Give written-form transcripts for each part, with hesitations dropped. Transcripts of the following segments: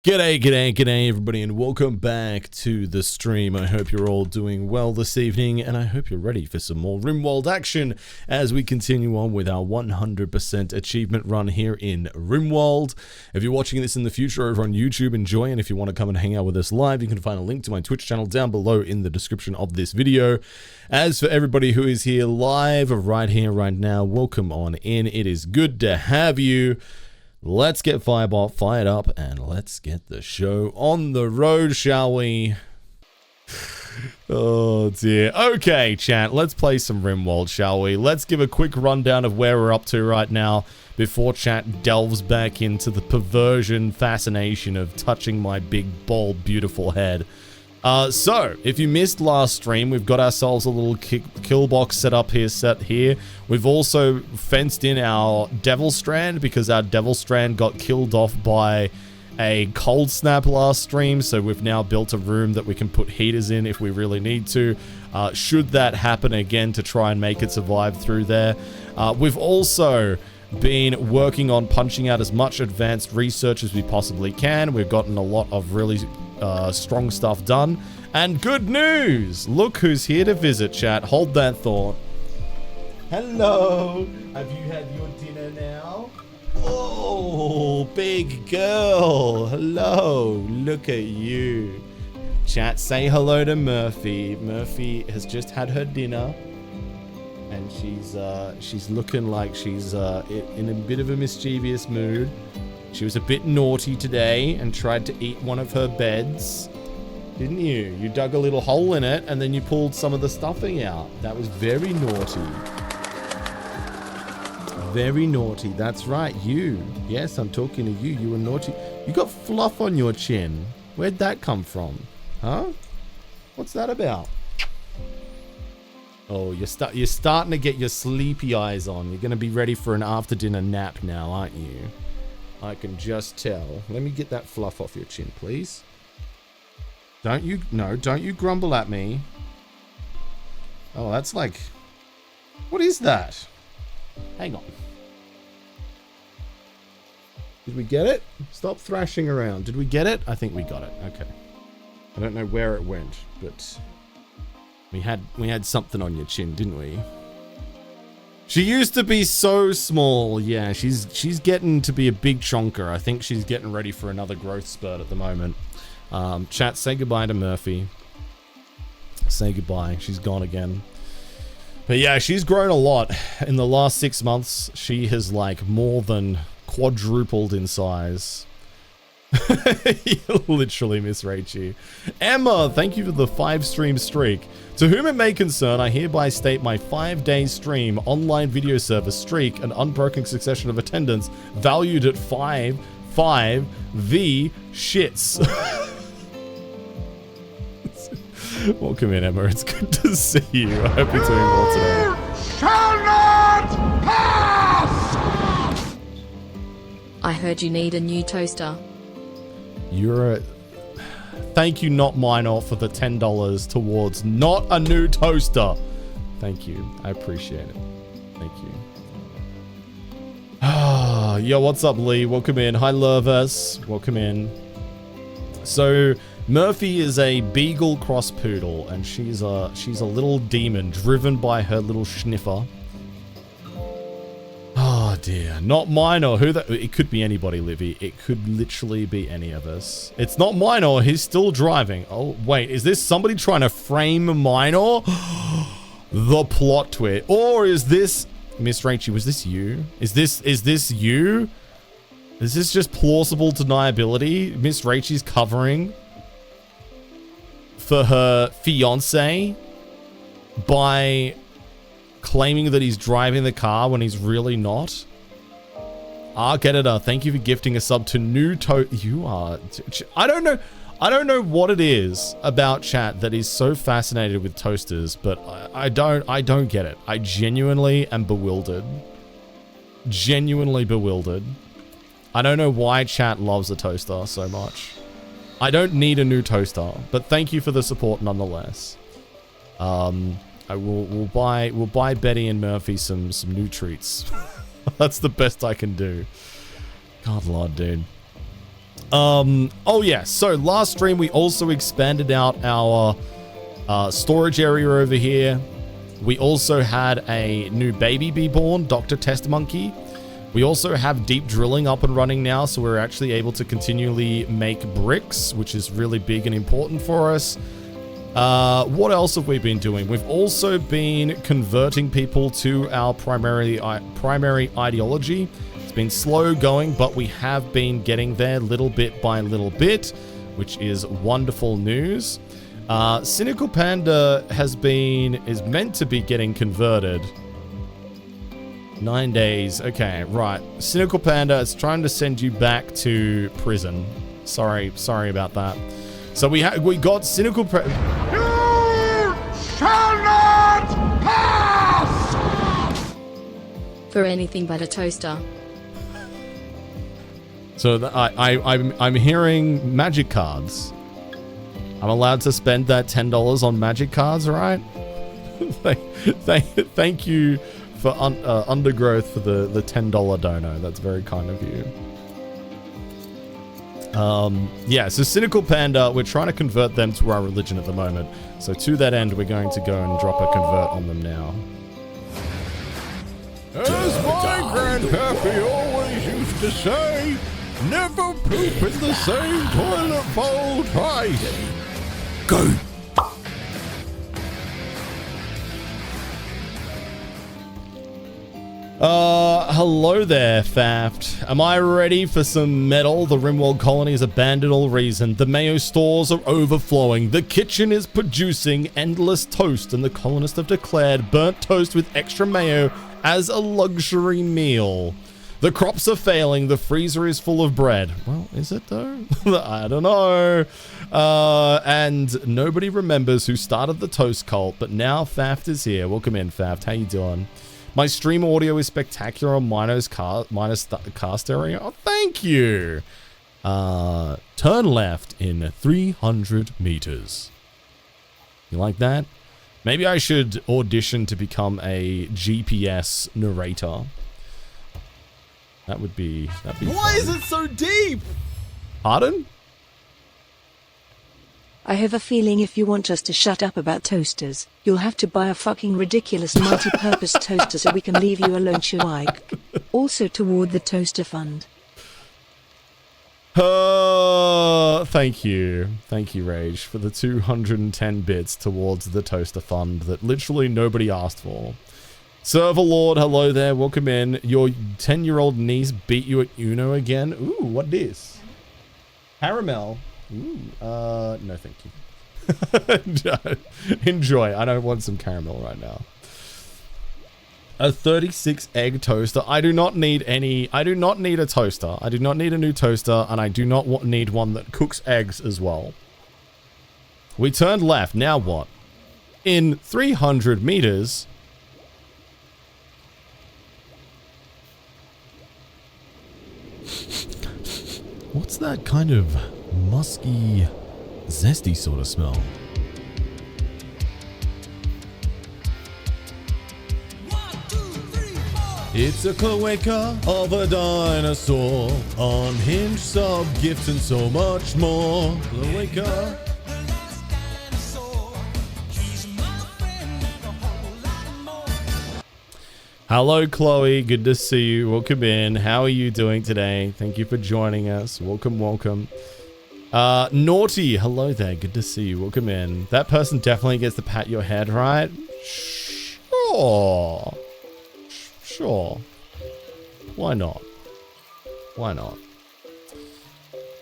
G'day everybody, and welcome back to the stream. I hope you're all doing well this evening, and I hope you're ready for some more Rimworld action as we continue on with our 100% achievement run here in Rimworld. If you're watching this in the future over on YouTube, enjoy, and if you want to come and hang out with us live, you can find a link to my Twitch channel down below in the description of this video. As for everybody who is here live right here, right now, welcome on in. It is good to have you. Let's get Firebot fired up and let's get the show on the road, shall we? Oh dear. Okay, chat, let's play some Rimworld, shall we? Let's give a quick rundown of where we're up to right now before chat delves back into the perversion fascination of touching my big, bald, beautiful head. So, if you missed last stream, we've got ourselves a little kill box set here. We've also fenced in our Devil Strand because our Devil Strand got killed off by a cold snap last stream. So we've now built a room that we can put heaters in if we really need to. Should that happen again, to try and make it survive through there. We've also been working on punching out as much advanced research as we possibly can. We've gotten a lot of really strong stuff done. And good news! Look who's here to visit, chat. Hold that thought. Hello! Have you had your dinner now? Oh, big girl! Hello! Look at you. Chat, say hello to Murphy. Murphy has just had her dinner. And she's looking like she's in a bit of a mischievous mood. She was a bit naughty today and tried to eat one of her beds. Didn't you? You dug a little hole in it and then you pulled some of the stuffing out. That was very naughty. Very naughty. That's right, you. Yes, I'm talking to you. You were naughty. You got fluff on your chin. Where'd that come from? Huh? What's that about? Oh, you're starting to get your sleepy eyes on. You're going to be ready for an after-dinner nap now, aren't you? I can just tell. Let me get that fluff off your chin, please. Don't you grumble at me. Oh, that's like... What is that? Hang on. Did we get it? Stop thrashing around. Did we get it? I think we got it. Okay. I don't know where it went, but... We had something on your chin, didn't we? She used to be so small. Yeah, she's getting to be a big chonker. I think she's getting ready for another growth spurt at the moment. Chat, say goodbye to Murphy. Say goodbye. She's gone again. But yeah, she's grown a lot. In the last 6 months, she has like more than quadrupled in size. You literally miss Rachie. Emma, thank you for the 5-stream streak. To whom it may concern, I hereby state my 5-day stream online video service streak, an unbroken succession of attendance valued at 5 V shits. Welcome in, Emma. It's good to see you. I hope you're doing well today. Shall not pass! I heard you need a new toaster. You're a... Thank you, Not Minor, for the $10 towards not a new toaster. Thank you. I appreciate it. Thank you. Yo, what's up, Lee? Welcome in. Hi, Lervus. Welcome in. So, Murphy is a beagle cross poodle, and she's a little demon driven by her little sniffer. Oh dear, Not Minor. It could be anybody, Livy. It could literally be any of us. It's Not Minor. He's still driving. Oh wait, is this somebody trying to frame Minor? The plot twist. Or is this Miss Rachie? Was this you? Is this you? Is this just plausible deniability? Miss Rachie's covering for her fiance by claiming that he's driving the car when he's really not. Editor, thank you for gifting a sub to new you are... I don't know what it is about chat that is so fascinated with toasters, but I don't get it. I genuinely am bewildered. Genuinely bewildered. I don't know why chat loves a toaster so much. I don't need a new toaster, but thank you for the support nonetheless. We'll buy Betty and Murphy some new treats. That's the best I can do. God, Lord, dude. Oh yeah, so last stream we also expanded out our storage area over here. We also had a new baby be born, Dr. Test Monkey. We also have deep drilling up and running now, so we're actually able to continually make bricks, which is really big and important for us. What else have we been doing? We've also been converting people to our primary ideology. It's been slow going, but we have been getting there little bit by little bit, which is wonderful news. Cynical Panda is meant to be getting converted. 9 days. Okay, right. Cynical Panda, it's trying to send you back to prison. Sorry about that. So we got Cynical Panda. You shall not pass! For anything but a toaster. So I'm hearing magic cards. I'm allowed to spend that $10 on magic cards, right? Thank you for Undergrowth for the $10 dono. That's very kind of you. Yeah, so Cynical Panda, we're trying to convert them to our religion at the moment. So to that end, we're going to go and drop a convert on them now. As my grandpappy always used to say, never poop in the same toilet bowl twice. Go! Hello there, Faft. Am I ready for some metal? The Rimworld colony is abandoned all reason. The mayo stores are overflowing. The kitchen is producing endless toast, and the colonists have declared burnt toast with extra mayo as a luxury meal. The crops are failing. The freezer is full of bread. Well, is it though? I don't know. And nobody remembers who started the toast cult, but now Faft is here. Welcome in, Faft. How you doing? My stream audio is spectacular minus the cast area. Oh, thank you. Turn left in 300 meters. You like that? Maybe I should audition to become a GPS narrator. That'd be Why is it so deep? Pardon? I have a feeling if you want us to shut up about toasters, you'll have to buy a fucking ridiculous multi-purpose toaster so we can leave you alone, Shawike. Also toward the toaster fund. Thank you. Thank you, Rage, for the 210 bits towards the toaster fund that literally nobody asked for. Server Lord, hello there. Welcome in. Your 10-year-old niece beat you at Uno again. Ooh, what this? Caramel. Ooh, no thank you. Enjoy. I don't want some caramel right now. A 36 egg toaster. I do not need a toaster. I do not need a new toaster, and I do not need one that cooks eggs as well. We turned left. Now what? In 300 meters... What's that kind of musky, zesty sort of smell? It's a cloaca of a dinosaur, unhinged sub-gifts and so much more. Cloaca. Hello, Chloe. Good to see you. Welcome in. How are you doing today? Thank you for joining us. Welcome, welcome. Naughty. Hello there. Good to see you. Welcome in. That person definitely gets to pat your head, right? Sure. Sure. Why not? Why not?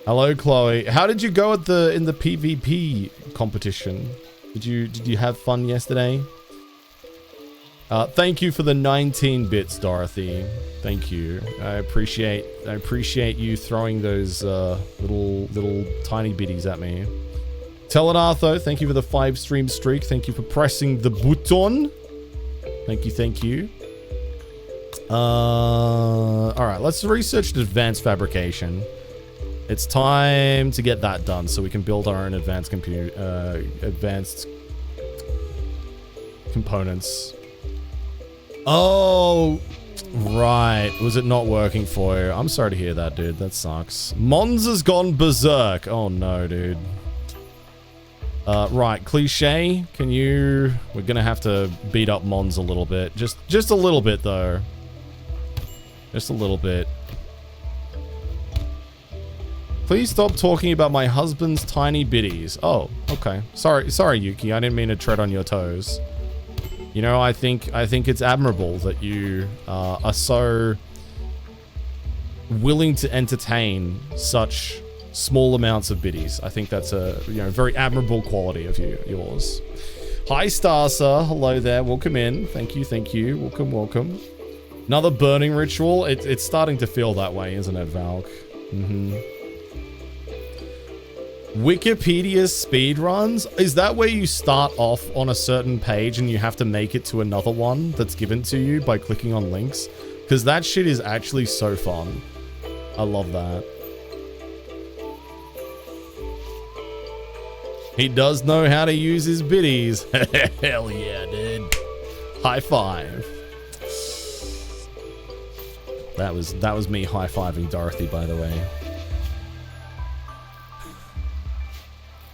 Hello, Chloe. How did you go at in the PvP competition? Did you have fun yesterday? Thank you for the 19 bits, Dorothy. Thank you. I appreciate you throwing those little tiny bitties at me. Teledartho, thank you for the 5-stream streak. Thank you for pressing the button. Thank you, thank you. Alright, let's research advanced fabrication. It's time to get that done so we can build our own advanced components. Oh, Right. Was it not working for you? I'm sorry to hear that, dude. That sucks. Mons has gone berserk. Oh, no, dude. Right. Cliche. Can you... We're going to have to beat up Mons a little bit. Just a little bit, though. Just a little bit. Please stop talking about my husband's tiny bitties. Oh, okay. Sorry, Yuki. I didn't mean to tread on your toes. You know, I think it's admirable that you are so willing to entertain such small amounts of biddies. I think that's a very admirable quality of yours. Hi, Starsa. Hello there. Welcome in. Thank you. Welcome. Another burning ritual. It's starting to feel that way, isn't it, Valk? Wikipedia speedruns? Is that where you start off on a certain page and you have to make it to another one that's given to you by clicking on links? Because that shit is actually so fun. I love that. He does know how to use his biddies. Hell yeah, dude. High five. That was me high-fiving Dorothy, by the way.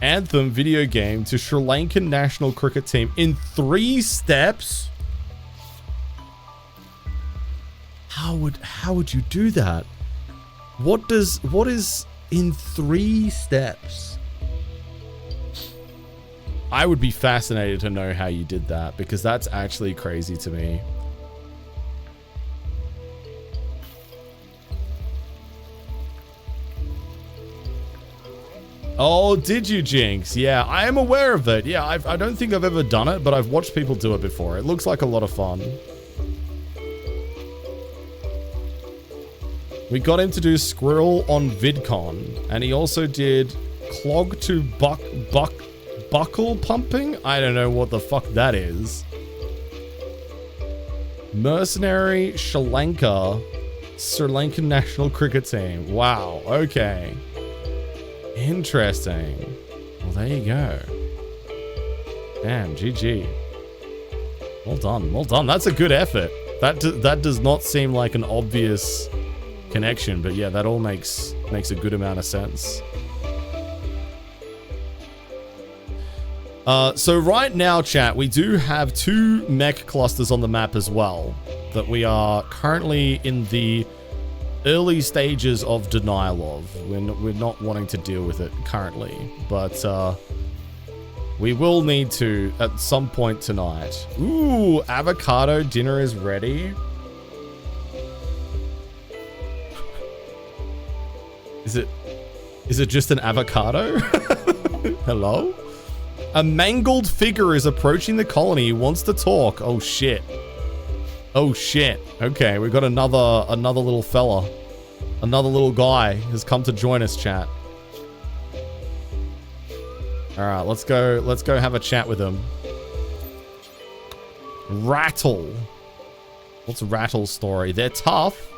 Anthem video game to Sri Lankan national cricket team in 3 steps? How would you do that? What is in 3 steps? I would be fascinated to know how you did that, because that's actually crazy to me. Oh, did you, Jinx? Yeah, I am aware of it. Yeah, I don't think I've ever done it, but I've watched people do it before. It looks like a lot of fun. We got him to do Squirrel on VidCon, and he also did Clog to Buckle Pumping? I don't know what the fuck that is. Mercenary Sri Lankan national cricket team. Wow, okay. Interesting. Well, there you go. Damn, GG. Well done. That's a good effort. That does not seem like an obvious connection, but yeah, that all makes a good amount of sense. So right now, chat, we do have 2 mech clusters on the map as well that we are currently in the early stages of denial of. We're not wanting to deal with it currently, but we will need to at some point tonight. Ooh, avocado dinner is ready. Is it just an avocado? Hello? A mangled figure is approaching the colony. He wants to talk. Oh shit. Oh shit. Okay, we've got another little fella. Another little guy has come to join us, chat. Alright, let's go have a chat with him. Rattle. What's Rattle's story? They're tough.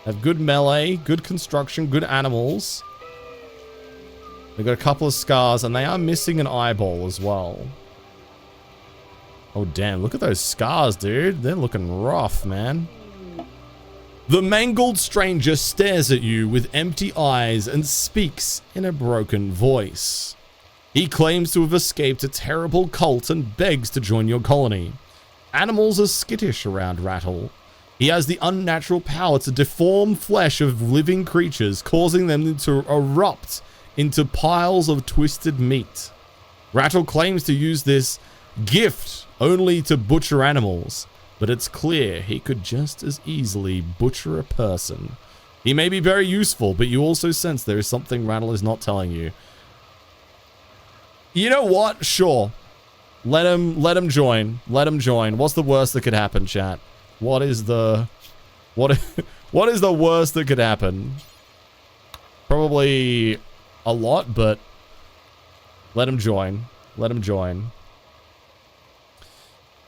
Have good melee, good construction, good animals. They've got a couple of scars, and they are missing an eyeball as well. Oh, damn. Look at those scars, dude. They're looking rough, man. The mangled stranger stares at you with empty eyes and speaks in a broken voice. He claims to have escaped a terrible cult and begs to join your colony. Animals are skittish around Rattle. He has the unnatural power to deform flesh of living creatures, causing them to erupt into piles of twisted meat. Rattle claims to use this gift only to butcher animals, but it's clear he could just as easily butcher a person. He may be very useful, but you also sense there is something Rattle is not telling you. You know what? Sure. Let him join. Let him join. What's the worst that could happen, chat? What is the worst that could happen? Probably a lot, but let him join. Let him join.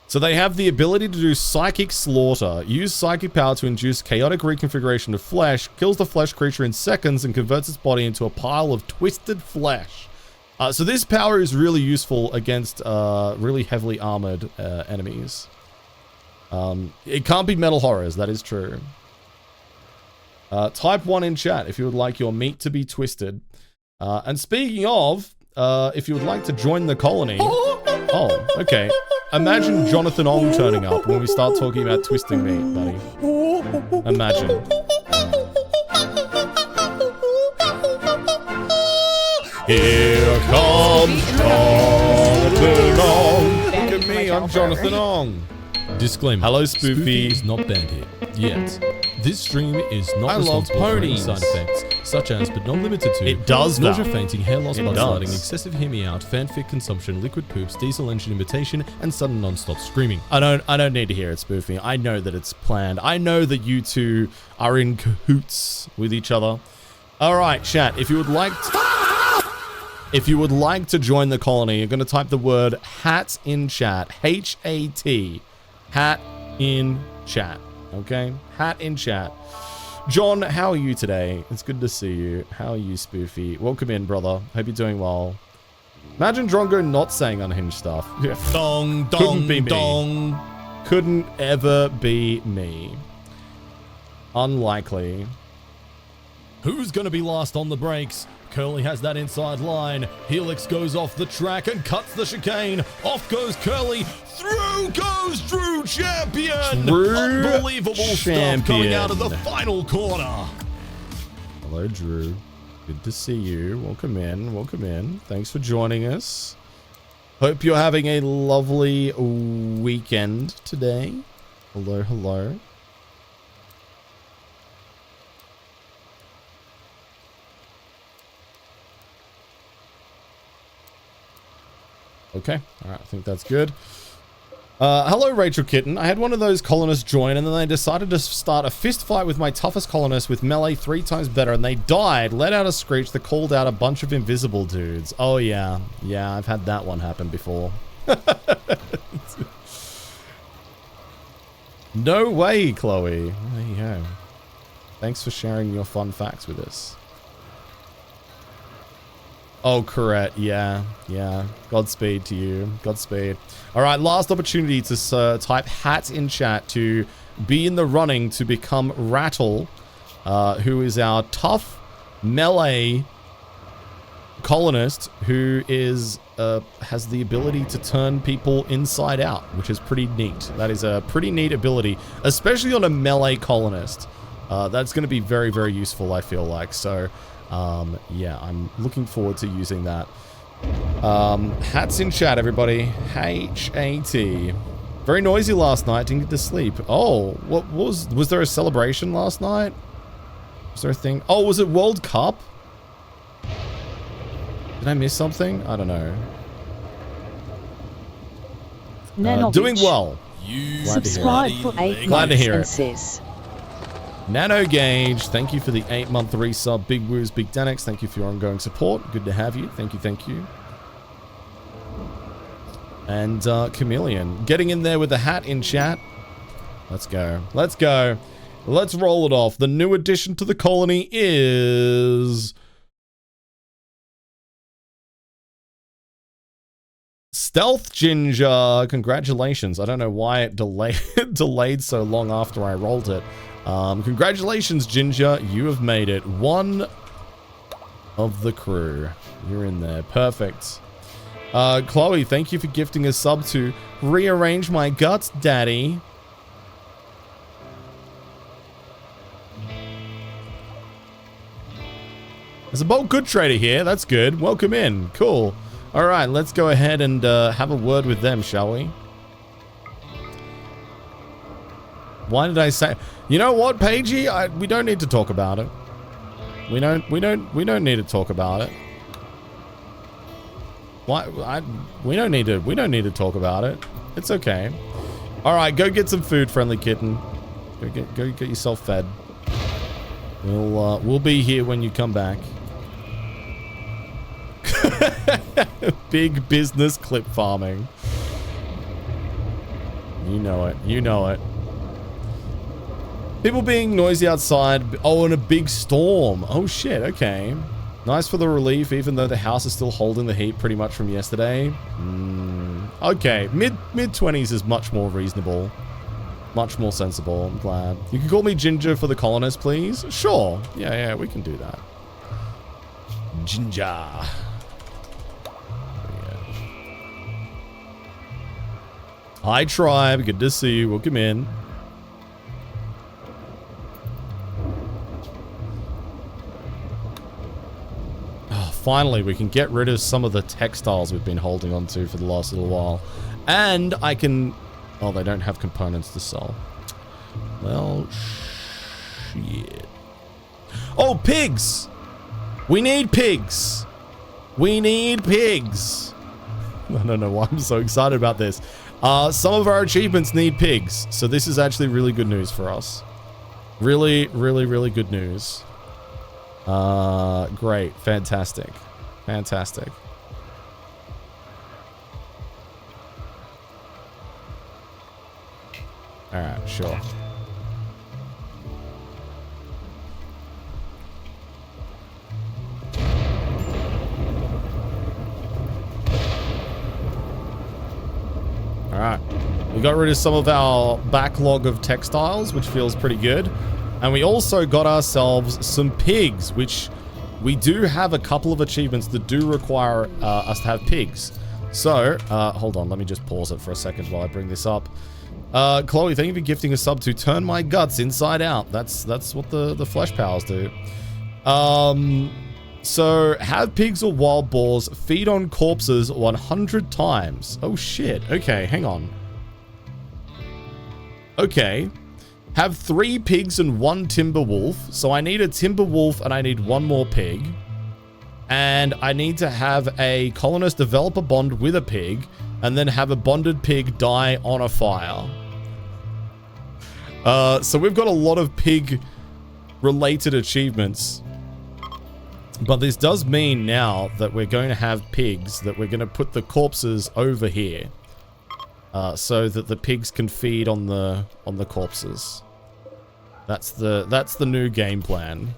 So they have the ability to do psychic slaughter. Use psychic power to induce chaotic reconfiguration of flesh, kills the flesh creature in seconds, and converts its body into a pile of twisted flesh. So this power is really useful against really heavily armored enemies. It can't be metal horrors, that is true. Type 1 in chat if you would like your meat to be twisted. And speaking of, if you would like to join the colony... Oh, okay. Imagine Jonathan Ong turning up when we start talking about twisting meat, buddy. Imagine. Here comes Jonathan Ong. Look at me, I'm Jonathan Ong. Disclaimer. Hello, Spoofy. is not banned here. Yet. This stream is not I love responsible for any ponies. side effects, such as, but not limited to, It does nausea, that. fainting, hair loss, It blood does. sliding, excessive hear me out, fanfic consumption, liquid poops, diesel engine imitation, and sudden non-stop screaming. I don't need to hear it, Spoofy. I know that it's planned. I know that you two are in cahoots with each other. All right, chat. If you would like to join the colony, you're going to type the word hat in chat. H-A-T. Hat in chat. Okay? Hat in chat. John, how are you today? It's good to see you. How are you, Spoofy? Welcome in, brother. Hope you're doing well. Imagine Drongo not saying unhinged stuff. Dong, dong, Couldn't be me. dong. Couldn't ever be me. Unlikely. Who's gonna be last on the brakes? Curly has that inside line. Helix goes off the track and cuts the chicane. Off goes Curly. Through goes Drew Champion. Drew Unbelievable stuff coming out of the Champion. final corner. Hello, Drew. Good to see you. Welcome in. Welcome in. Thanks for joining us. Hope you're having a lovely weekend today. Hello, hello. Okay. All right. I think that's good. Hello, Rachel Kitten. I had one of those colonists join, and then they decided to start a fist fight with my toughest colonist with melee 3 times better, and they died, let out a screech that called out a bunch of invisible dudes. Oh, yeah. Yeah, I've had that one happen before. No way, Chloe. There you go. Thanks for sharing your fun facts with us. Oh, correct. Yeah, yeah. Godspeed to you. Godspeed. All right, last opportunity to type hat in chat to be in the running to become Rattle, who is our tough melee colonist who is has the ability to turn people inside out, which is pretty neat. That is a pretty neat ability, especially on a melee colonist. That's going to be very, very useful, I feel like. So... yeah, I'm looking forward to using that. Hats in chat, everybody. H-A-T. Very noisy last night. Didn't get to sleep. Oh, what was there a celebration last night? Was there a thing? Oh, was it World Cup? Did I miss something? I don't know. Doing well. You Glad to hear Subscribe it. for 8 Glad to months hear and it. sis. Nano Gauge, thank you for the 8-month resub. Big Woos, Big Danex, thank you for your ongoing support. Good to have you. Thank you, thank you. And Chameleon, getting in there with a hat in chat. Let's go. Let's go. Let's roll it off. The new addition to the colony is... Stealth Ginger. Congratulations. I don't know why it delayed so long after I rolled it. Congratulations, Ginger. You have made it one of the crew. You're in there. Perfect. Chloe, thank you for gifting a sub to Rearrange My Guts, Daddy. There's a bold good trader here. That's good. Welcome in. Cool. All right, let's go ahead and have a word with them, shall we? Why did I say? You know what, Paigey? We don't need to talk about it. We don't need to talk about it. Why? We don't need to talk about it. It's okay. All right, go get some food, friendly kitten. Go get yourself fed. We'll be here when you come back. Big business clip farming. You know it. You know it. People being noisy outside. Oh, and a big storm. Oh, shit. Okay. Nice for the relief, even though the house is still holding the heat pretty much from yesterday. Okay. Mid-20s is much more reasonable. Much more sensible, I'm glad. You can call me Ginger for the colonists, please? Sure. Yeah, we can do that. Ginger. Yeah. Hi, tribe. Good to see you. Welcome in. Oh, finally, we can get rid of some of the textiles we've been holding on to for the last little while. And I can... Oh, they don't have components to sell. Well, shit. Oh, pigs! We need pigs! We need pigs! I don't know why I'm so excited about this. Some of our achievements need pigs, so this is actually really good news for us. Really, really, really good news. Great. Fantastic. Fantastic. Alright, sure. Alright. We got rid of some of our backlog of textiles, which feels pretty good. And we also got ourselves some pigs, which we do have a couple of achievements that do require us to have pigs. So, hold on, let me just pause it for a second while I bring this up. Chloe, thank you for gifting a sub to Turn My Guts Inside Out. That's what the flesh powers do. So, have pigs or wild boars feed on corpses 100 times. Oh shit, okay, hang on. Okay. Have 3 pigs and 1 timber wolf. So I need a timber wolf and I need 1 more pig. And I need to have a colonist develop a bond with a pig and then have a bonded pig die on a fire. So we've got a lot of pig-related achievements. But this does mean now that we're going to have pigs, that we're going to put the corpses over here. So that the pigs can feed on the corpses. That's the new game plan.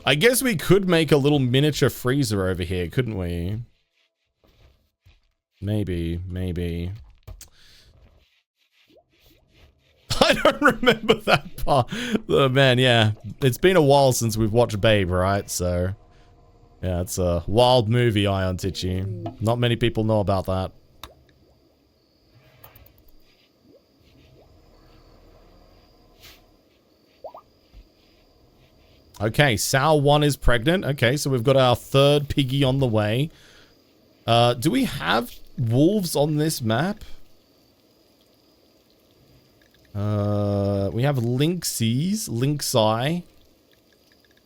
I guess we could make a little miniature freezer over here, couldn't we? Maybe. I don't remember that part. Oh, man, yeah. It's been a while since we've watched Babe, right? So, yeah, it's a wild movie, Ion Tichy. Not many people know about that. Okay, Sal 1 is pregnant. Okay, so we've got our 3rd piggy on the way. Do we have wolves on this map? We have Lynxi.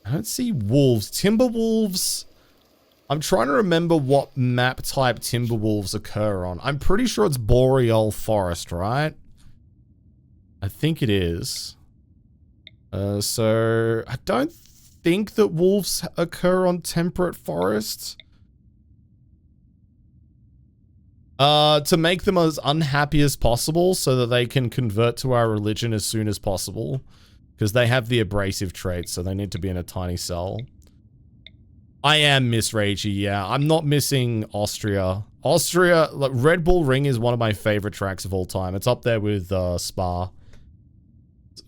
I don't see wolves. Timber wolves. I'm trying to remember what map type timber wolves occur on. I'm pretty sure it's boreal forest, right? I think it is. So I don't think that wolves occur on temperate forests. To make them as unhappy as possible so that they can convert to our religion as soon as possible. Because they have the abrasive traits, so they need to be in a tiny cell. I am Miss Ragey, yeah. I'm not missing Austria. Austria, like, Red Bull Ring is one of my favorite tracks of all time. It's up there with Spa.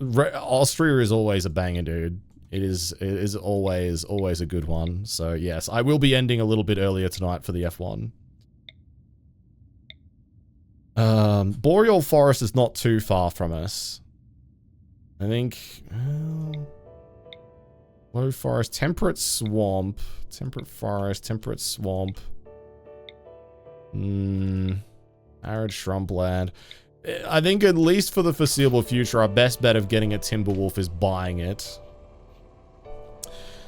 Austria is always a banger, dude. It is always a good one. So, yes, I will be ending a little bit earlier tonight for the F1. Boreal Forest is not too far from us. I think... low forest, temperate swamp. Temperate forest, temperate swamp. Arid shrubland. I think at least for the foreseeable future, our best bet of getting a timber wolf is buying it.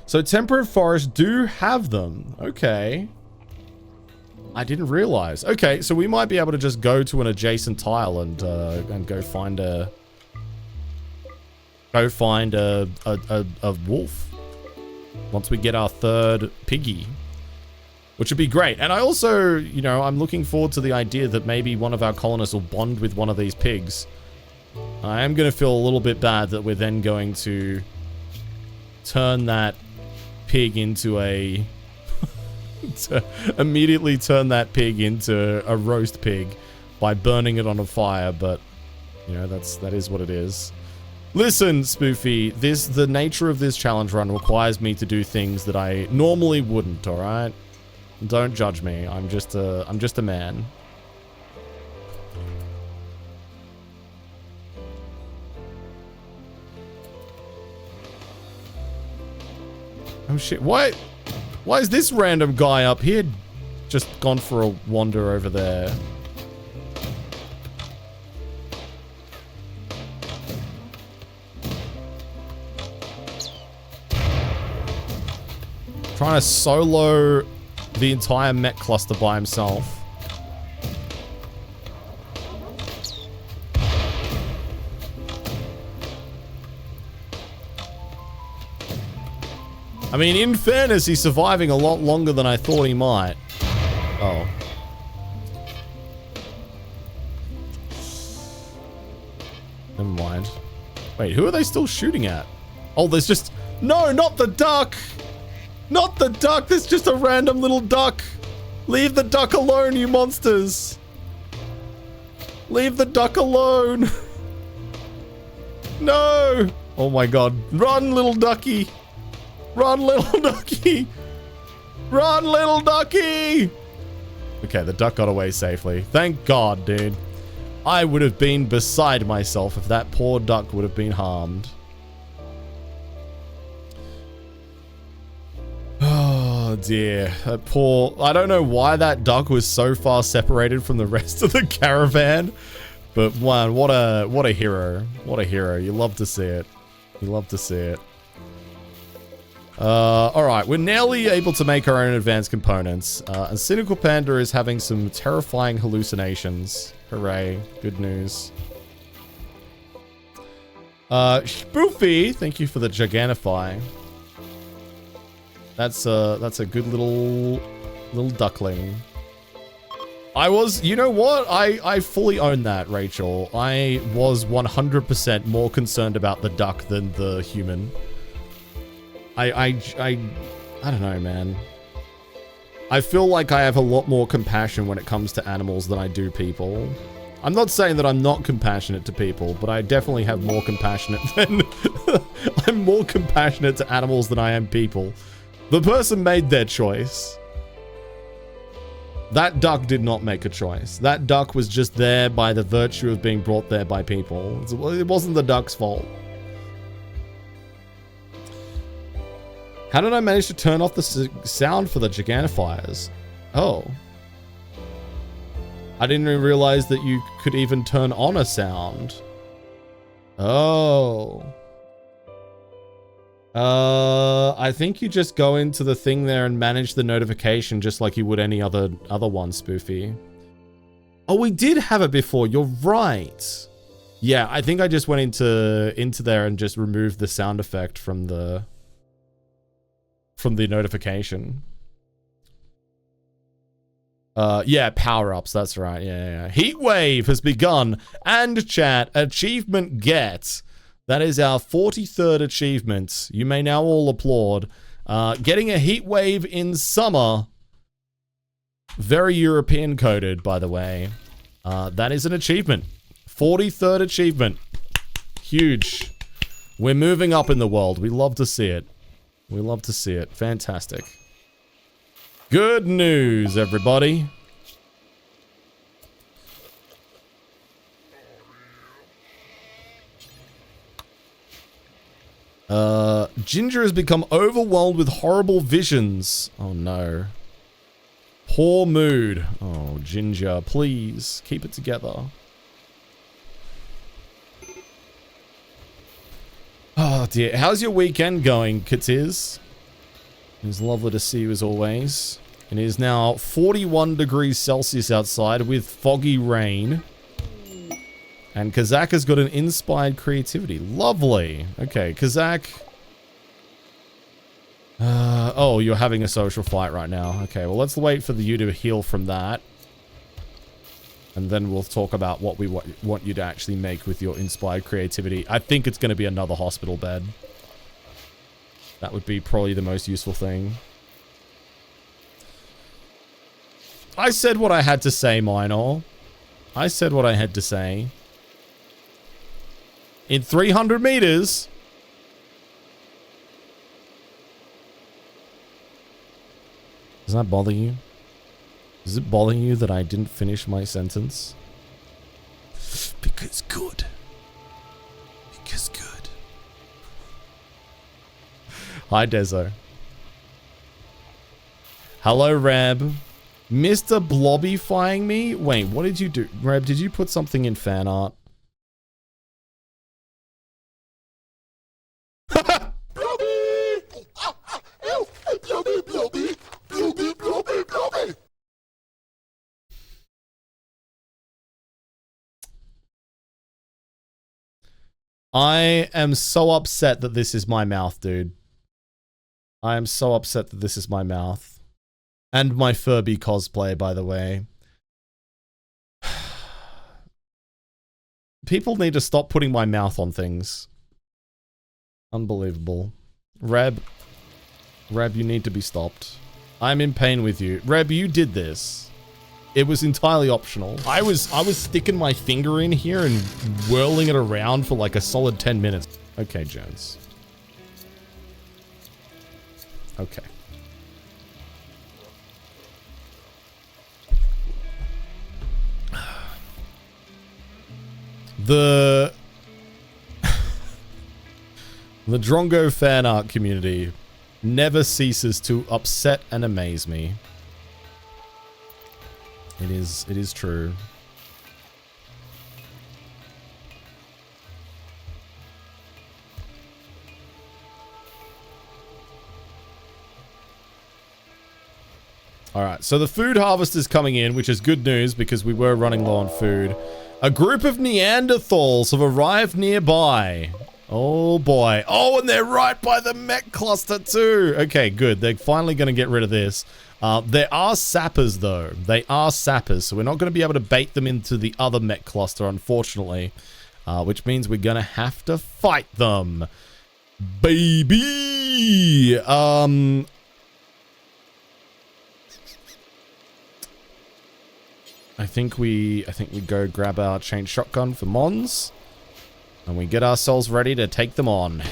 So temperate forests do have them. Okay. I didn't realize. Okay, so we might be able to just go to an adjacent tile and go find a wolf once we get our 3rd piggy, which would be great. And I also, you know, I'm looking forward to the idea that maybe one of our colonists will bond with one of these pigs. I am going to feel a little bit bad that we're then going to turn that pig into a to immediately turn that pig into a roast pig by burning it on a fire, but you know, that is what it is. Listen, Spoofy, the nature of this challenge run requires me to do things that I normally wouldn't, alright? Don't judge me. I'm just a man. Oh shit, what? Why is this random guy up here just gone for a wander over there? Trying to solo the entire mech cluster by himself. I mean, in fairness, he's surviving a lot longer than I thought he might. Oh. Never mind. Wait, who are they still shooting at? Oh, there's just... No, not the duck! Not the duck! There's just a random little duck! Leave the duck alone, you monsters! Leave the duck alone! No! Oh my god. Run, little ducky! Run, little ducky! Run, little ducky! Okay, the duck got away safely. Thank God, dude. I would have been beside myself if that poor duck would have been harmed. Oh dear. That poor... I don't know why that duck was so far separated from the rest of the caravan. But man, what a hero. What a hero. You love to see it. You love to see it. Alright, we're nearly able to make our own advanced components. And Cynical Panda is having some terrifying hallucinations. Hooray. Good news. Spoofy, thank you for the Gigantify. That's a good little duckling. You know what? I fully own that, Rachel. I was 100% more concerned about the duck than the human. I don't know, man. I feel like I have a lot more compassion when it comes to animals than I do people. I'm not saying that I'm not compassionate to people, but I definitely have more compassionate than... I'm more compassionate to animals than I am people. The person made their choice. That duck did not make a choice. That duck was just there by the virtue of being brought there by people. It wasn't the duck's fault. How did I manage to turn off the sound for the Gigantifiers? Oh. I didn't even realize that you could even turn on a sound. Oh. I think you just go into the thing there and manage the notification just like you would any other one, Spoofy. Oh, we did have it before. You're right. Yeah, I think I just went into there and just removed the sound effect from the notification. Yeah, power-ups, that's right. Yeah. Heat wave has begun. And chat, achievement get. That is our 43rd achievement. You may now all applaud. Getting a heat wave in summer. Very European coded, by the way. That is an achievement. 43rd achievement. Huge. We're moving up in the world. We love to see it. We love to see it. Fantastic. Good news, everybody. Ginger has become overwhelmed with horrible visions. Oh no. Poor mood. Oh, Ginger, please keep it together. Oh dear. How's your weekend going, Katiz? It's lovely to see you as always. It is now 41 degrees Celsius outside with foggy rain. And Kazak has got an inspired creativity. Lovely. Okay, Kazak. Oh, you're having a social fight right now. Okay, well, let's wait for you to heal from that. And then we'll talk about what we want you to actually make with your inspired creativity. I think it's going to be another hospital bed. That would be probably the most useful thing. I said what I had to say, Minor. I said what I had to say. In 300 meters. Does that bother you? Does it bother you that I didn't finish my sentence? Because good. Because good. Hi, Dezo. Hello, Reb. Mr. Blobbyfying me? Wait, what did you do? Reb, did you put something in fan art? I am so upset that this is my mouth, dude. I am so upset that this is my mouth. And my Furby cosplay, by the way. People need to stop putting my mouth on things. Unbelievable. Reb, you need to be stopped. I'm in pain with you. Reb, you did this. It was entirely optional. I was sticking my finger in here and whirling it around for like a solid 10 minutes. Okay, Jones. Okay. The Drongo fan art community never ceases to upset and amaze me. It is true. Alright, so the food harvest is coming in, which is good news because we were running low on food. A group of Neanderthals have arrived nearby. Oh boy. Oh, and they're right by the mech cluster too. Okay, good. They're finally going to get rid of this. There are sappers though. They are sappers, so we're not going to be able to bait them into the other mech cluster, unfortunately. Which means we're going to have to fight them. Baby! I think we go grab our chain shotgun for Mons. And we get ourselves ready to take them on.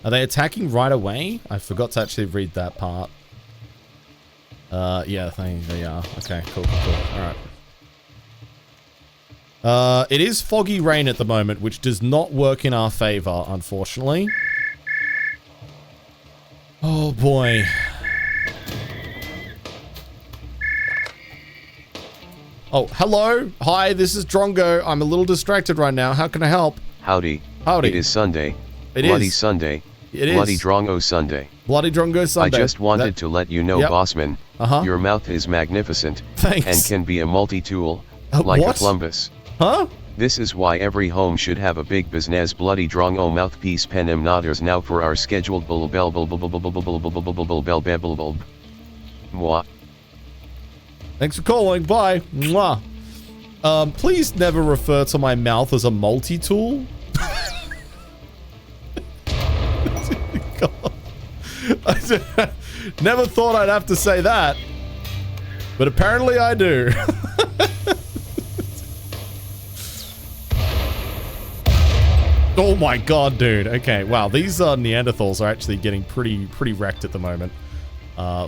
Are they attacking right away? I forgot to actually read that part. Yeah, they are. Okay, cool. Alright. It is foggy rain at the moment, which does not work in our favor, unfortunately. Oh boy. Oh, hello. Hi, this is Drongo. I'm a little distracted right now. How can I help? Howdy. Howdy. It is Sunday. It Bloody is. Sunday. It is. Bloody Drongo Sunday. Bloody Drongo Sunday. I just wanted to let you know, Yep. Bossman, your mouth is magnificent. Thanks. And can be a multi-tool, like what? a plumbus. Huh? This is why every home should have a big business bloody Drongo mouthpiece pen nodders now for our scheduled Mwah. Thanks for calling. Bye. Mwah. Please never refer to my mouth as a multi-tool. God. I never thought I'd have to say that, but apparently I do. Oh my god, dude. Okay, wow, these Neanderthals are actually getting pretty wrecked at the moment,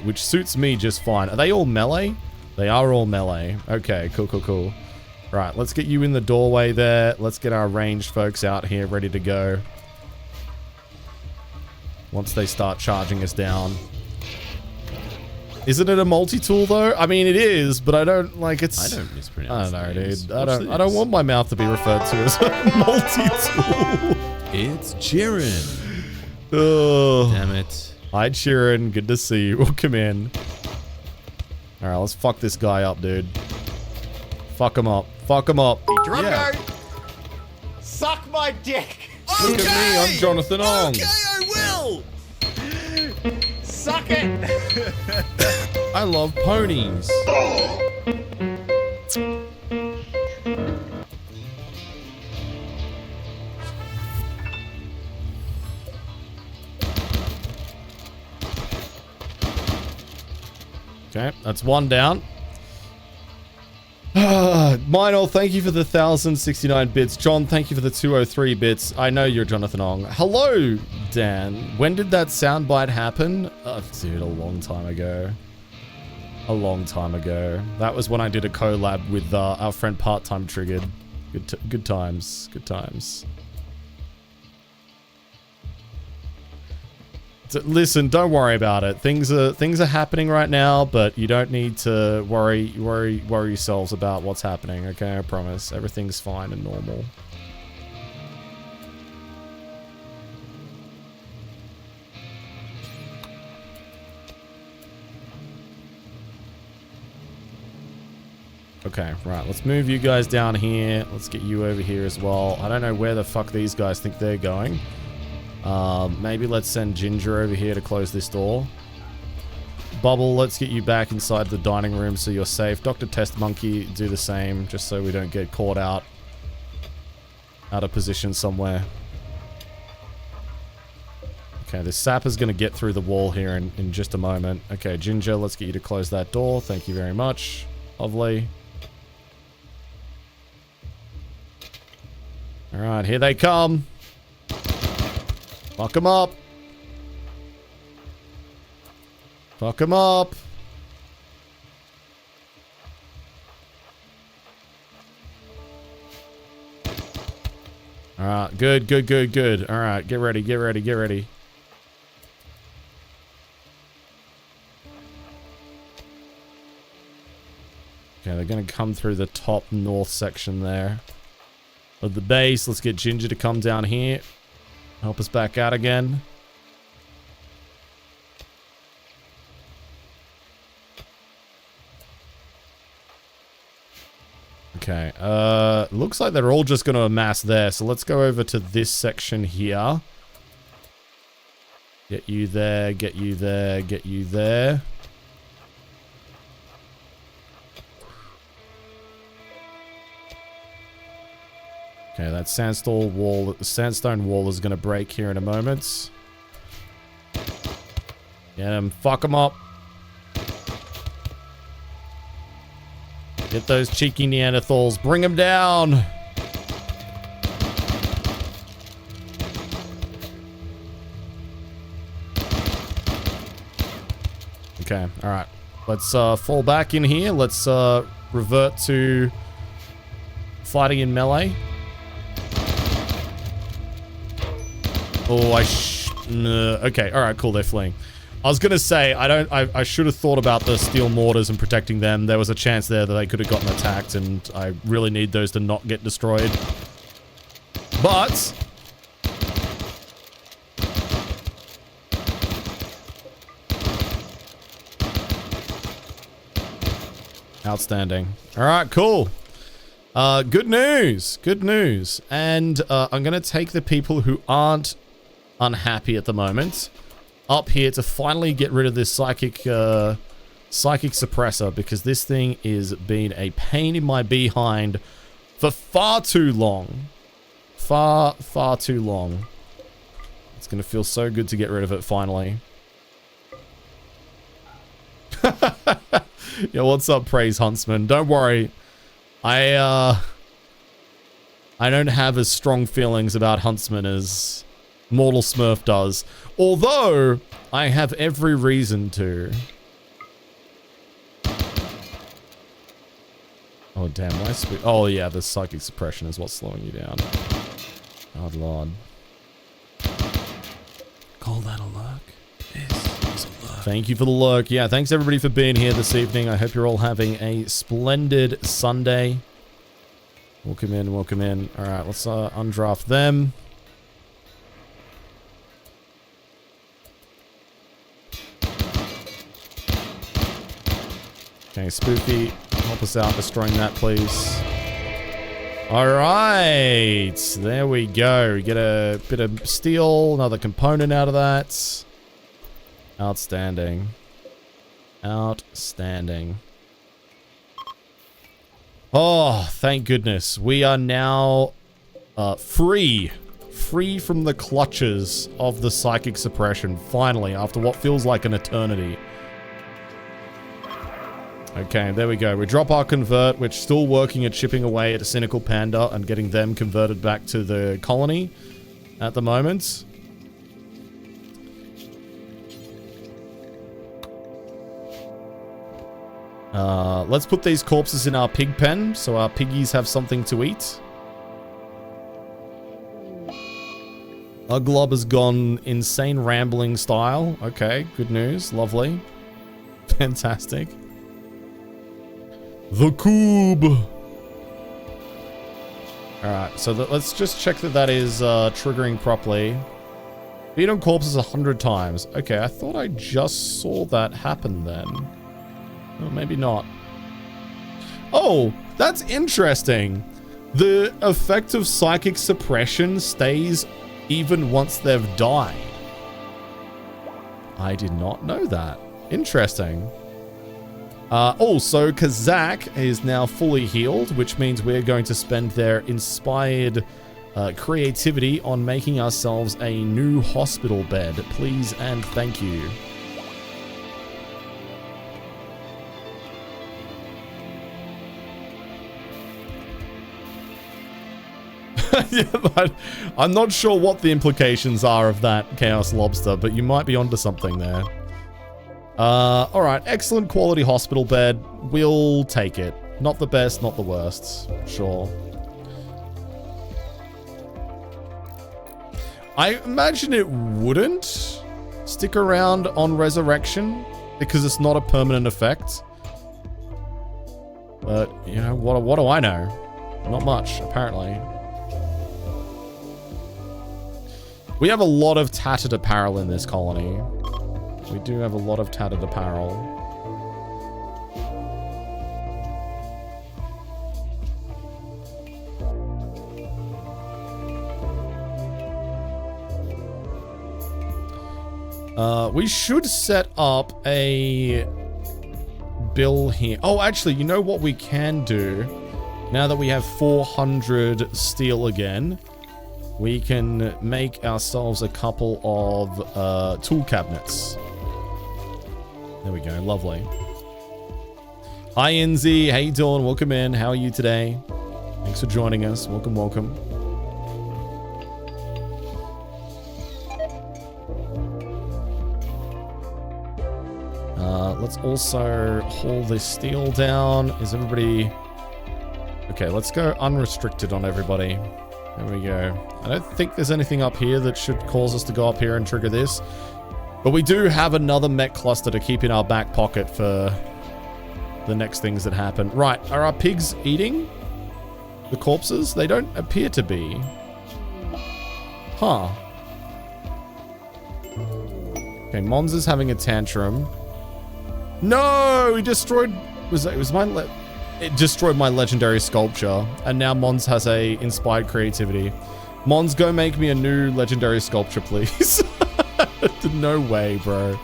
which suits me just fine. Are they all melee? They are all melee. Okay, cool. Right, let's get you in the doorway there. Let's get our ranged folks out here ready to go. Once they start charging us down. Isn't it a multi-tool though? I mean, it is, but I don't like it's. I don't mispronounce. I don't know, names. dude. I don't want my mouth to be referred to as a multi-tool. It's Jiren. Oh, Damn it. hi, Chirin. Good to see you. Welcome in. All right, let's fuck this guy up, dude. Fuck him up. Fuck him up. Drongo, Yeah. suck my dick. Look at me, I'm Jonathan Ong. Okay, I will. Suck it. I love ponies. Okay, that's one down. Minor, thank you for the 1,069 bits. John, thank you for the 203 bits. I know you're Jonathan Ong. Hello, Dan. When did that soundbite happen? Dude, a long time ago. A long time ago. That was when I did a collab with our friend Part-Time Triggered. Good times. Good times. Listen, don't worry about it. Things are happening right now, but you don't need to worry yourselves about what's happening, okay? I promise. Everything's fine and normal. Okay, right. Let's move you guys down here. Let's get you over here as well. I don't know where the fuck these guys think they're going. Maybe let's send Ginger over here to close this door. Bubble, let's get you back inside the dining room so you're safe. Dr. Test Monkey, do the same, just so we don't get caught out of position somewhere. Okay, the sapper's going to get through the wall here in just a moment. Okay, Ginger, let's get you to close that door. Thank you very much. Lovely. Alright, here they come. Fuck him up. Fuck him up. Alright, good. Alright, get ready. Okay, they're going to come through the top north section there of the base. Let's get Ginger to come down here. Help us back out again. Okay, looks like they're all just going to amass there. So let's go over to this section here. Get you there, get you there, get you there. Okay, that sandstone wall is going to break here in a moment. Get him. Fuck him up. Get those cheeky Neanderthals. Bring them down. Okay, alright. Let's fall back in here. Let's revert to fighting in melee. Oh, okay, alright, cool, they're fleeing. I was gonna say, I should have thought about the steel mortars and protecting them. There was a chance there that they could have gotten attacked, and I really need those to not get destroyed. But outstanding. Alright, cool. Good news. Good news. And I'm gonna take the people who aren't unhappy at the moment up here to finally get rid of this psychic suppressor, because this thing is being a pain in my behind for far too long. Far too long. It's gonna feel so good to get rid of it finally. Yeah, what's up, Praise Huntsman? Don't worry. I don't have as strong feelings about Huntsman as Mortal Smurf does. Although, I have every reason to. Oh, damn. Why oh, yeah, the psychic suppression is what's slowing you down. Oh, Lord. Call that a lurk? This is a lurk. Thank you for the lurk. Yeah, thanks everybody for being here this evening. I hope you're all having a splendid Sunday. Welcome in, welcome in. Alright, let's undraft them. Okay, Spooky, help us out destroying that, please. Alright, there we go. We get a bit of steel, another component out of that. Outstanding. Outstanding. Oh, thank goodness. We are now free from the clutches of the psychic suppression, finally, after what feels like an eternity. Okay, there we go. We drop our convert, which still working at chipping away at a cynical panda and getting them converted back to the colony at the moment. Let's put these corpses in our pig pen so our piggies have something to eat. Uglob has gone insane rambling style. Okay, good news. Lovely. Fantastic. The cube. Alright, so let's just check that that is triggering properly. Feed on corpses 100 times. Okay, I thought I just saw that happen then. Oh, maybe not. Oh, that's interesting. The effect of psychic suppression stays even once they've died. I did not know that. Interesting. Also, Kazakh is now fully healed, which means we're going to spend their inspired creativity on making ourselves a new hospital bed. Please and thank you. Yeah, but I'm not sure what the implications are of that, Chaos Lobster, but you might be onto something there. Alright, excellent quality hospital bed. We'll take it. Not the best, not the worst. Sure. I imagine it wouldn't stick around on Resurrection because it's not a permanent effect. But, you know, what do I know? Not much, apparently. We have a lot of tattered apparel in this colony. We do have a lot of tattered apparel. We should set up a bill here. Oh, actually, you know what we can do? Now that we have 400 steel again, we can make ourselves a couple of tool cabinets. There we go, lovely. Hi NZ, how you doing? Welcome in, how are you today? Thanks for joining us, welcome, welcome. Let's also haul this steel down. Is everybody... Okay, let's go unrestricted on everybody. There we go. I don't think there's anything up here that should cause us to go up here and trigger this. But we do have another mech cluster to keep in our back pocket for the next things that happen. Right, are our pigs eating the corpses? They don't appear to be. Huh. Okay, Mons is having a tantrum. No, he destroyed... It destroyed my legendary sculpture, and now Mons has a inspired creativity. Mons, go make me a new legendary sculpture, please. No way, bro.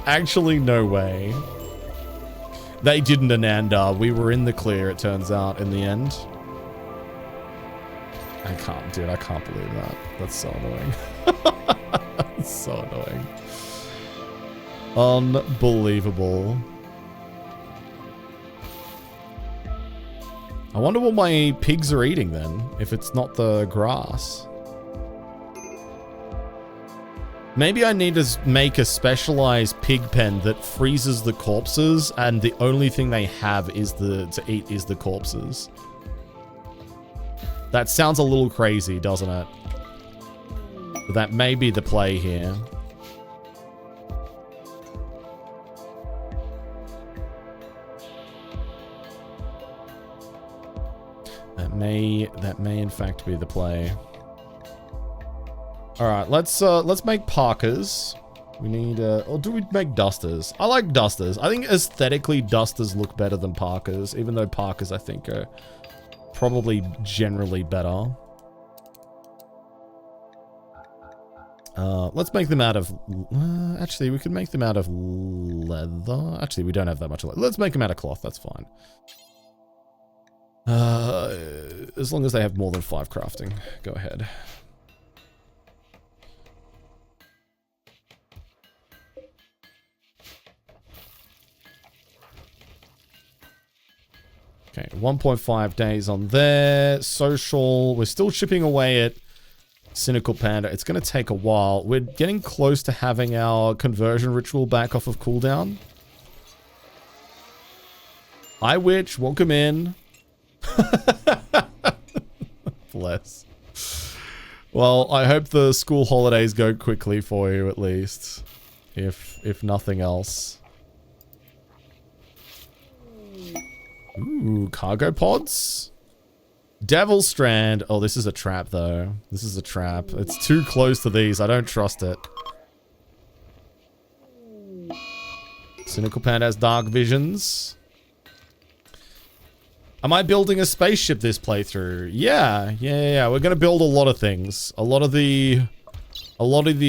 Actually, no way. They didn't, Ananda. We were in the clear, it turns out, in the end. I can't, dude. I can't believe that. That's so annoying. That's so annoying. Unbelievable. I wonder what my pigs are eating then, if it's not the grass. Maybe I need to make a specialized pig pen that freezes the corpses and the only thing they have is to eat is the corpses. That sounds a little crazy, doesn't it? But that may be the play here. That may in fact be the play. All right, let's make parkas. We need or do we make dusters? I like dusters. I think aesthetically dusters look better than parkas, even though parkas I think are probably generally better. Let's make them out of actually we could make them out of leather. Actually, we don't have that much leather. Let's make them out of cloth. That's fine. As long as they have more than 5 crafting. Go ahead. 1.5 days on there. Social. We're still chipping away at Cynical Panda. It's going to take a while. We're getting close to having our conversion ritual back off of cooldown. Hi, Witch. Welcome in. Bless. Well, I hope the school holidays go quickly for you, at least. If nothing else. Ooh, cargo pods? Devil Strand. Oh, this is a trap, though. This is a trap. It's too close to these. I don't trust it. Cynical Panda has dark visions. Am I building a spaceship this playthrough? Yeah. We're gonna build a lot of things. A lot of the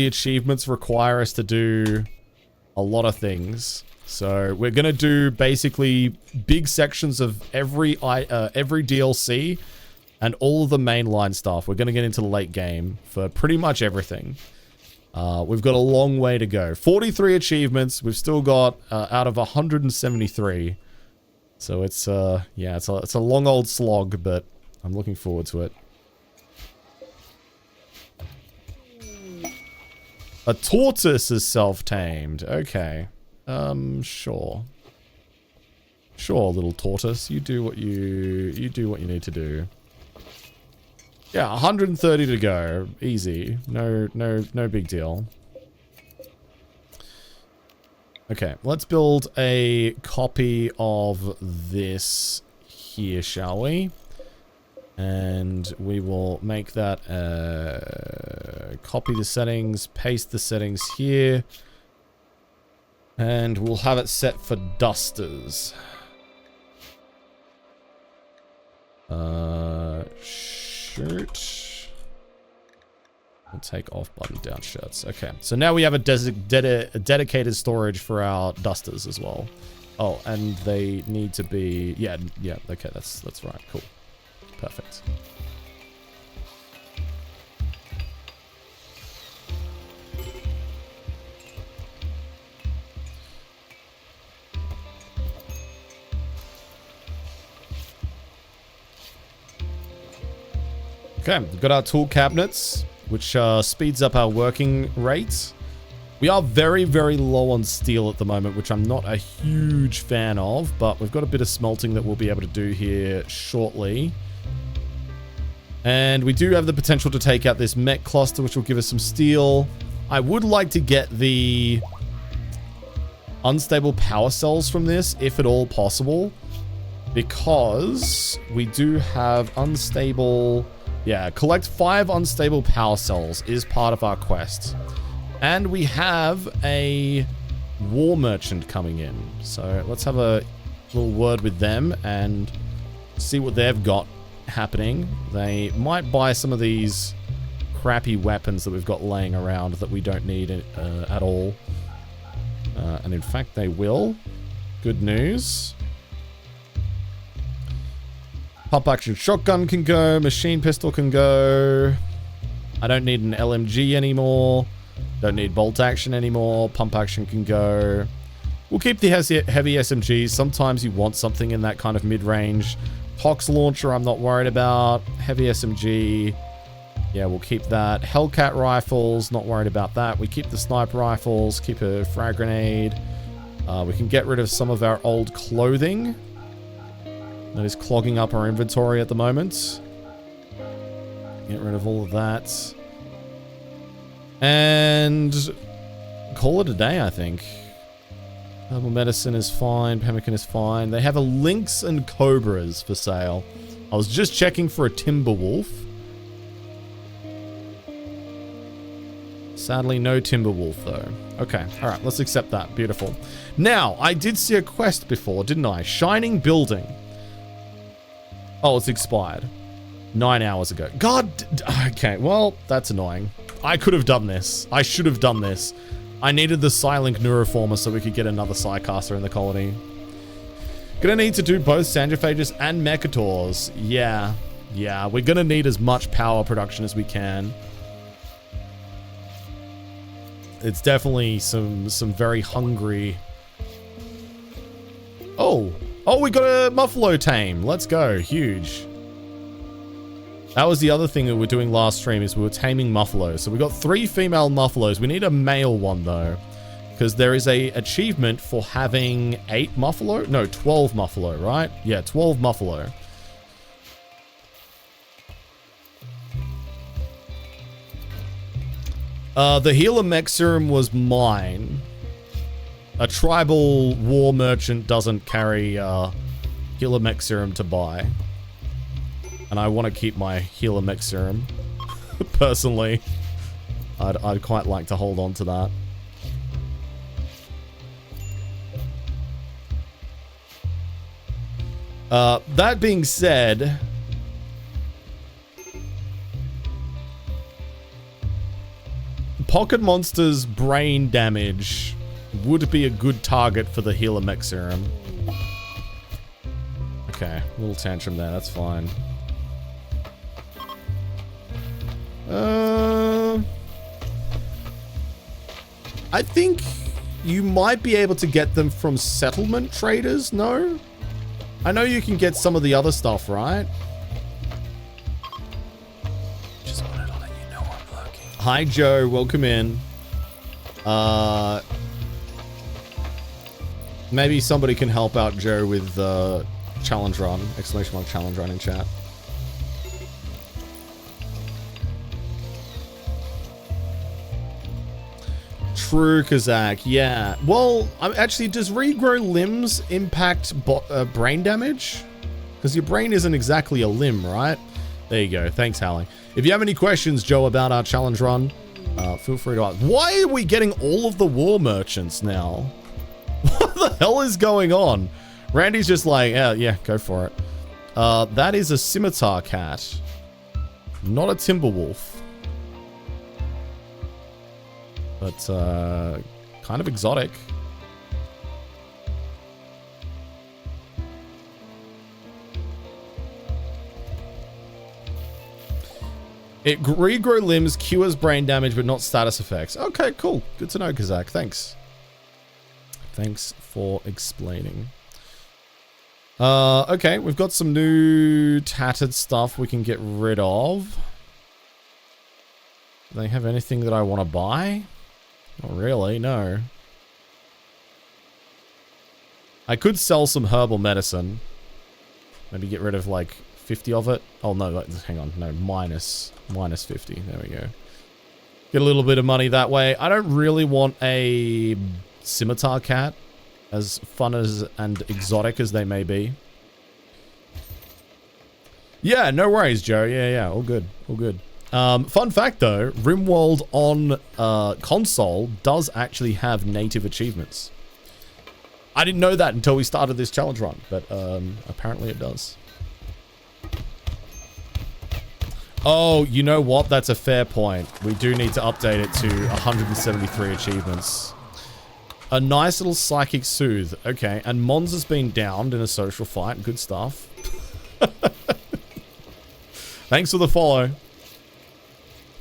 achievements require us to do a lot of things. So we're gonna do basically big sections of every DLC and all of the mainline stuff. We're gonna get into the late game for pretty much everything. We've got a long way to go. 43 achievements. We've still got out of 173. So it's it's a long old slog, but I'm looking forward to it. A tortoise is self-tamed. Okay. Sure. Sure, little tortoise. You do what you need to do. Yeah, 130 to go. Easy. No big deal. Okay, let's build a copy of this here, shall we? And we will make that copy the settings, paste the settings here. And we'll have it set for dusters. Shirt. We'll take off button down shirts. Okay, so now we have a dedicated storage for our dusters as well. Oh, and they need to be... Yeah, okay, that's right. Cool. Perfect. Okay, we've got our tool cabinets, which speeds up our working rate. We are very, very low on steel at the moment, which I'm not a huge fan of, but we've got a bit of smelting that we'll be able to do here shortly. And we do have the potential to take out this mech cluster, which will give us some steel. I would like to get the unstable power cells from this, if at all possible, because we do have unstable... Yeah, collect 5 unstable power cells is part of our quest. And we have a war merchant coming in. So let's have a little word with them and see what they've got happening. They might buy some of these crappy weapons that we've got laying around that we don't need at all. And in fact, they will. Good news. Pump action shotgun can go. Machine pistol can go. I don't need an LMG anymore. Don't need bolt action anymore. Pump action can go. We'll keep the heavy SMGs. Sometimes you want something in that kind of mid-range. Tox launcher I'm not worried about. Heavy SMG. Yeah, we'll keep that. Hellcat rifles, not worried about that. We keep the sniper rifles. Keep a frag grenade. We can get rid of some of our old clothing. That is clogging up our inventory at the moment. Get rid of all of that. And call it a day, I think. Herbal medicine is fine. Pemmican is fine. They have a lynx and cobras for sale. I was just checking for a timber wolf. Sadly, no timber wolf, though. Okay, all right, let's accept that. Beautiful. Now, I did see a quest before, didn't I? Shining Building. Oh, it's expired. 9 hours ago. God. Okay, well, that's annoying. I could have done this. I should have done this. I needed the Psylink Neuroformer so we could get another Psycaster in the colony. Gonna need to do both Sandrophagus and Mechators. Yeah, we're gonna need as much power production as we can. It's definitely some very hungry... Oh, Oh, we got a Muffalo tame. Let's go. Huge. That was the other thing that we were doing last stream is we were taming Muffalos. So we got 3 female Muffalos. We need a male one though. Because there is a achievement for having 8 Muffalo. No, 12 Muffalo, right? Yeah, 12 Muffalo. The healer mech serum was mine. A tribal war merchant doesn't carry healer mech serum to buy. And I want to keep my healer mech serum. Personally. I'd quite like to hold on to that. That being said... Pocket Monster's brain damage would be a good target for the healer mech serum. Okay, little tantrum there, that's fine. I think you might be able to get them from settlement traders, no? I know you can get some of the other stuff, right? Just wanted to let you know I'm lurking. Hi, Joe. Welcome in. Maybe somebody can help out Joe with the challenge run. Exclamation mark challenge run in chat. True, Kazak. Yeah. Well, actually, does regrow limbs impact brain damage? Because your brain isn't exactly a limb, right? There you go. Thanks, Hallie. If you have any questions, Joe, about our challenge run, feel free to ask. Why are we getting all of the war merchants now? What the hell is going on? Randy's just like, yeah, go for it. That is a scimitar cat, not a timber wolf. But, kind of exotic. It regrow limbs, cures brain damage, but not status effects. Okay, cool. Good to know, Kazak. Thanks. Thanks for explaining. Okay, we've got some new tattered stuff we can get rid of. Do they have anything that I want to buy? Not really, no. I could sell some herbal medicine. Maybe get rid of like 50 of it. Oh no, hang on, no, minus 50. There we go. Get a little bit of money that way. I don't really want a scimitar cat, as fun as and exotic as they may be. Yeah, no worries, Joe. Yeah, all good, all good. Fun fact though, Rimworld on console does actually have native achievements. I didn't know that until we started this challenge run, but apparently it does. Oh, you know what? That's a fair point. We do need to update it to 173 achievements. A nice little psychic soothe. Okay, and Mons has been downed in a social fight. Good stuff. Thanks for the follow.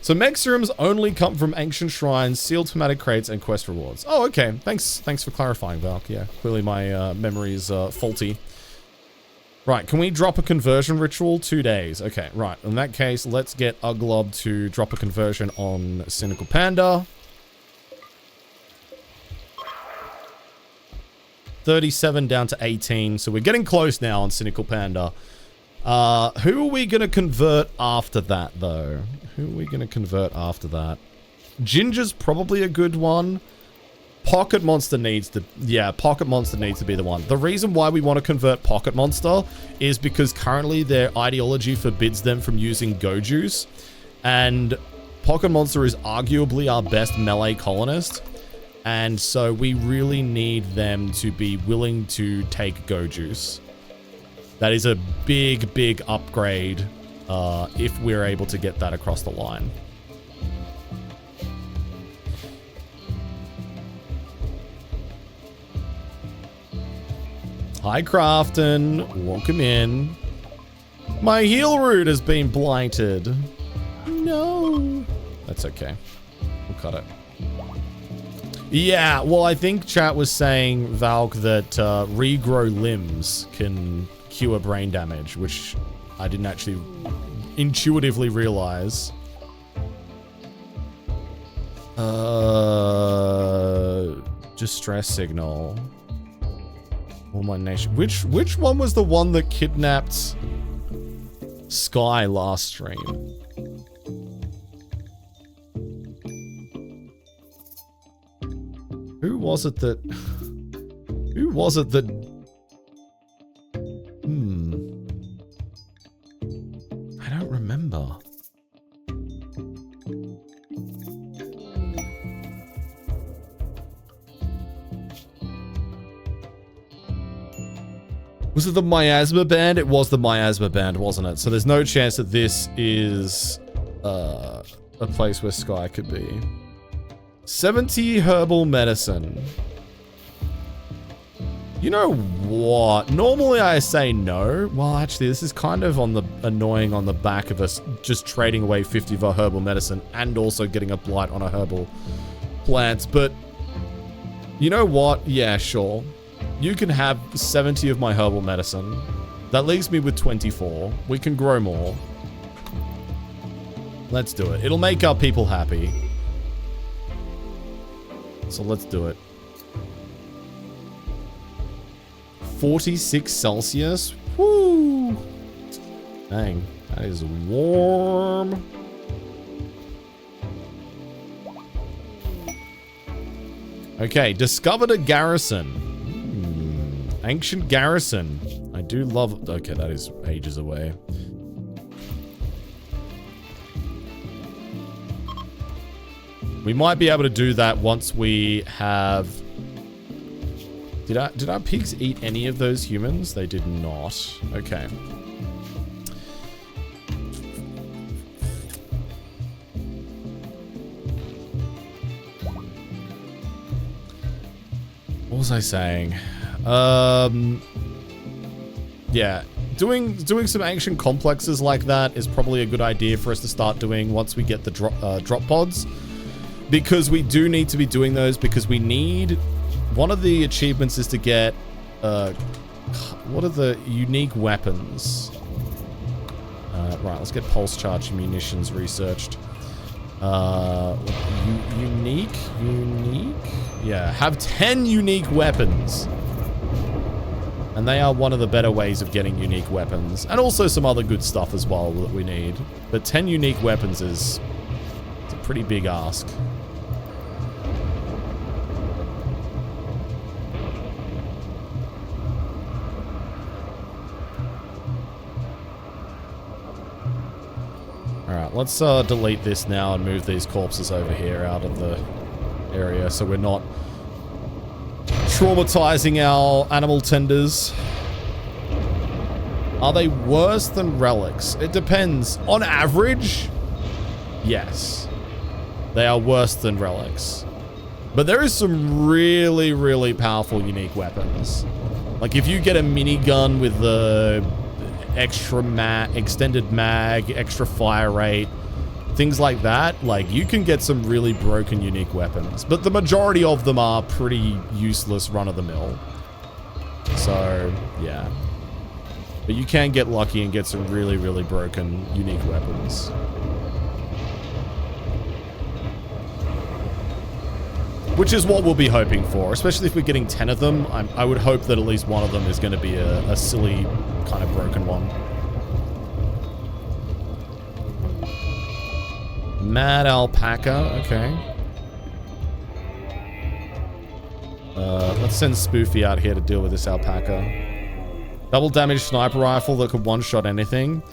So mech serums only come from ancient shrines, sealed thematic crates, and quest rewards. Oh, okay. Thanks for clarifying, Valk. Yeah, clearly my memory is faulty. Right, can we drop a conversion ritual? 2 days. Okay, right. In that case, let's get Uglob to drop a conversion on Cynical Panda. 37 down to 18, so we're getting close now on Cynical Panda. Who are we going to convert after that, though? Who are we going to convert after that? Ginger's probably a good one. Pocket Monster needs to... Yeah, Pocket Monster needs to be the one. The reason why we want to convert Pocket Monster is because currently their ideology forbids them from using Go Juice. And Pocket Monster is arguably our best melee colonist. And so we really need them to be willing to take Go Juice. That is a big, big upgrade if we're able to get that across the line. Hi, Crafton. Welcome in. My heal root has been blighted. No. That's okay. We'll cut it. Yeah, well, I think chat was saying, Valk, that regrow limbs can cure brain damage, which I didn't actually intuitively realize. Distress signal. All my nation. Which one was the one that kidnapped Sky last stream? Who was it that... Who was it that... I don't remember. Was it the miasma band? It was the miasma band, wasn't it? So there's no chance that this is a place where Sky could be. 70 herbal medicine. You know what? Normally I say no. Well, actually, this is kind of on the annoying on the back of us just trading away 50 of our herbal medicine and also getting a blight on our herbal plants. But you know what? Yeah, sure. You can have 70 of my herbal medicine. That leaves me with 24. We can grow more. Let's do it. It'll make our people happy. So let's do it. 46 Celsius? Woo! Dang, that is warm. Okay, discovered a garrison. Ancient garrison. I do love... Okay, that is ages away. We might be able to do that once we have... Did our pigs eat any of those humans? They did not. Okay. What was I saying? Yeah. Doing some ancient complexes like that is probably a good idea for us to start doing once we get the drop pods. Because we do need to be doing those because we need... One of the achievements is to get... what are the unique weapons? Right, let's get pulse charge munitions researched. Unique? Yeah, have 10 unique weapons. And they are one of the better ways of getting unique weapons. And also some other good stuff as well that we need. But 10 unique weapons is... It's a pretty big ask. Alright, let's delete this now and move these corpses over here out of the area so we're not traumatizing our animal tenders. Are they worse than relics? It depends. On average, yes. They are worse than relics. But there is some really, really powerful unique weapons. Like if you get a minigun with the extra extended mag, extra fire rate, things like that, like you can get some really broken unique weapons. But the majority of them are pretty useless run-of-the-mill. So, yeah. But you can get lucky and get some really, really broken unique weapons. Which is what we'll be hoping for, especially if we're getting 10 of them. I would hope that at least one of them is going to be a silly kind of broken one. Mad alpaca, okay. Let's send Spoofy out here to deal with this alpaca. Double damage sniper rifle that could one-shot anything.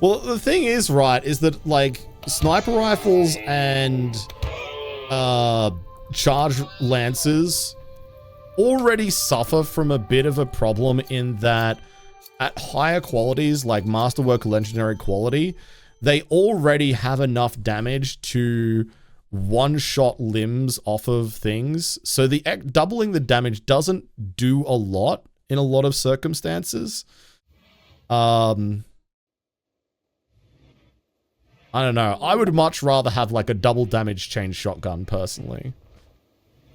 Well, the thing is, right, is that, like, sniper rifles and charge lancers already suffer from a bit of a problem in that at higher qualities, like Masterwork Legendary quality, they already have enough damage to one-shot limbs off of things. So the doubling the damage doesn't do a lot in a lot of circumstances. I don't know. I would much rather have like a double damage chain shotgun personally.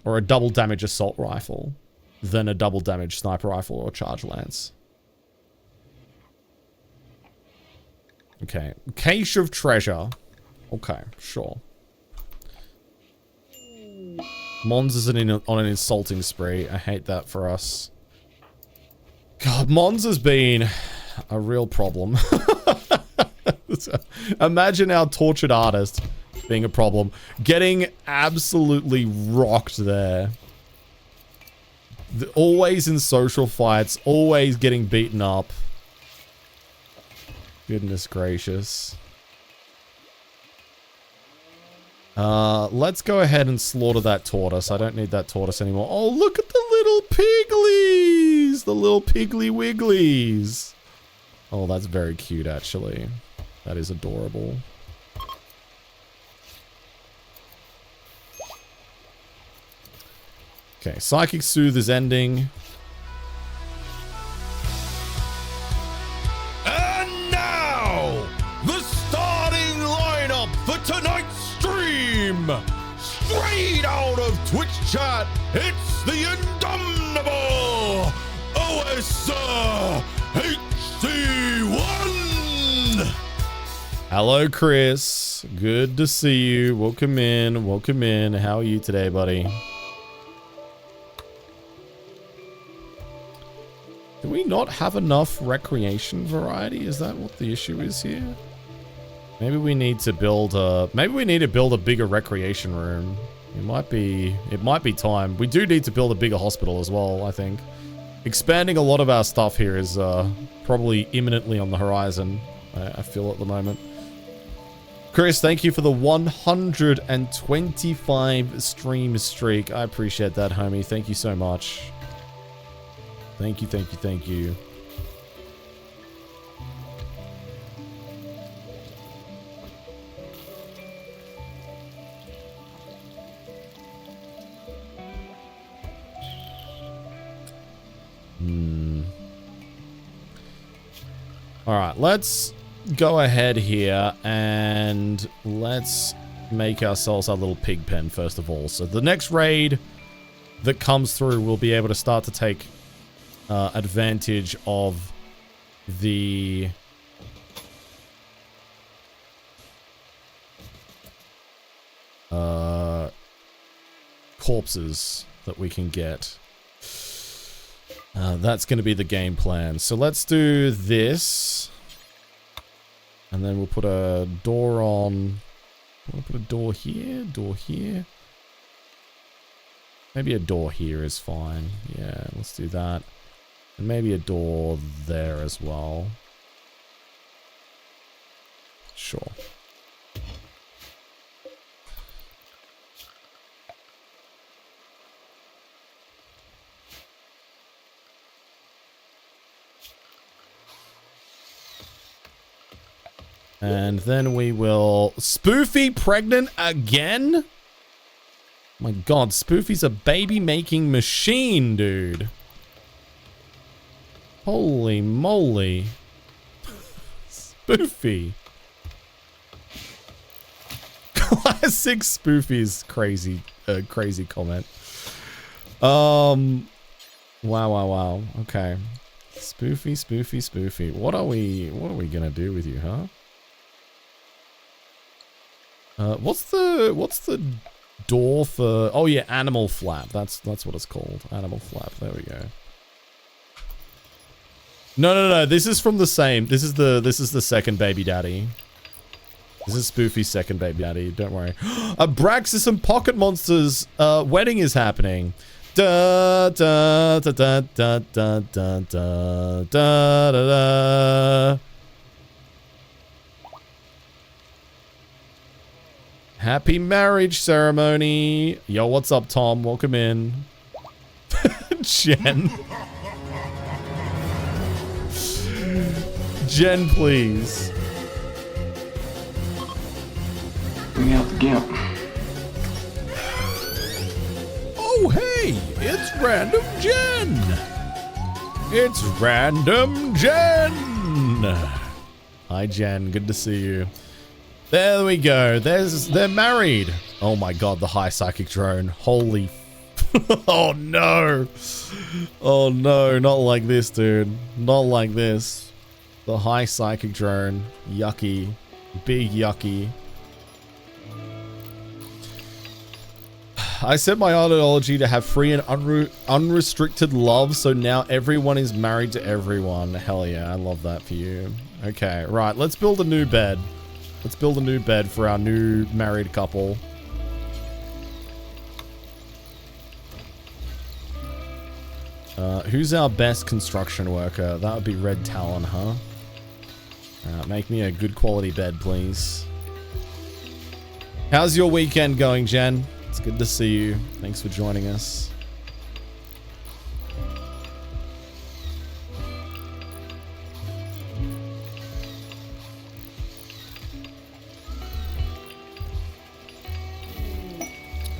or a double damage assault rifle than a double damage sniper rifle or charge lance. Okay. Cache of treasure. Okay, sure. Mons is on an insulting spree. I hate that for us. God, Mons has been a real problem. Imagine our tortured artist being a problem. Getting absolutely rocked there. Always in social fights. Always getting beaten up. Goodness gracious. Let's go ahead and slaughter that tortoise. I don't need that tortoise anymore. Oh, look at the little piglies! The little piggly wigglies. Oh, that's very cute, actually. That is adorable. Okay, Psychic Soothe is ending. And now, the starting lineup for tonight's stream. Straight out of Twitch chat, it's the indomitable AEST HC1. Hello, Chris. Good to see you. Welcome in. Welcome in. How are you today, buddy? Do we not have enough recreation variety? Is that what the issue is here? Maybe we need to build a bigger recreation room. It might be time. We do need to build a bigger hospital as well, I think. Expanding a lot of our stuff here is probably imminently on the horizon, I feel at the moment. Chris, thank you for the 125 stream streak. I appreciate that, homie. Thank you so much. Thank you, thank you, thank you. Alright, let's go ahead here and let's make ourselves a little pig pen first of all. So the next raid that comes through, we'll be able to start to take advantage of the corpses that we can get. That's going to be the game plan. So let's do this. And then we'll put a door on. We'll put a door here, door here. Maybe a door here is fine. Yeah, let's do that. And maybe a door there as well. Sure. And then we will... Spoofy pregnant again? My god, Spoofy's a baby-making machine, dude. Holy moly. Spoofy. Classic Spoofy's crazy comment. Wow. Okay. Spoofy. What are we gonna do with you, huh? What's the door for... Oh yeah, animal flap. That's what it's called. Animal flap. There we go. No. This is from the same. This is the second baby daddy. This is Spoofy's second baby daddy. Don't worry. Abraxas and Pocket Monsters wedding is happening. Da da da da da da da da da da. Happy marriage ceremony. Yo, what's up, Tom? Welcome in. Jen. Jen, please. Bring out the gimp. Oh, hey, it's Random Jen. It's Random Jen. Hi, Jen. Good to see you. There we go. They're married. Oh my god, the high psychic drone. Holy Oh no. Oh no, not like this, dude. Not like this. The high psychic drone. Yucky. Big yucky. I set my ideology to have free and unrestricted love, so now everyone is married to everyone. Hell yeah, I love that for you. Okay, right, let's build a new bed. Let's build a new bed for our new married couple. Who's our best construction worker? That would be Red Talon, huh? Make me a good quality bed, please. How's your weekend going, Jen? It's good to see you. Thanks for joining us.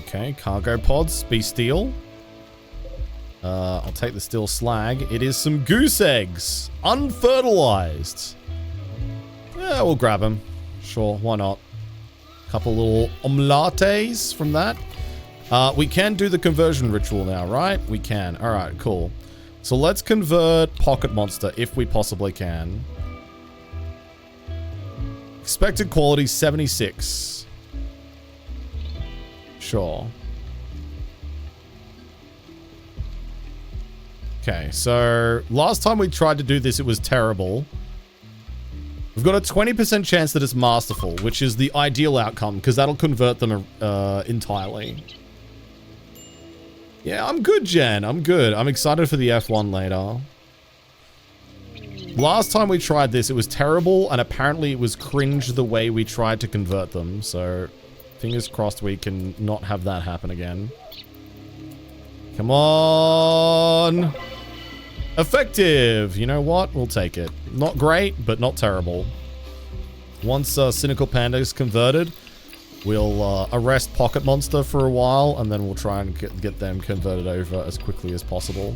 Okay, cargo pods, be steel. I'll take the steel slag. It is some goose eggs, unfertilized. Yeah, we'll grab them. Sure, why not? Couple little omelettes from that. We can do the conversion ritual now, right? We can. All right, cool. So let's convert Pocket Monster if we possibly can. Expected quality 76. Sure. Okay, so last time we tried to do this, it was terrible. We've got a 20% chance that it's masterful, which is the ideal outcome, because that'll convert them entirely. Yeah, I'm good, Jen. I'm good. I'm excited for the F1 later. Last time we tried this, it was terrible, and apparently it was cringe the way we tried to convert them, so fingers crossed we can not have that happen again. Come on! Effective! You know what? We'll take it. Not great, but not terrible. Once Cynical Panda is converted, we'll arrest Pocket Monster for a while, and then we'll try and get them converted over as quickly as possible.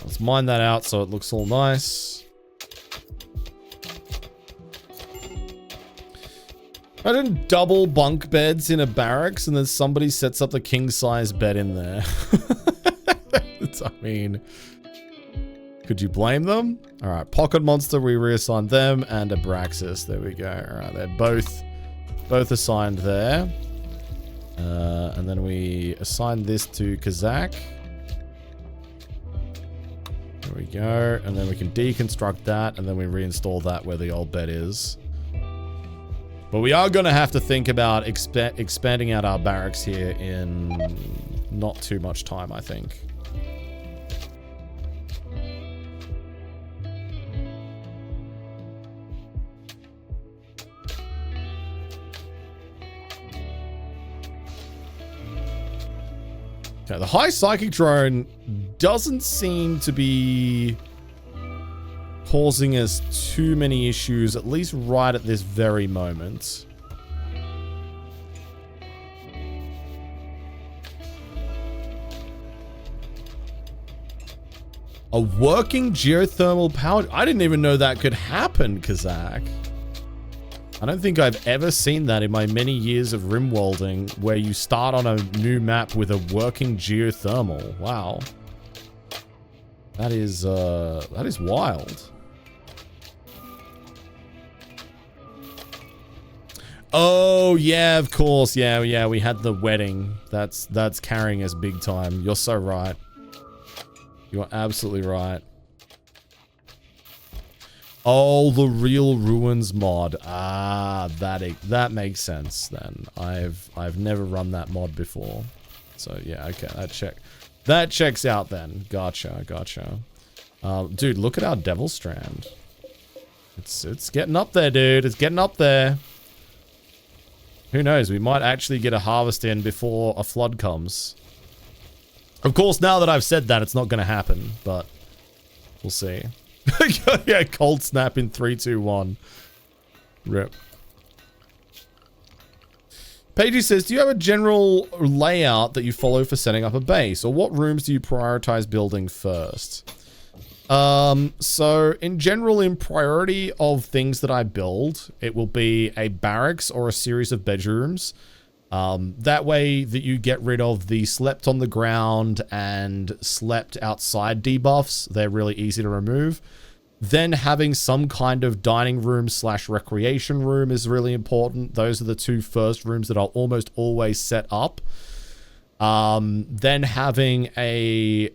Let's mine that out so it looks all nice. Imagine double bunk beds in a barracks and then somebody sets up the king-size bed in there. I mean, could you blame them? All right, Pocket Monster, we reassign them, and Abraxas. There we go. All right, they're both assigned there. And then we assign this to Kazakh. There we go, and then we can deconstruct that, and then we reinstall that where the old bed is. But we are going to have to think about expanding out our barracks here in not too much time, I think. Okay, the high psychic drone doesn't seem to be causing us too many issues, at least right at this very moment. A working geothermal power... I didn't even know that could happen, Kazakh. I don't think I've ever seen that in my many years of rimworlding, where you start on a new map with a working geothermal. Wow. That is wild. Oh, yeah, of course. Yeah, we had the wedding. That's carrying us big time. You're so right. You're absolutely right. Oh, the Real Ruins mod. Ah, that makes sense then. I've never run that mod before. So yeah, okay, that checks out then. Gotcha. Dude, look at our Devil Strand. It's getting up there, dude. It's getting up there. Who knows? We might actually get a harvest in before a flood comes. Of course, now that I've said that, it's not going to happen, but We'll see. Yeah, cold snap in 3, 2, 1. Rip. Paigey says, do you have a general layout that you follow for setting up a base? Or what rooms do you prioritize building first? So in general, in priority of things that I build, it will be a barracks or a series of bedrooms. That way that you get rid of the slept on the ground and slept outside debuffs. They're really easy to remove. Then having some kind of dining room / recreation room is really important. Those are the 2 first rooms that I'll almost always set up. Then having a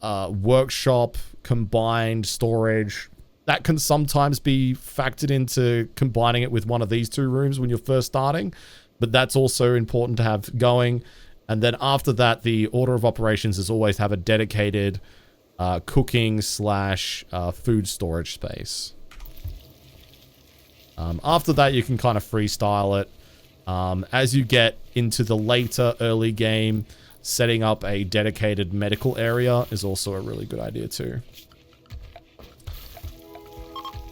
workshop, combined storage. That can sometimes be factored into combining it with one of these 2 rooms when you're first starting. But that's also important to have going. And then after that, the order of operations is always have a dedicated cooking / food storage space. After that, you can kind of freestyle it. As you get into the later early game, setting up a dedicated medical area is also a really good idea too.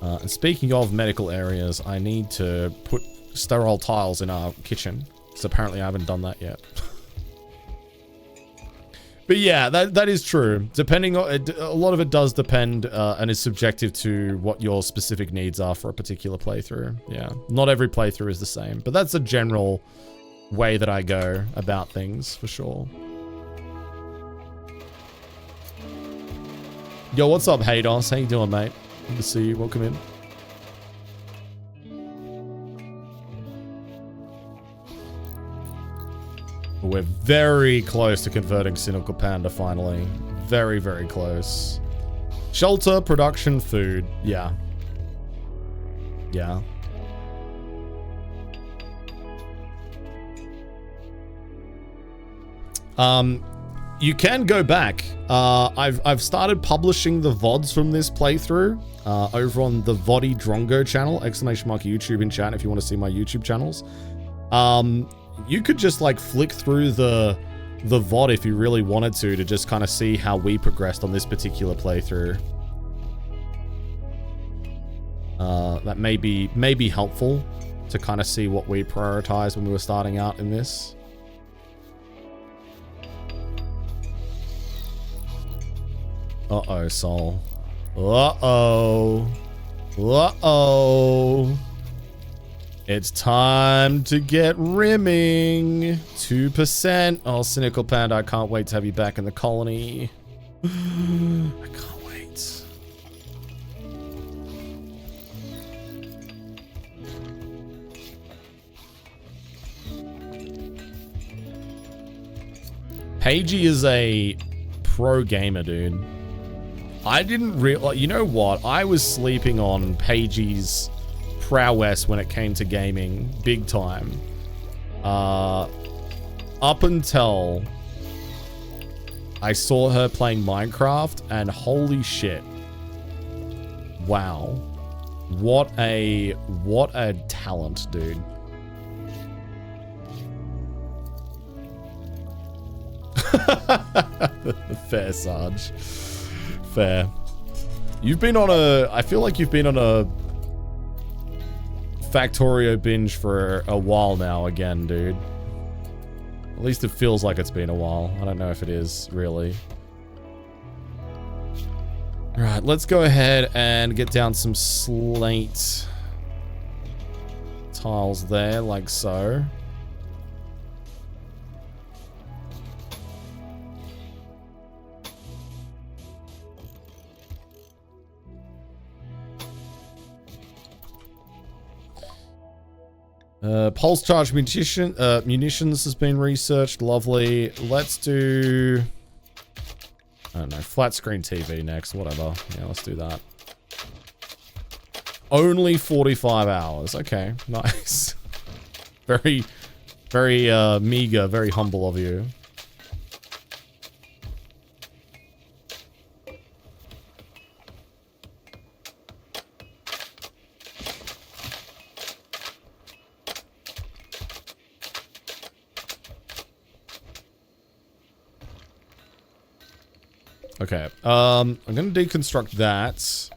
And speaking of medical areas, I need to put sterile tiles in our kitchen, because apparently I haven't done that yet. But yeah, that is true. Depending on it, a lot of it does depend and is subjective to what your specific needs are for a particular playthrough. Yeah, not every playthrough is the same, but that's a general way that I go about things for sure. Yo, what's up, Haydos? How you doing, mate? Good to see you. Welcome in. We're very close to converting Cynical Panda finally. Very, very close. Shelter, production, food. Yeah. Yeah. You can go back. I've started publishing the VODs from this playthrough over on the Voddy Drongo channel, ! YouTube in chat if you want to see my YouTube channels. You could just like flick through the VOD if you really wanted to just kind of see how we progressed on this particular playthrough. That may be helpful to kind of see what we prioritized when we were starting out in this. Uh-oh, Sol. Uh-oh. Uh-oh. It's time to get rimming. 2%. Oh, Cynical Panda, I can't wait to have you back in the colony. I can't wait. Paigey is a pro gamer, dude. I didn't realize, you know what? I was sleeping on Paigey's prowess when it came to gaming, big time. Up until I saw her playing Minecraft, and holy shit. Wow. What a talent, dude. Fair, Sarge. Fair. You've been on I feel like you've been on a Factorio binge for a while now again, dude. At least it feels like it's been a while. I don't know if it is, really. Alright, let's go ahead and get down some slate tiles there, like so. Pulse charge munitions has been researched. Lovely. Let's do... I don't know. Flat screen TV next. Whatever. Yeah, let's do that. Only 45 hours. Okay. Nice. Very, very meager. Very humble of you. Okay. I'm going to deconstruct that.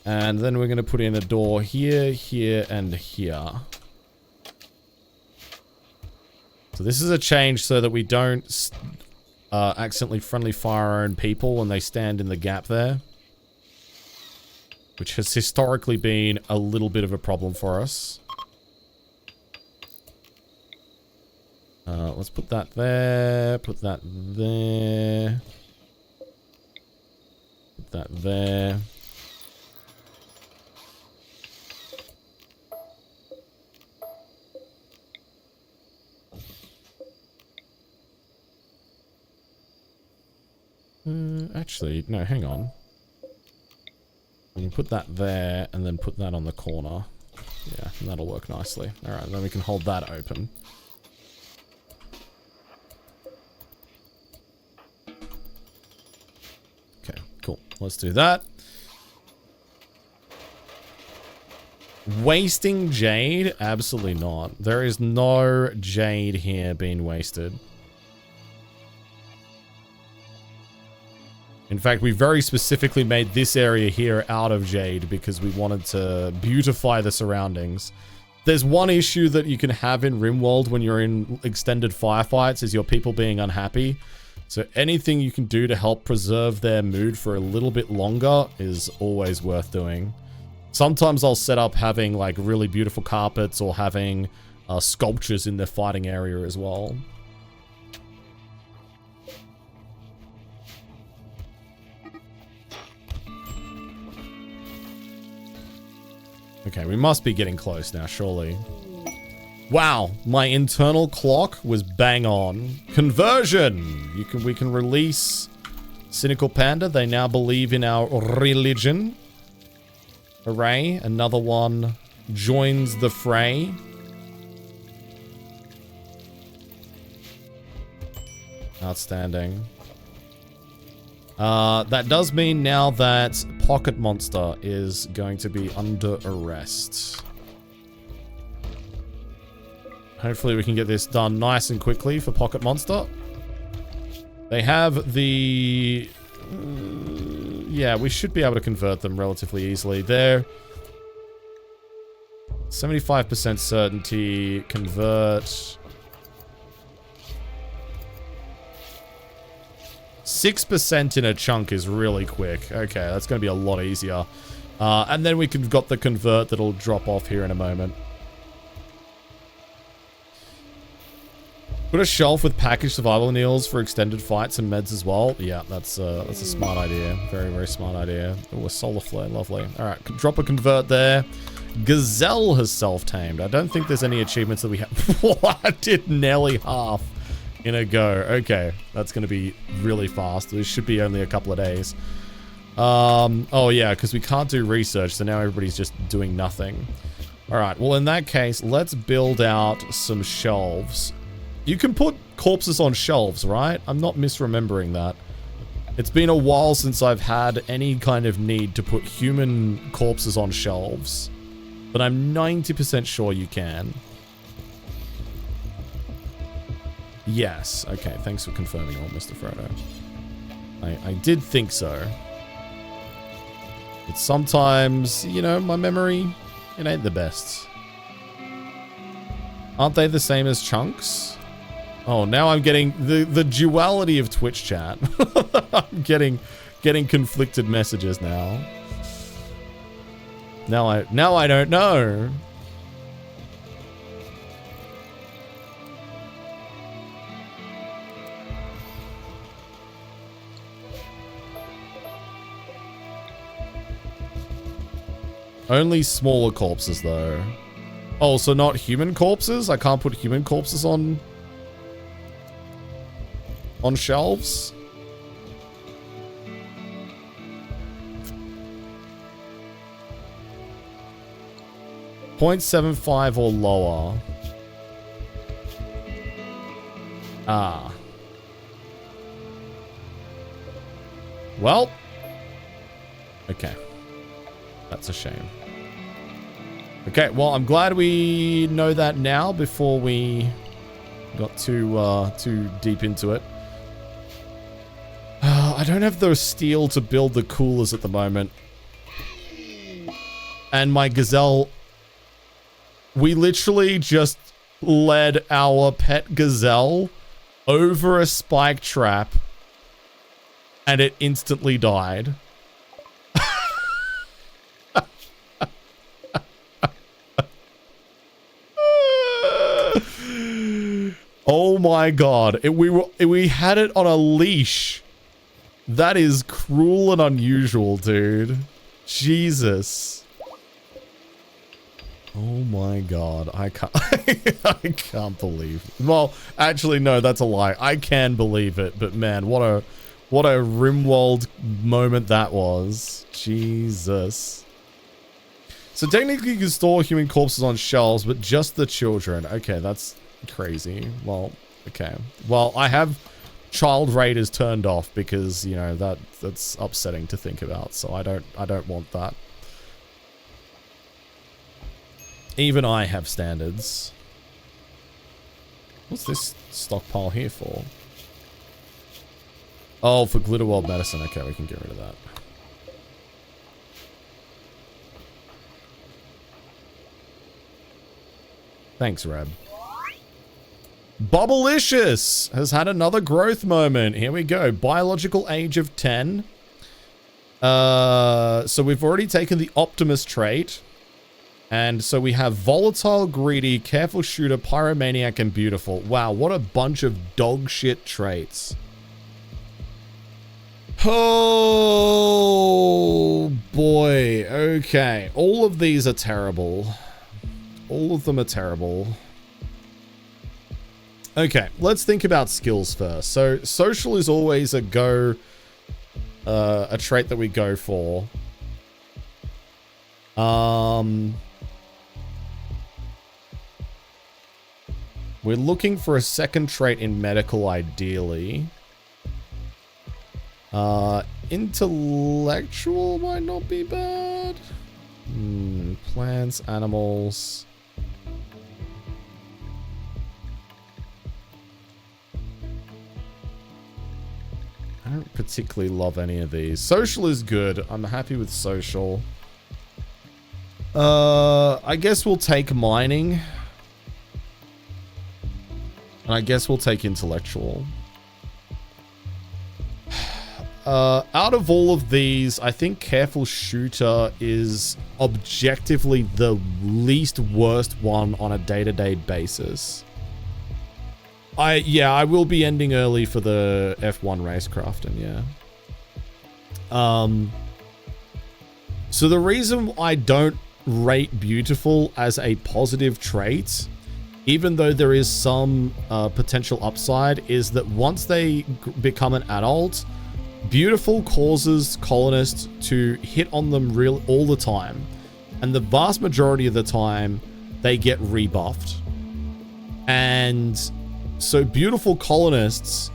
And then we're going to put in a door here, here, and here. So this is a change so that we don't accidentally friendly fire our own people when they stand in the gap there. Which has historically been a little bit of a problem for us. Let's put that there. Put that there. Put that there. Actually, no, hang on. We can put that there and then put that on the corner. Yeah, and that'll work nicely. Alright, then we can hold that open. Okay, cool. Let's do that. Wasting jade? Absolutely not. There is no jade here being wasted. In fact, we very specifically made this area here out of jade because we wanted to beautify the surroundings. There's one issue that you can have in Rimworld when you're in extended firefights is your people being unhappy. So anything you can do to help preserve their mood for a little bit longer is always worth doing. Sometimes I'll set up having like really beautiful carpets or having sculptures in their fighting area as well. Okay, we must be getting close now, surely. Wow, my internal clock was bang on. Conversion! We can release Cynical Panda. They now believe in our religion. Hooray, another one joins the fray. Outstanding. That does mean now that Pocket Monster is going to be under arrest. Hopefully we can get this done nice and quickly for Pocket Monster. They have the... yeah, we should be able to convert them relatively easily. They're 75% certainty, convert... 6% in a chunk is really quick. Okay, that's going to be a lot easier. And then we can got the convert that'll drop off here in a moment. Put a shelf with packaged survival meals for extended fights and meds as well. Yeah, that's a smart idea. Very, very smart idea. Oh, a solar flare. Lovely. All right, drop a convert there. Gazelle has self-tamed. I don't think there's any achievements that we have. I did nearly half in a go. Okay, that's going to be really fast. This should be only a couple of days. Oh yeah, because we can't do research, so now everybody's just doing nothing. All right, well in that case, let's build out some shelves. You can put corpses on shelves, right? I'm not misremembering that. It's been a while since I've had any kind of need to put human corpses on shelves, but I'm 90% sure you can. Yes. Okay, thanks for confirming all, Mr. Frodo. I did think so. But sometimes, you know, my memory, it ain't the best. Aren't they the same as chunks? Oh, now I'm getting the duality of Twitch chat. I'm getting conflicted messages now. Now I don't know. Only smaller corpses, though. Oh, so not human corpses? I can't put human corpses on shelves? .75 or lower. Ah. Well. Okay. That's a shame. Okay, well, I'm glad we know that now before we got too deep into it. I don't have the steel to build the coolers at the moment. And my gazelle... We literally just led our pet gazelle over a spike trap. And it instantly died. Oh my god. We had it on a leash. That is cruel and unusual, dude. Jesus. Oh my god. I can't I can't believe it. Well, actually no, that's a lie. I can believe it, but man, what a Rimworld moment that was. Jesus. So technically you can store human corpses on shelves, but just the children. Okay, that's crazy. Well, okay. Well, I have child raiders turned off because, you know, that's upsetting to think about. So I don't want that. Even I have standards. What's this stockpile here for? Oh, for Glitterworld medicine. Okay, we can get rid of that. Thanks, Reb. Bubblicious has had another growth moment. Here we go. Biological age of 10. So we've already taken the Optimus trait. And so we have Volatile, Greedy, Careful Shooter, Pyromaniac, and Beautiful. Wow, what a bunch of dog shit traits. Oh, boy. Okay. All of these are terrible. All of them are terrible. Okay, let's think about skills first. So, social is always a trait that we go for. We're looking for a second trait in medical, ideally. Intellectual might not be bad. Plants, animals. I don't particularly love any of these. Social is good. I'm happy with social. I guess we'll take mining. And I guess we'll take intellectual. Out of all of these, I think Careful Shooter is objectively the least worst one on a day-to-day basis. I will be ending early for the F1 racecrafting, yeah. So the reason I don't rate Beautiful as a positive trait, even though there is some potential upside, is that once they become an adult, Beautiful causes colonists to hit on them all the time. And the vast majority of the time, they get rebuffed. And so Beautiful colonists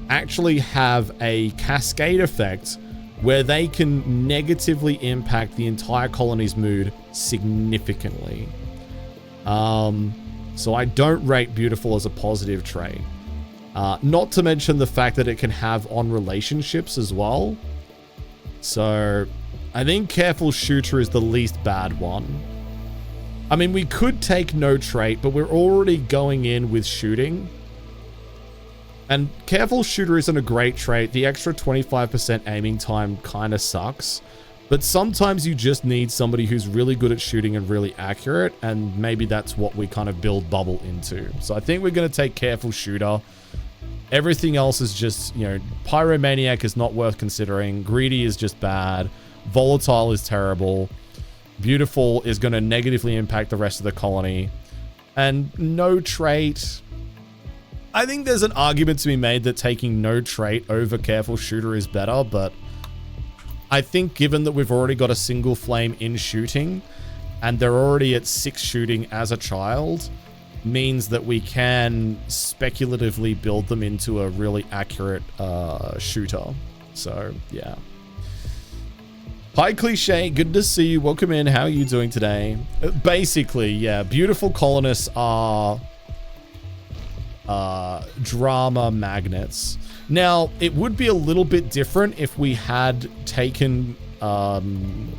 actually have a cascade effect where they can negatively impact the entire colony's mood significantly. So I don't rate Beautiful as a positive trait. Not to mention the fact that it can have on relationships as well. So I think Careful Shooter is the least bad one. I mean, we could take no trait, but we're already going in with shooting. And Careful Shooter isn't a great trait. The extra 25% aiming time kind of sucks. But sometimes you just need somebody who's really good at shooting and really accurate. And maybe that's what we kind of build Bubble into. So I think we're going to take Careful Shooter. Everything else is just, you know, Pyromaniac is not worth considering. Greedy is just bad. Volatile is terrible. Beautiful is going to negatively impact the rest of the colony. And no trait. I think there's an argument to be made that taking no trait over Careful Shooter is better, but I think given that we've already got a single flame in shooting and they're already at 6 shooting as a child, means that we can speculatively build them into a really accurate shooter. So, yeah. Hi, Cliche. Good to see you. Welcome in. How are you doing today? Basically, yeah. Beautiful colonists are drama magnets. Now, it would be a little bit different if we had taken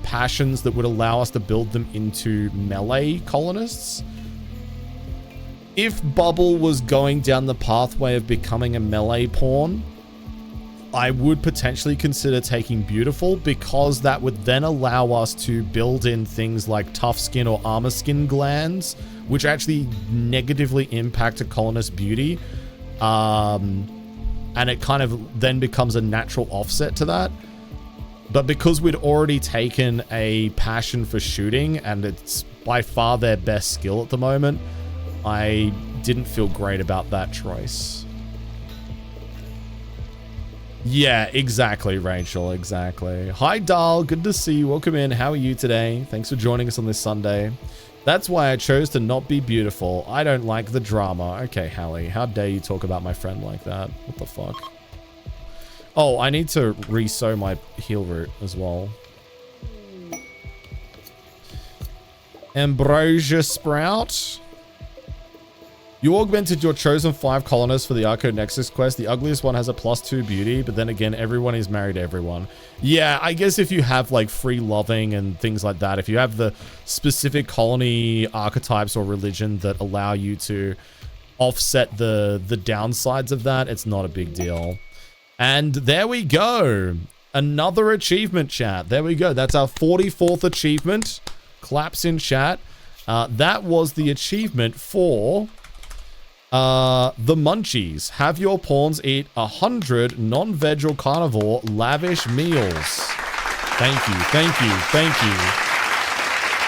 passions that would allow us to build them into melee colonists. If Bubble was going down the pathway of becoming a melee pawn, I would potentially consider taking Beautiful, because that would then allow us to build in things like tough skin or armor skin glands, which actually negatively impact a colonist's beauty. And it kind of then becomes a natural offset to that. But because we'd already taken a passion for shooting, and it's by far their best skill at the moment, I didn't feel great about that choice. Yeah, exactly, Rachel, exactly. Hi, Dahl, good to see you. Welcome in. How are you today? Thanks for joining us on this Sunday. That's why I chose to not be beautiful. I don't like the drama. Okay, Hallie, how dare you talk about my friend like that? What the fuck? Oh, I need to re-sew my heel root as well. Ambrosia Sprout. You augmented your chosen 5 colonists for the Arco Nexus quest. The ugliest one has a +2 beauty, but then again, everyone is married to everyone. Yeah, I guess if you have like free loving and things like that, if you have the specific colony archetypes or religion that allow you to offset the downsides of that, it's not a big deal. And there we go. Another achievement, chat. There we go. That's our 44th achievement. Claps in chat. That was the achievement for the Munchies. Have your pawns eat 100 non-veg or carnivore lavish meals. Thank you, thank you, thank you.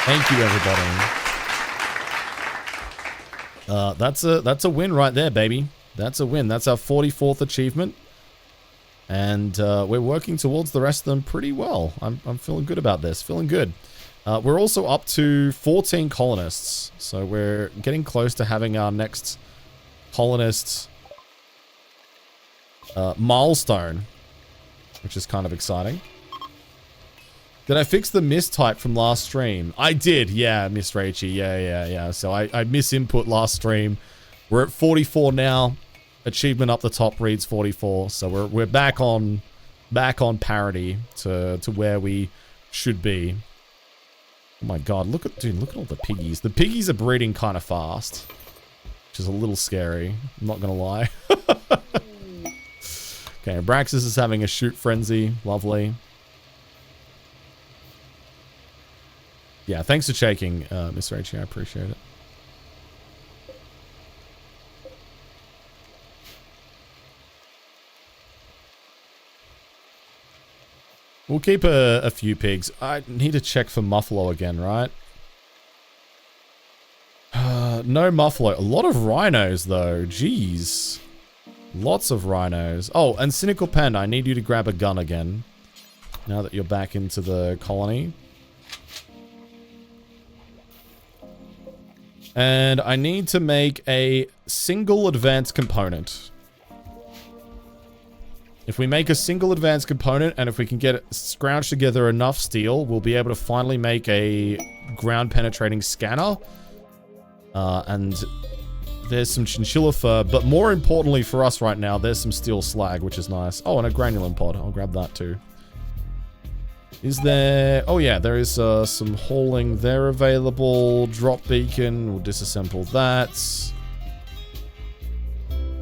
Thank you, everybody. That's a win right there, baby. That's a win. That's our 44th achievement. And we're working towards the rest of them pretty well. I'm feeling good about this. Feeling good. We're also up to 14 colonists. So we're getting close to having our next colonist milestone, which is kind of exciting. Did I fix the mistype from last stream? I did, yeah, Miss Rachie. Yeah. So I misinput last stream. We're at 44 now. Achievement up the top reads 44, so we're back on parity to where we should be. Oh my god, look at all the piggies. The piggies are breeding kind of fast, which is a little scary, I'm not gonna lie. Okay, Abraxas is having a shoot frenzy. Lovely. Yeah, thanks for checking, Miss Rachie, I appreciate it. We'll keep a few pigs. I need to check for Muffalo again, right? No Muffalo. A lot of rhinos, though. Jeez. Lots of rhinos. Oh, and Cynical Panda, I need you to grab a gun again. Now that you're back into the colony. And I need to make a single advanced component. If we make a single advanced component, and if we can get it scrounged together enough steel, we'll be able to finally make a ground penetrating scanner. And there's some chinchilla fur, but more importantly for us right now, there's some steel slag, which is nice. Oh, and a granulin pod. I'll grab that too. Is there... Oh yeah, there is some hauling there available. Drop beacon. We'll disassemble that.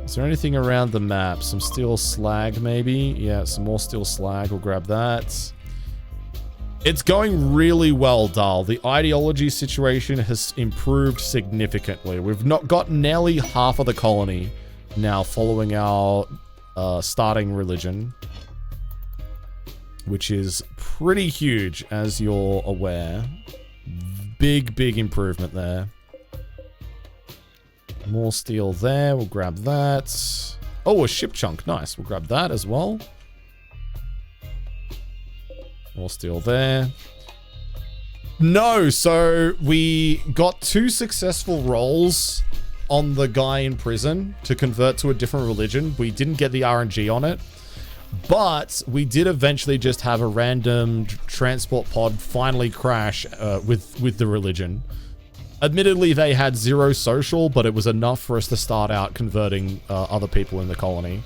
Is there anything around the map? Some steel slag, maybe? Yeah, some more steel slag. We'll grab that. It's going really well, Dahl. The ideology situation has improved significantly. We've not got nearly half of the colony now following our starting religion, which is pretty huge, as you're aware. Big improvement there. More steel there. We'll grab that. Oh, a ship chunk. Nice. We'll grab that as well. More steel there. No, so we got 2 successful rolls on the guy in prison to convert to a different religion. We didn't get the RNG on it, but we did eventually just have a random transport pod finally crash with the religion. Admittedly, they had 0 social, but it was enough for us to start out converting other people in the colony.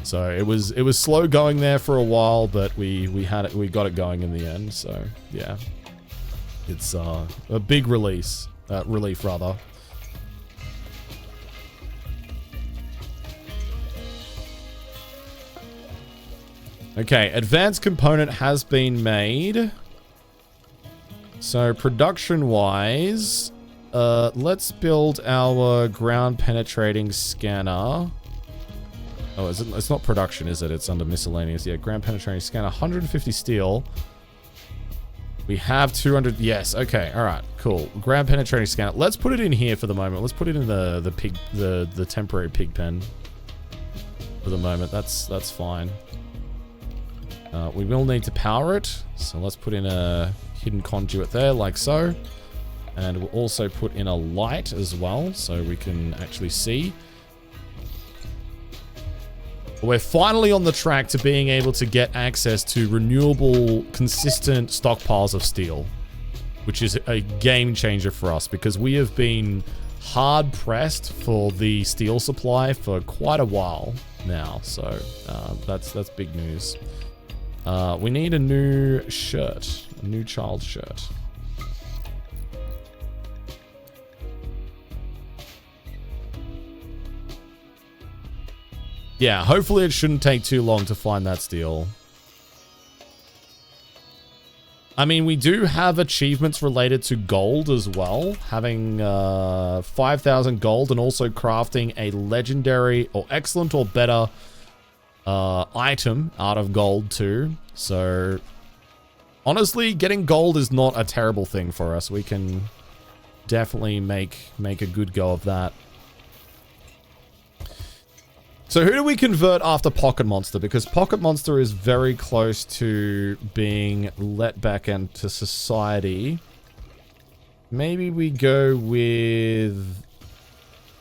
So it was slow going there for a while, but we got it going in the end. So yeah, it's a big relief rather. Okay, advanced component has been made. So production-wise, let's build our ground penetrating scanner. Oh, it's not production, is it? It's under miscellaneous. Yeah, ground penetrating scanner, 150 steel. We have 200. Yes. Okay. All right. Cool. Ground penetrating scanner. Let's put it in here for the moment. Let's put it in the temporary pig pen for the moment. That's fine. We will need to power it, so let's put in a hidden conduit there, like so. And we'll also put in a light as well, so we can actually see. We're finally on the track to being able to get access to renewable, consistent stockpiles of steel, which is a game changer for us, because we have been hard pressed for the steel supply for quite a while now, so that's big news. We need a new shirt, a new child shirt. Yeah, hopefully it shouldn't take too long to find that steel. I mean, we do have achievements related to gold as well, having 5,000 gold and also crafting a legendary or excellent or better item out of gold too. So honestly, getting gold is not a terrible thing for us. We can definitely make a good go of that. So who do we convert after Pocket Monster? Because Pocket Monster is very close to being let back into society. Maybe we go with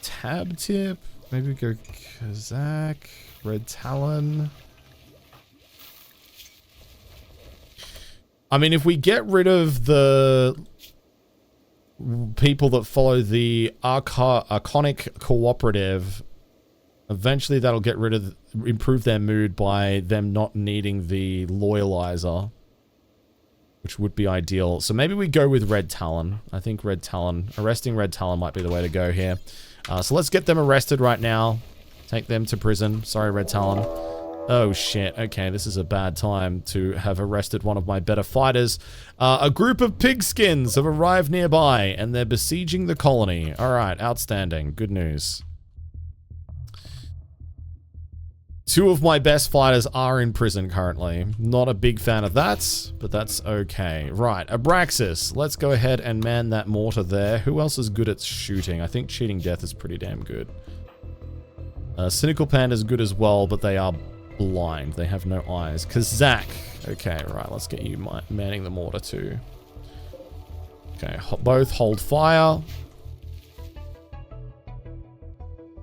Tab Tip. Maybe we go Kazak. Red Talon. I mean, if we get rid of the people that follow the Archonic Cooperative, eventually that'll improve their mood by them not needing the Loyalizer, which would be ideal. So maybe we go with Red Talon. I think arresting Red Talon might be the way to go here. So let's get them arrested right now. Take them to prison. Sorry, Red Talon. Oh, shit. Okay, this is a bad time to have arrested one of my better fighters. A group of pigskins have arrived nearby, and they're besieging the colony. All right, outstanding. Good news. 2 of my best fighters are in prison currently. Not a big fan of that, but that's okay. Right, Abraxas. Let's go ahead and man that mortar there. Who else is good at shooting? I think Cheating Death is pretty damn good. Cynical Panda is good as well, but they are blind. They have no eyes. Kazak. Okay, right. Let's get you manning the mortar too. Okay, both hold fire.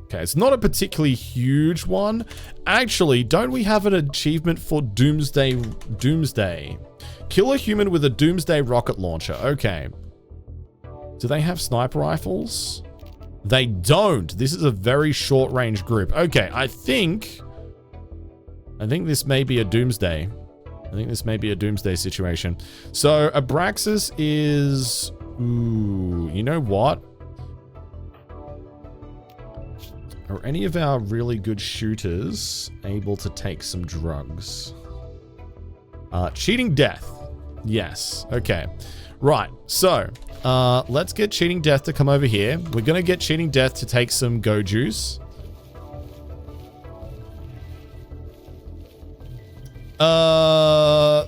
Okay, it's not a particularly huge one. Actually, don't we have an achievement for Doomsday? Kill a human with a Doomsday rocket launcher. Okay. Do they have sniper rifles? They don't. This is a very short range group. Okay, I think this may be a Doomsday. I think this may be a Doomsday situation. So Abraxas is... Ooh, you know what? Are any of our really good shooters able to take some drugs? Cheating Death. Yes. Okay. Right. So, let's get Cheating Death to come over here. We're going to get Cheating Death to take some Go Juice. That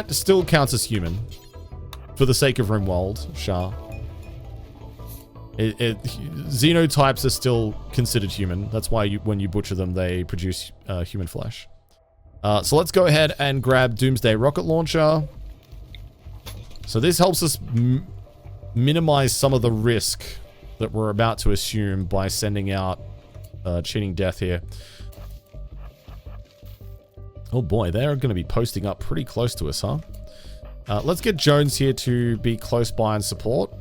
still counts as human. For the sake of Rimworld, sure. Xenotypes are still considered human. That's why when you butcher them, they produce human flesh. So let's go ahead and grab Doomsday Rocket Launcher. So this helps us minimize some of the risk that we're about to assume by sending out Cheating Death here. Oh boy, they're going to be posting up pretty close to us, huh? Let's get Jones here to be close by and support.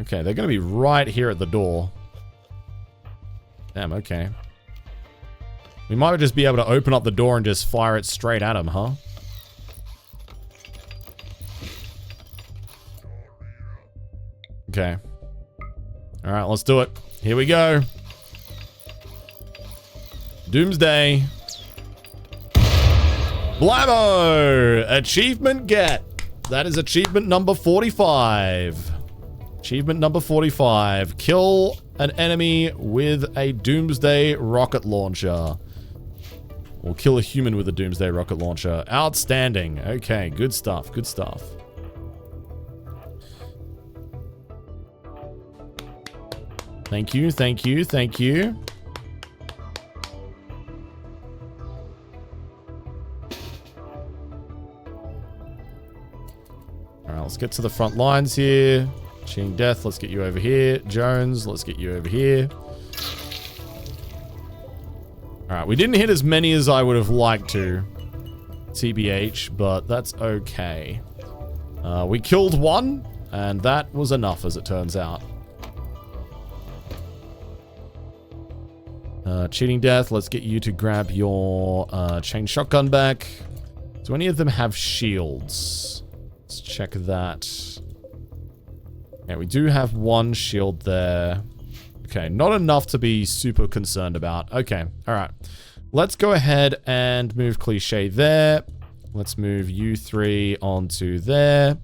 Okay, they're going to be right here at the door. Damn, okay. We might just be able to open up the door and just fire it straight at them, huh? Okay. Alright, let's do it. Here we go. Doomsday. Blammo! Achievement get. That is achievement number 45. Achievement number 45. Kill an enemy with a Doomsday rocket launcher. Or kill a human with a Doomsday rocket launcher. Outstanding. Okay, good stuff, good stuff. Thank you, thank you, thank you. Alright, let's get to the front lines here. Cheating Death, let's get you over here. Jones, let's get you over here. Alright, we didn't hit as many as I would have liked to. TBH, but that's okay. We killed one, and that was enough as it turns out. Cheating Death, let's get you to grab your chain shotgun back. Do any of them have shields? Let's check that. Yeah, we do have one shield there. Okay, not enough to be super concerned about. Okay, alright. Let's go ahead and move Cliche there. Let's move you three onto there.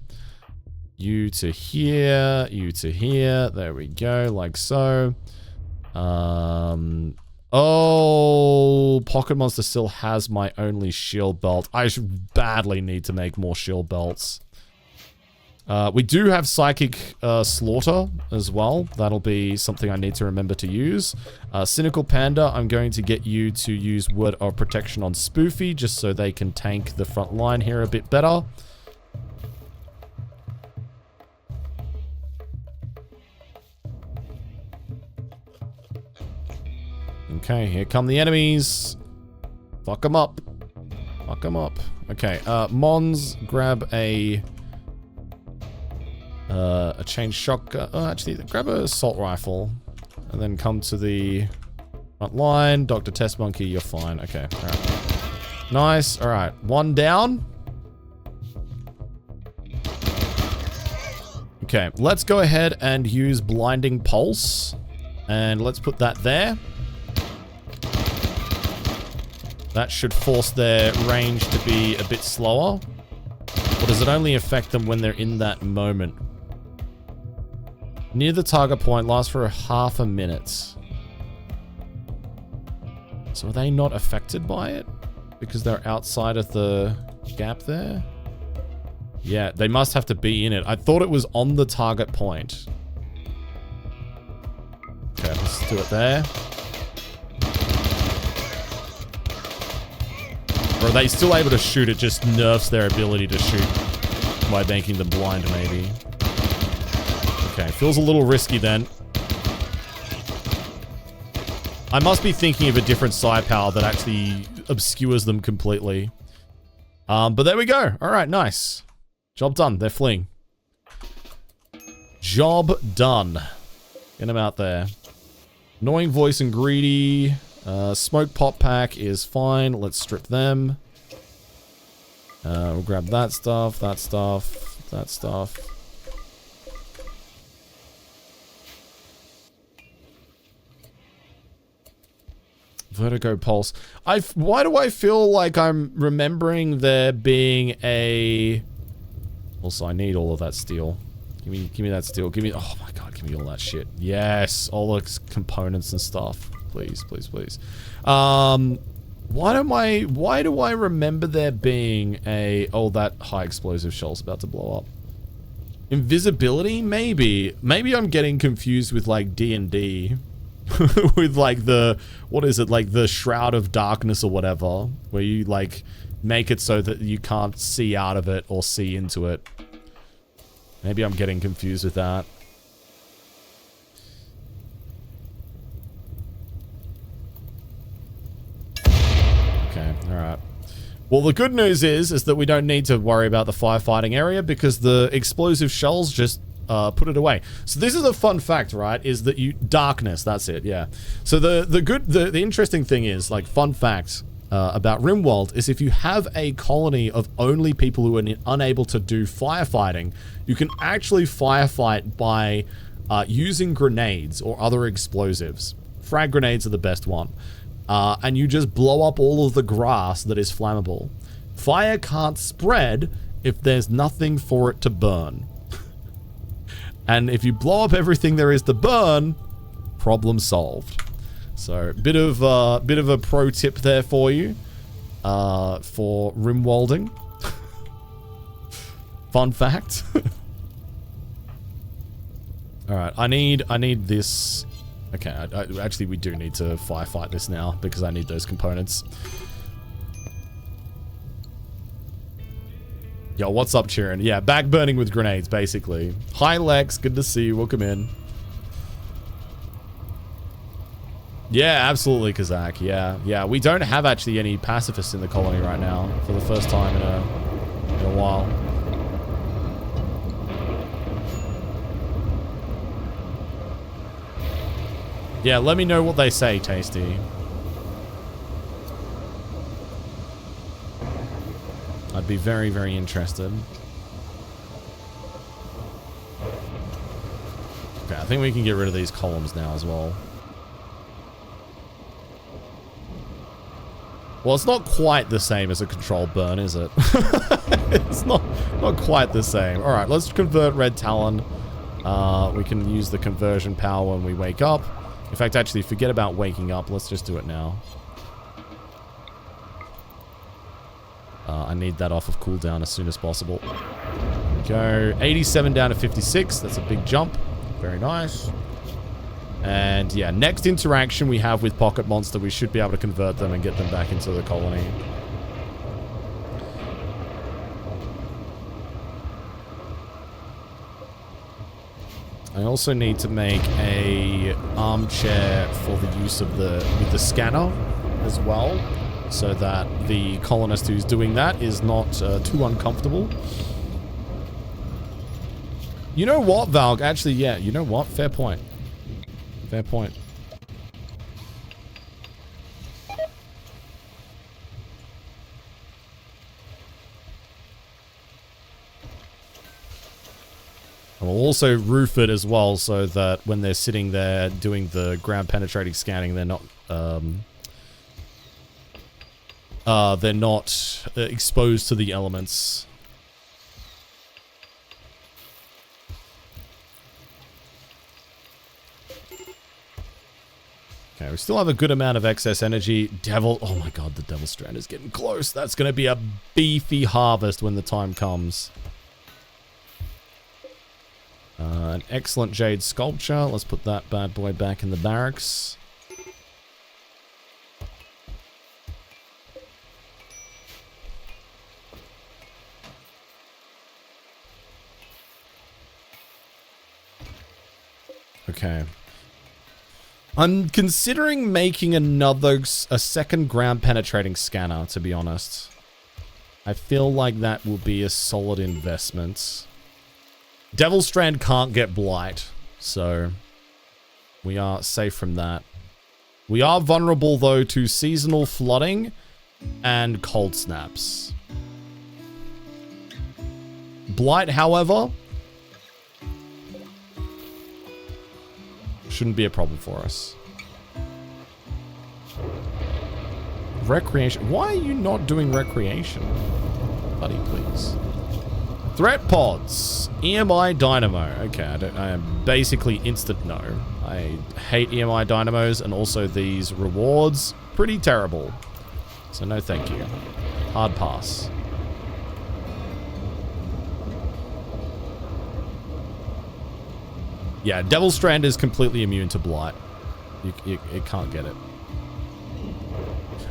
You to here. You to here. There we go, like so. Oh, Pocket Monster still has my only shield belt. I should badly need to make more shield belts. We do have Psychic Slaughter as well. That'll be something I need to remember to use. Cynical Panda, I'm going to get you to use Word of Protection on Spoofy, just so they can tank the front line here a bit better. Okay, here come the enemies. Fuck them up. Fuck them up. Okay, Mons, grab a chain shotgun. Oh, actually, grab a assault rifle. And then come to the front line. Dr. Test Monkey, you're fine. Okay, alright. Nice, alright. One down. Okay, let's go ahead and use Blinding Pulse. And let's put that there. That should force their range to be a bit slower. Or does it only affect them when they're in that moment? Near the target point, lasts for half a minute. So are they not affected by it? Because they're outside of the gap there? Yeah, they must have to be in it. I thought it was on the target point. Okay, let's do it there. Or are they still able to shoot? It just nerfs their ability to shoot by making them blind, maybe. Okay, feels a little risky then. I must be thinking of a different psi power that actually obscures them completely. But there we go. Alright, nice. Job done. They're fleeing. Job done. Get them out there. Annoying Voice and Greedy. Smoke Pop Pack is fine. Let's strip them. We'll grab that stuff, that stuff, that stuff. Vertigo Pulse. Why do I feel like I'm remembering there being a... Also, I need all of that steel. Give me that steel. Give me... Oh my god, give me all that shit. Yes, all the components and stuff. Please, please, please. Why do I remember there being a... Oh, that high explosive shell's about to blow up. Invisibility? Maybe. Maybe I'm getting confused with, like, D&D. With, like, the... What is it? Like, the Shroud of Darkness or whatever. Where you, like, make it so that you can't see out of it or see into it. Maybe I'm getting confused with that. Okay, alright. Well, the good news is that we don't need to worry about the firefighting area because the explosive shells just put it away. So this is a fun fact, right? Is that darkness? That's it. Yeah. So the interesting thing is, like, fun fact about Rimworld is if you have a colony of only people who are unable to do firefighting, you can actually firefight by using grenades or other explosives. Frag grenades are the best one. And you just blow up all of the grass that is flammable. Fire can't spread if there's nothing for it to burn. And if you blow up everything there is to burn, problem solved. So, bit of a pro tip there for you, for rimworlding. Fun fact. All right, I need this. Okay, actually we do need to firefight this now because I need those components. Yo, what's up, Chirin? Yeah, back burning with grenades, basically. Hi, Lex. Good to see you. Welcome in. Yeah, absolutely, Kazak. Yeah. We don't have actually any pacifists in the colony right now for the first time in a while. Yeah, let me know what they say, Tasty. I'd be very, very interested. Okay, I think we can get rid of these columns now as well. Well, it's not quite the same as a controlled burn, is it? It's not quite the same. All right, let's convert Red Talon. We can use the conversion power when we wake up. In fact, actually, forget about waking up. Let's just do it now. I need that off of cooldown as soon as possible. There we go. 87 down to 56. That's a big jump. Very nice. And yeah, next interaction we have with Pocket Monster, we should be able to convert them and get them back into the colony. I also need to make a armchair for the use of with the scanner as well, so that the colonist who's doing that is not too uncomfortable. You know what, Valg? Actually, yeah, you know what? Fair point. Fair point. And we'll also roof it as well, so that when they're sitting there doing the ground penetrating scanning, they're not exposed to the elements. Okay, we still have a good amount of excess energy. Devil, oh my god, the Devil Strand is getting close. That's going to be a beefy harvest when the time comes. An excellent jade sculpture. Let's put that bad boy back in the barracks. Okay. I'm considering making a second ground penetrating scanner, to be honest. I feel like that will be a solid investment. Devil Strand can't get blight, so we are safe from that. We are vulnerable, though, to seasonal flooding and cold snaps. Blight, however, shouldn't be a problem for us. Recreation. Why are you not doing recreation? Buddy, please. Threat pods. EMI Dynamo. Okay, I am basically instant no. I hate EMI Dynamos, and also these rewards. Pretty terrible. So no thank you. Hard pass. Yeah, Devil Strand is completely immune to blight. It can't get it.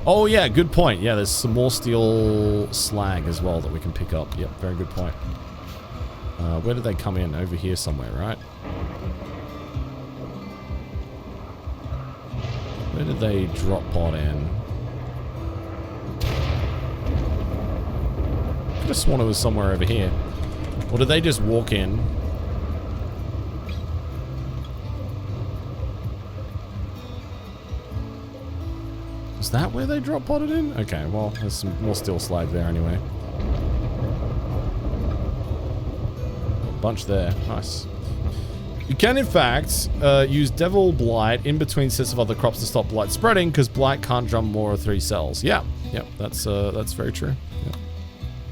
Oh yeah, good point. Yeah, there's some more steel slag as well that we can pick up. Yep, very good point. Where did they come in? Over here somewhere, right? Where did they drop pod in? I could have sworn it was somewhere over here. Or did they just walk in? Is that where they drop potted in? Okay, well, there's some more steel slag there anyway. Bunch there. Nice. You can, in fact, use Devil Blight in between sets of other crops to stop blight spreading, because blight can't jump more than 3 cells. Yeah, yep, that's very true. Yep.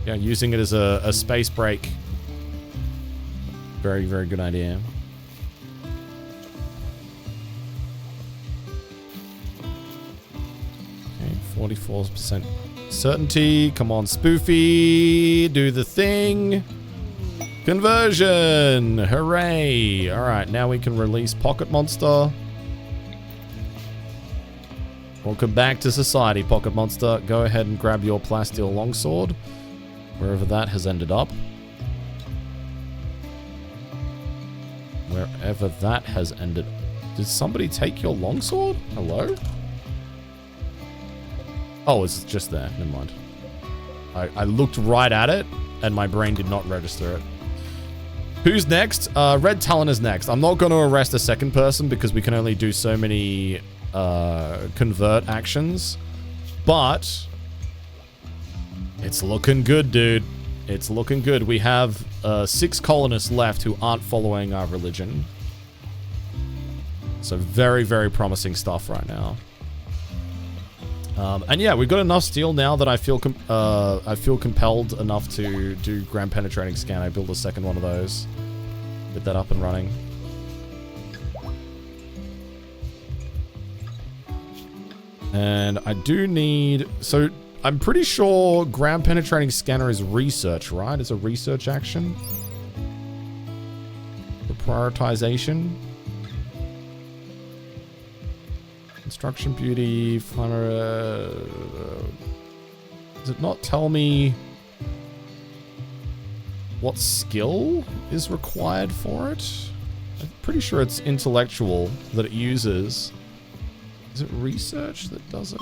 Yeah, using it as a space break. Very, very good idea. Okay, 44% certainty. Come on, Spoofy. Do the thing. Conversion! Hooray! Alright, now we can release Pocket Monster. Welcome back to society, Pocket Monster. Go ahead and grab your Plasteel Longsword, wherever that has ended up. Wherever that has ended. Did somebody take your longsword? Hello? Oh, it's just there. Never mind. I looked right at it, and my brain did not register it. Who's next? Red Talon is next. I'm not going to arrest a second person because we can only do so many convert actions. But it's looking good, dude. It's looking good. We have 6 colonists left who aren't following our religion. So very, very promising stuff right now. And yeah, we've got enough steel now that I feel compelled enough to do Grand Penetrating Scan. I build a second one of those. Get that up and running. And I do need... So, I'm pretty sure Ground Penetrating Scanner is research, right? It's a research action. The prioritization. Construction Beauty, Flammer... does it not tell me what skill is required for it? I'm pretty sure it's intellectual that it uses. Is it research that does it?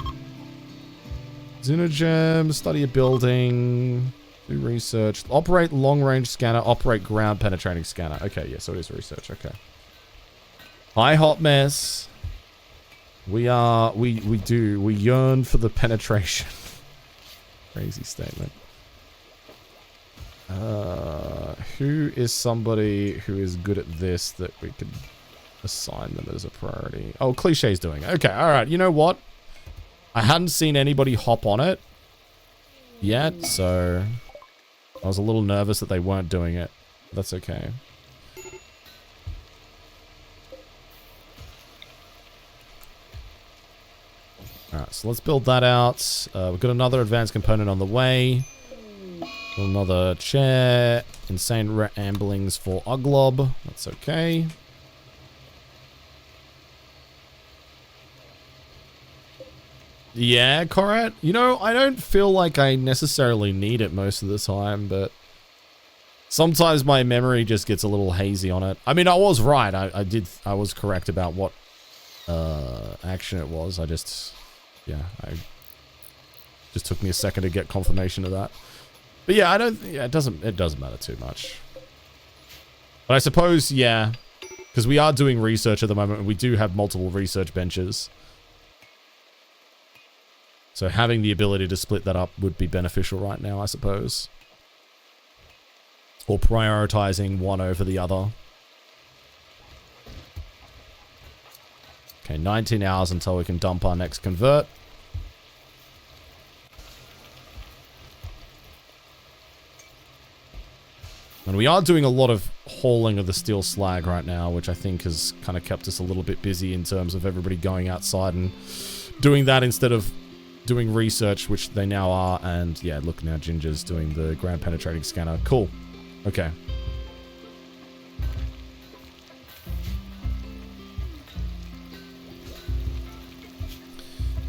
Xenogem, study a building, do research, operate long-range scanner, operate ground penetrating scanner. Okay, yeah, so it is research, okay. Hi, Hot Mess. We yearn for the penetration. Crazy statement. Who is somebody who is good at this that we could assign them as a priority? Oh, Cliché's doing it. Okay, alright, you know what? I hadn't seen anybody hop on it yet, so I was a little nervous that they weren't doing it. That's okay. Alright, so let's build that out. We've got another advanced component on the way. Another chair. Insane ramblings for Uglob. That's okay. Yeah, Korat. You know, I don't feel like I necessarily need it most of the time, but sometimes my memory just gets a little hazy on it. I mean, I was right. I was correct about what action it was. I just took me a second to get confirmation of that. But yeah, it doesn't matter too much. But I suppose, yeah, because we are doing research at the moment, and we do have multiple research benches. So having the ability to split that up would be beneficial right now, I suppose. Or prioritizing one over the other. Okay, 19 hours until we can dump our next convert. And we are doing a lot of hauling of the steel slag right now, which I think has kind of kept us a little bit busy in terms of everybody going outside and doing that instead of doing research, which they now are. And yeah, look now, Ginger's doing the ground penetrating scanner. Cool. Okay.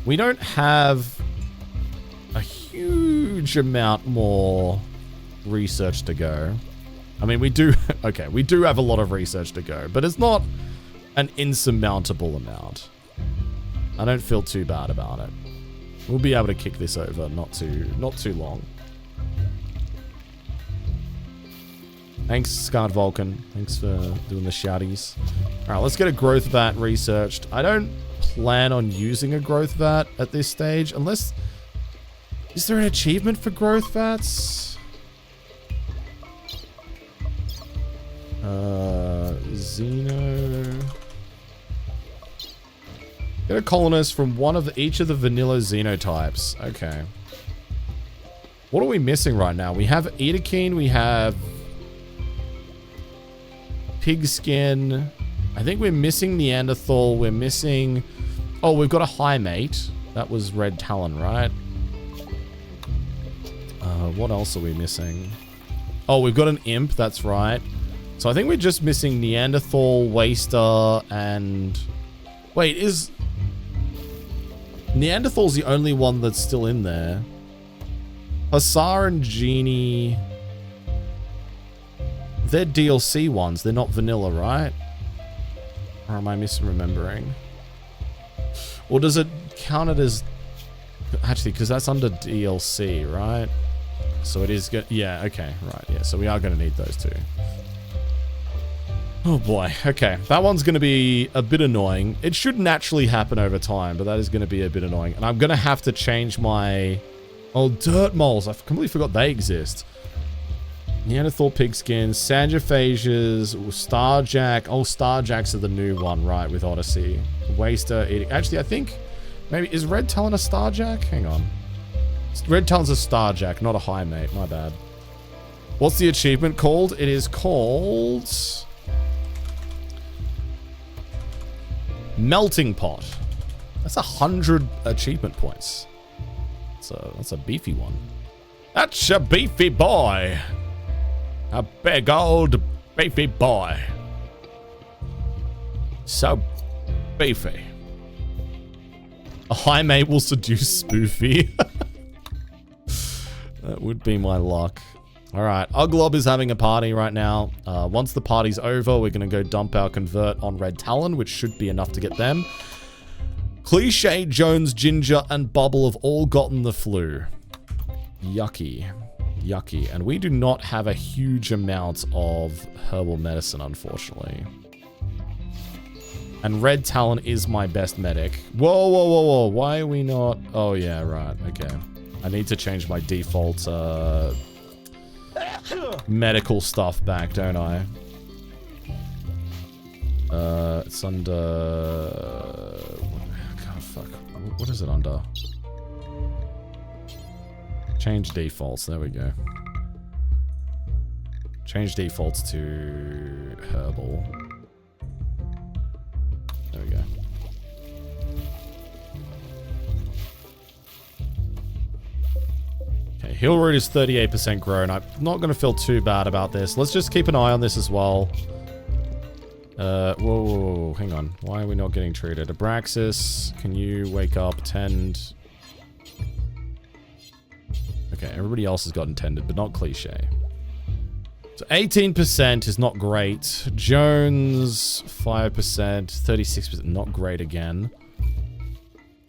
We don't have a huge amount more research to go. I mean, we do... Okay, we do have a lot of research to go, but it's not an insurmountable amount. I don't feel too bad about it. We'll be able to kick this over not too long. Thanks, Scarred Vulcan. Thanks for doing the shouties. Alright, let's get a growth vat researched. I don't plan on using a growth vat at this stage. Unless... Is there an achievement for growth vats? Xeno... Get a colonist from one of each of the vanilla xenotypes. Okay. What are we missing right now? We have Edakine, we have... Pigskin. I think we're missing Neanderthal. We're missing... Oh, we've got a high mate. That was Red Talon, right? What else are we missing? Oh, we've got an imp. That's right. So I think we're just missing Neanderthal, Waster, and... Wait, is... Neanderthal's the only one that's still in there. Hussar and Genie... They're DLC ones. They're not vanilla, right? Or am I misremembering? Or does it count it as... Actually, because that's under DLC, right? So it is good. Yeah, okay, right. Yeah, so we are going to need those two. Oh boy. Okay, that one's going to be a bit annoying. It should naturally happen over time, but that is going to be a bit annoying. And I'm going to have to change my... Oh, dirt moles. I completely forgot they exist. Neanderthal pigskin, Sangiophages, Starjack. Oh, Starjacks are the new one, right, with Odyssey. Waster eating. Actually, I think maybe is Red Talon a Starjack? Hang on. Red Talon's a Starjack, not a high mate. My bad. What's the achievement called? It is called Melting Pot. That's 100 achievement points. That's a beefy one. That's a beefy boy. A big old beefy boy. So beefy. A high mate will seduce Spoofy. That would be my luck. Alright, Uglob is having a party right now. Once the party's over, we're going to go dump our convert on Red Talon, which should be enough to get them. Cliche, Jones, Ginger, and Bubble have all gotten the flu. Yucky. Yucky. And we do not have a huge amount of herbal medicine, unfortunately. And Red Talon is my best medic. Whoa, whoa, whoa, whoa. Why are we not... Oh, yeah, right. Okay. I need to change my default medical stuff back, don't I? It's under... God, fuck. What is it under? Change defaults. There we go. Change defaults to herbal. There we go. Okay, heal root is 38% grown. I'm not going to feel too bad about this. Let's just keep an eye on this as well. Whoa, whoa, whoa, hang on. Why are we not getting treated? Abraxas, can you wake up? Tend. Okay, everybody else has gotten tended, but not Cliche. So 18% is not great. Jones, 5%. 36%, not great again.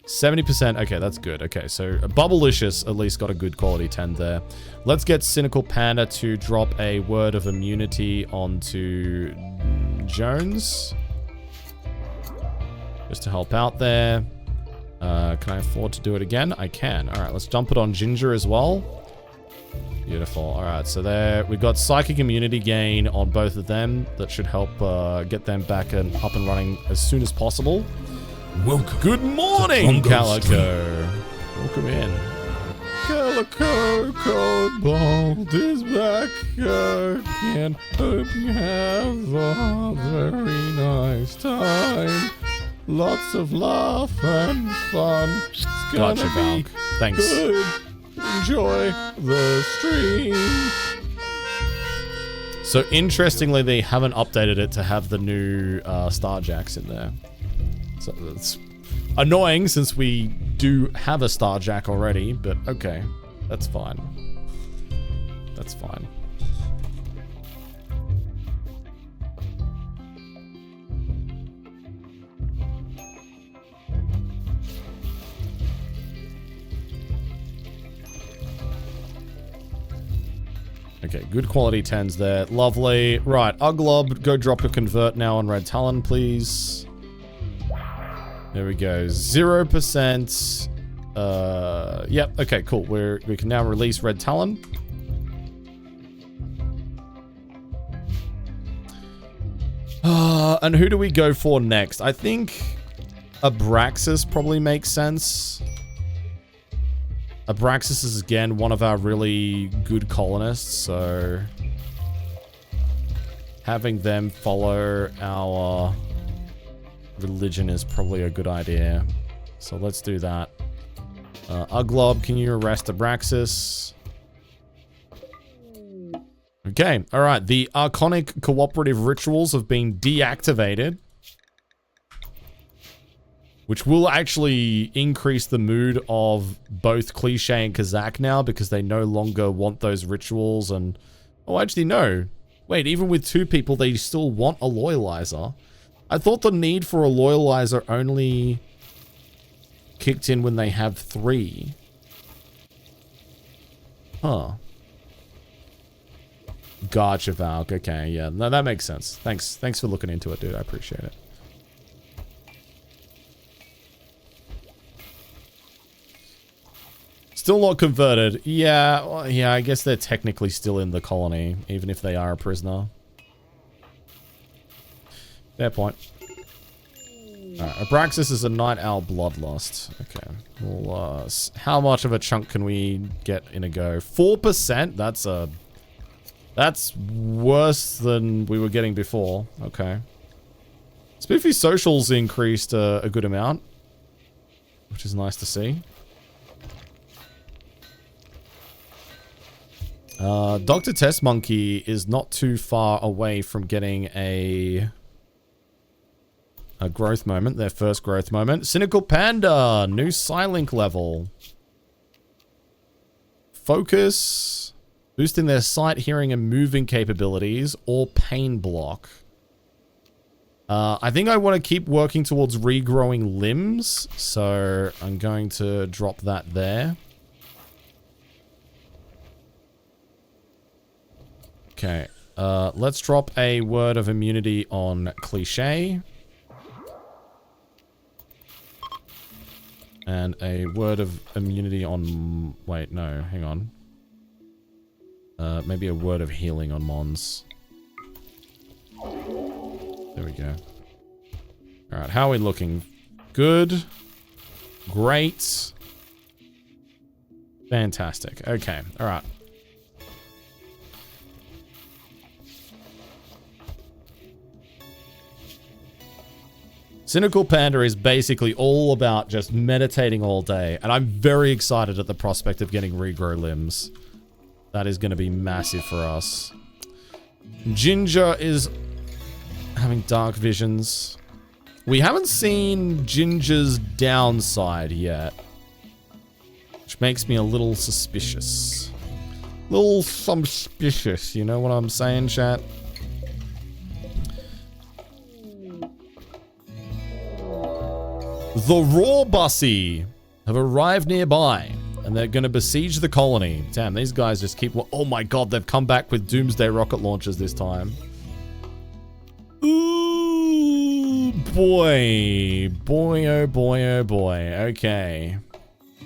70%, okay, that's good. Okay, so Bubblicious at least got a good quality 10 there. Let's get Cynical Panda to drop a word of immunity onto Jones. Just to help out there. Can I afford to do it again? I can. Alright, let's dump it on Ginger as well. Beautiful. Alright, so there we got Psychic Immunity gain on both of them. That should help get them back and up and running as soon as possible. Welcome. Good morning, Calico. Welcome in. Calico Cobalt is back again. Hope you have a very nice time. Lots of laugh and fun. It's gonna Gotcha, be Valk. Thanks. good. Enjoy the stream. So interestingly, they haven't updated it to have the new Starjacks in there. So that's annoying since we do have a Starjack already, but okay. That's fine. That's fine. Okay, good quality 10s there. Lovely. Right, Uglob, go drop your convert now on Red Talon, please. There we go. 0%. Yep. Okay, cool. We can now release Red Talon. And who do we go for next? I think Abraxas probably makes sense. Abraxas is, again, one of our really good colonists, so having them follow our religion is probably a good idea. So let's do that. Uglob, can you arrest Abraxas? Okay, alright. The Archonic cooperative rituals have been deactivated, which will actually increase the mood of both Cliche and Kazak now, because they no longer want those rituals. And oh, actually no. Wait, even with 2 people, they still want a loyalizer. I thought the need for a loyalizer only kicked in when they have 3. Huh. Gotcha, Valk. Okay, yeah. No, that makes sense. Thanks for looking into it, dude. I appreciate it. Still not converted. Yeah, well, yeah, I guess they're technically still in the colony, even if they are a prisoner. Fair point. Alright, Abraxas is a Night Owl Bloodlust. Okay. Well, how much of a chunk can we get in a go? 4%? That's worse than we were getting before. Okay. Spiffy Socials increased a good amount, which is nice to see. Dr. Test Monkey is not too far away from getting a growth moment, their first growth moment. Cynical Panda, new Psylink level. Focus, boosting their sight, hearing, and moving capabilities, or pain block. I think I want to keep working towards regrowing limbs, so I'm going to drop that there. Okay, let's drop a word of immunity on Cliche. And a word of immunity on... Wait, no, hang on. Maybe a word of healing on Mons. There we go. Alright, how are we looking? Good. Great. Fantastic. Okay, alright. Cynical Panda is basically all about just meditating all day, and I'm very excited at the prospect of getting regrow limbs. That is going to be massive for us. Ginger is having dark visions. We haven't seen Ginger's downside yet, which makes me a little suspicious. Little suspicious, you know what I'm saying, chat? The Raw Bussy have arrived nearby, and they're going to besiege the colony. Damn, these guys just keep... Oh my god, they've come back with Doomsday rocket launchers this time. Ooh, boy. Boy, oh boy, oh boy. Okay.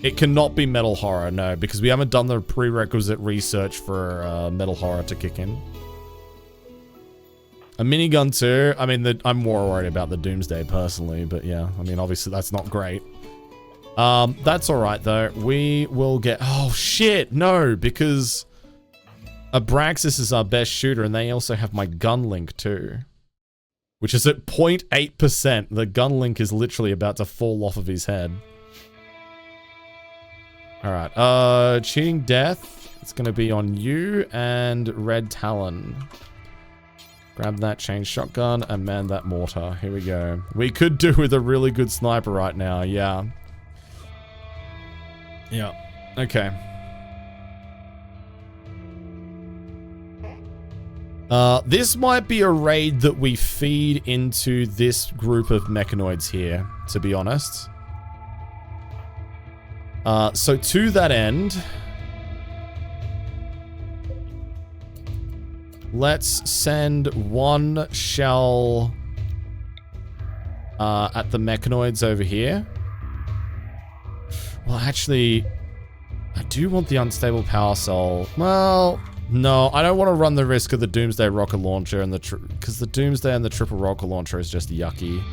It cannot be Metal Horror, no, because we haven't done the prerequisite research for Metal Horror to kick in. A minigun too. I mean, I'm more worried about the Doomsday personally, but yeah, I mean, obviously that's not great. That's all right though. We will get... Oh shit, no, because Abraxas is our best shooter, and they also have my gun link too, which is at 0.8%. The gun link is literally about to fall off of his head. All right, cheating death. It's gonna be on you and Red Talon. Grab that chain shotgun and man that mortar. Here we go. We could do with a really good sniper right now. Yeah. Yeah. Okay. This might be a raid that we feed into this group of mechanoids here, to be honest. So to that end... Let's send one shell at the mechanoids over here. Well, actually, I do want the unstable power cell. Well, no, I don't want to run the risk of the Doomsday rocket launcher and because the Doomsday and the triple rocket launcher is just yucky.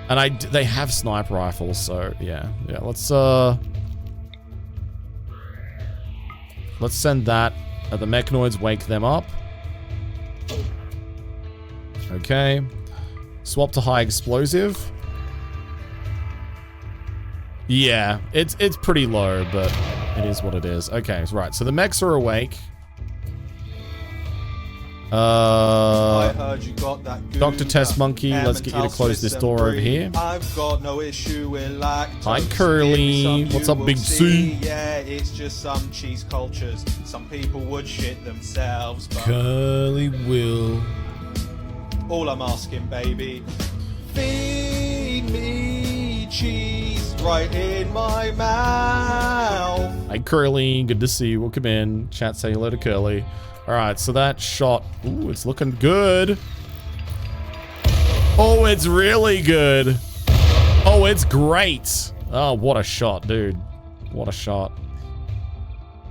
And they have sniper rifles, so yeah. Let's send that at the mechanoids, wake them up. Okay. Swap to high explosive. Yeah, it's pretty low, but it is what it is. Okay, right. So the mechs are awake. I heard you got that good Dr. Test Monkey, let's get you to close this door over here. I've got no issue with lactose. Hi, Curly. What's up, Big C? Yeah, it's just some cheese cultures. Some people would shit themselves, but Curly will. all I'm asking, baby, feed me cheese right in my mouth. Hi, Curly. Good to see you. Welcome in. Chat, say hello to Curly. All right, so that shot. Ooh, it's looking good. Oh, it's really good. Oh, it's great. Oh, what a shot, dude. What a shot.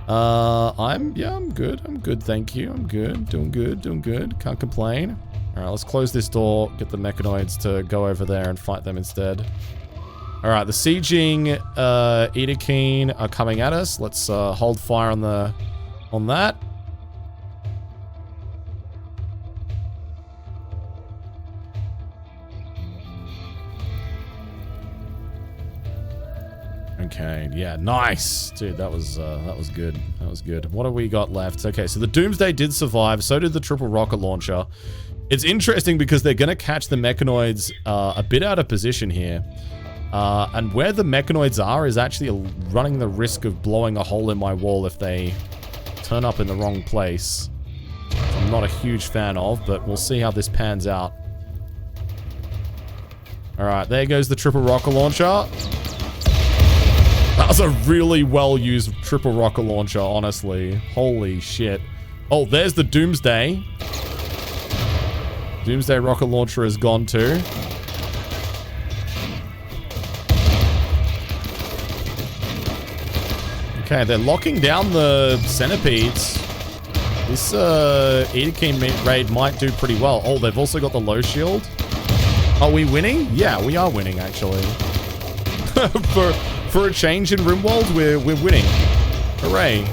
I'm good. I'm good, thank you. I'm good. Doing good. Can't complain. All right, let's close this door. Get the mechanoids to go over there and fight them instead. All right, the sieging Edakeen are coming at us. Let's hold fire on that. Okay, yeah, nice. Dude, that was good. That was good. What have we got left? Okay, so the Doomsday did survive. So did the triple rocket launcher. It's interesting because they're going to catch the mechanoids a bit out of position here. And where the mechanoids are is actually running the risk of blowing a hole in my wall if they turn up in the wrong place. Which I'm not a huge fan of, but we'll see how this pans out. Alright, there goes the triple rocket launcher. That was a really well-used triple rocket launcher, honestly. Holy shit. Oh, there's the Doomsday. Doomsday rocket launcher is gone too. Okay, they're locking down the centipedes. This Edakeen raid might do pretty well. Oh, they've also got the low shield. Are we winning? Yeah, we are winning, actually. For a change in Rimworld, we're winning. Hooray.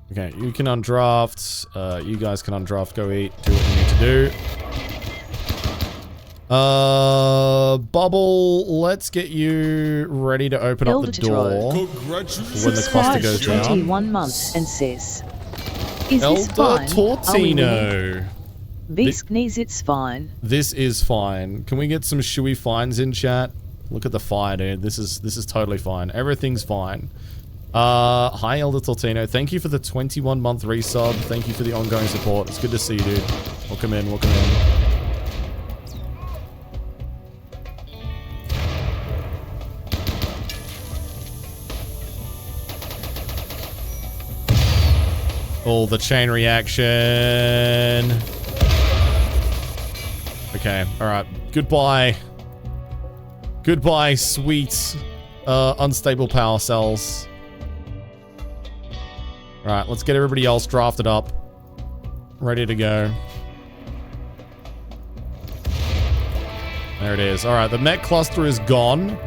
Okay, you can undraft. You guys can undraft. Go eat. Do what you need to do. Bubble, let's get you ready to open up the door when the cluster goes down. 21 months and says, "Is this Elder fine? Tortino. Bisknees, it's fine." This is fine. Can we get some shoey fines in chat? Look at the fire, dude. This is totally fine. Everything's fine. Hi, Elder Tortino. Thank you for the 21-month resub. Thank you for the ongoing support. It's good to see you, dude. Welcome in. Welcome in. Oh, the chain reaction. Okay. All right. Goodbye. Goodbye, sweet, unstable power cells. All right, let's get everybody else drafted up. Ready to go. There it is. All right, the mech cluster is gone.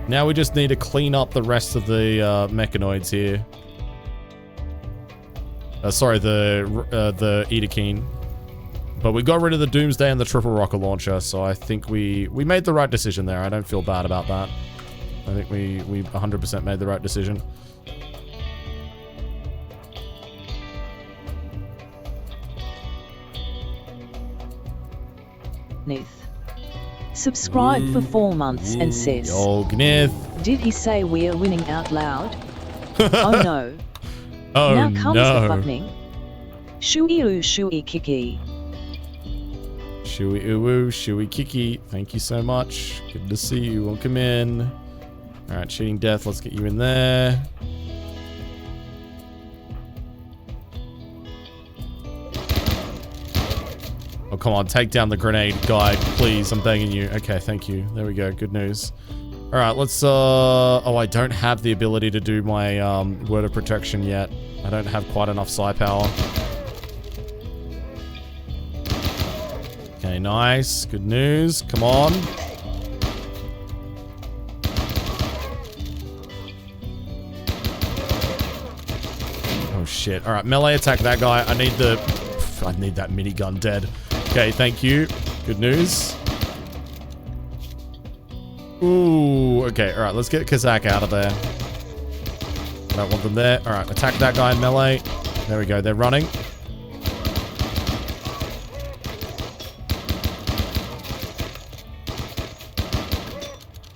Now we just need to clean up the rest of the mechanoids here. Sorry, the Edakeen. But we got rid of the Doomsday and the triple rocket launcher, so I think we made the right decision there. I don't feel bad about that. I think we 100% made the right decision. Nith. Subscribe for 4 months and says, Yo, Gnith. "Did he say we're winning out loud?" Oh no. Oh Now comes no. the funning. Shui-oo shui-kiki. Shui uwu, shui kiki. Thank you so much. Good to see you. Welcome in. Alright, cheating death. Let's get you in there. Oh, come on. Take down the grenade guy, please. I'm begging you. Okay, thank you. There we go. Good news. Alright, let's, oh, I don't have the ability to do my, word of protection yet. I don't have quite enough psi power. Okay, nice. Good news. Come on. Oh, shit. Alright, melee attack that guy. I need that minigun dead. Okay, thank you. Good news. Ooh, okay. Alright, let's get Kazak out of there. I don't want them there. Alright, attack that guy in melee. There we go. They're running.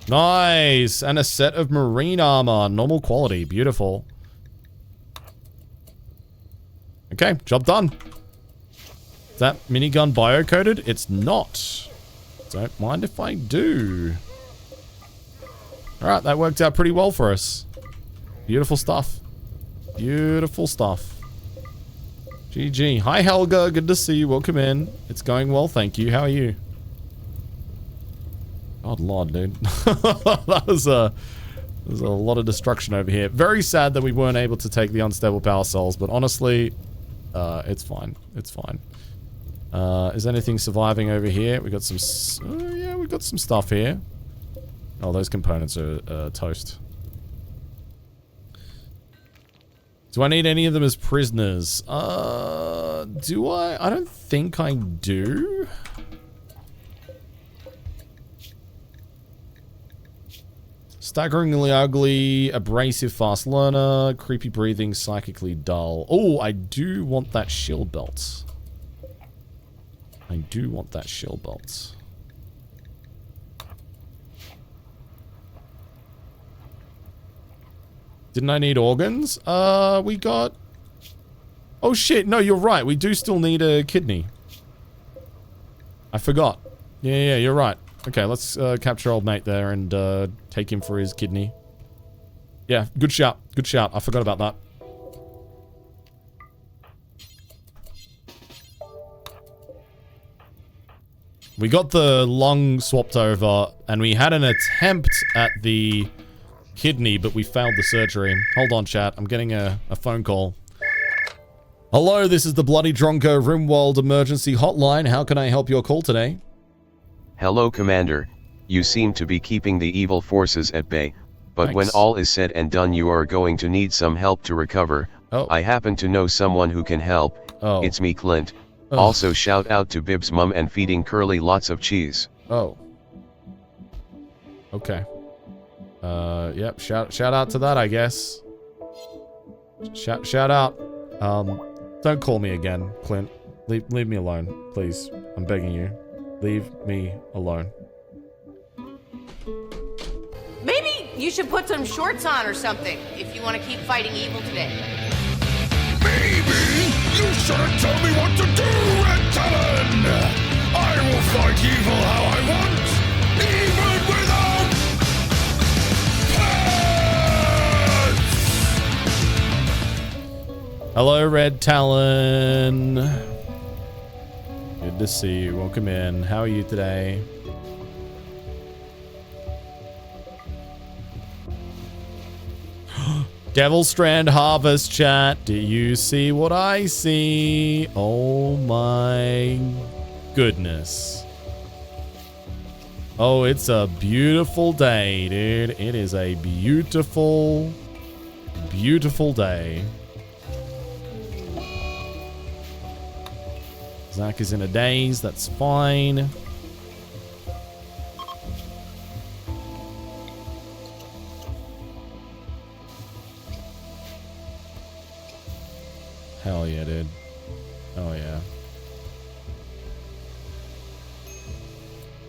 Nice! And a set of marine armor. Normal quality. Beautiful. Okay, job done. Is that minigun bio-coded? It's not. Don't mind if I do. Alright, that worked out pretty well for us. Beautiful stuff. Beautiful stuff. GG. Hi, Helga. Good to see you. Welcome in. It's going well, thank you. How are you? God lord, dude. That was there's a lot of destruction over here. Very sad that we weren't able to take the unstable power cells, but honestly, it's fine. It's fine. Is anything surviving over here? We got some, yeah, we got some stuff here. Oh, those components are toast. Do I need any of them as prisoners? Do I? I don't think I do. Staggeringly ugly, abrasive, fast learner, creepy breathing, psychically dull. Oh, I do want that shield belt. I do want that shield belt. Didn't I need organs? We got... Oh shit, no, you're right. We do still need a kidney. I forgot. Yeah, you're right. Okay, let's capture old mate there and take him for his kidney. Yeah, good shout. Good shout. I forgot about that. We got the lung swapped over, and we had an attempt at the kidney, but we failed the surgery. Hold on, chat. I'm getting a phone call. Hello, this is the Bloody Drongo Rimworld emergency hotline. How can I help your call today? Hello, Commander. You seem to be keeping the evil forces at bay, but Thanks. when all is said and done, you are going to need some help to recover. Oh. I happen to know someone who can help. Oh. It's me, Clint. Oh. Also, shout out to Bib's mum and feeding Curly lots of cheese. Oh. Okay. Yep. Shout out to that, I guess. Shout out. Don't call me again, Clint. Leave me alone, please. I'm begging you. Leave me alone. Maybe you should put some shorts on or something if you want to keep fighting evil today. Baby, you shouldn't tell me what to do, Red Talon! I will fight evil how I want, even without pants! Hello, Red Talon. Good to see you. Welcome in. How are you today? Devil Strand Harvest chat. Do you see what I see? Oh my goodness. Oh, it's a beautiful day, dude. It is a beautiful, beautiful day. Zach is in a daze. That's fine. Hell yeah, dude. Oh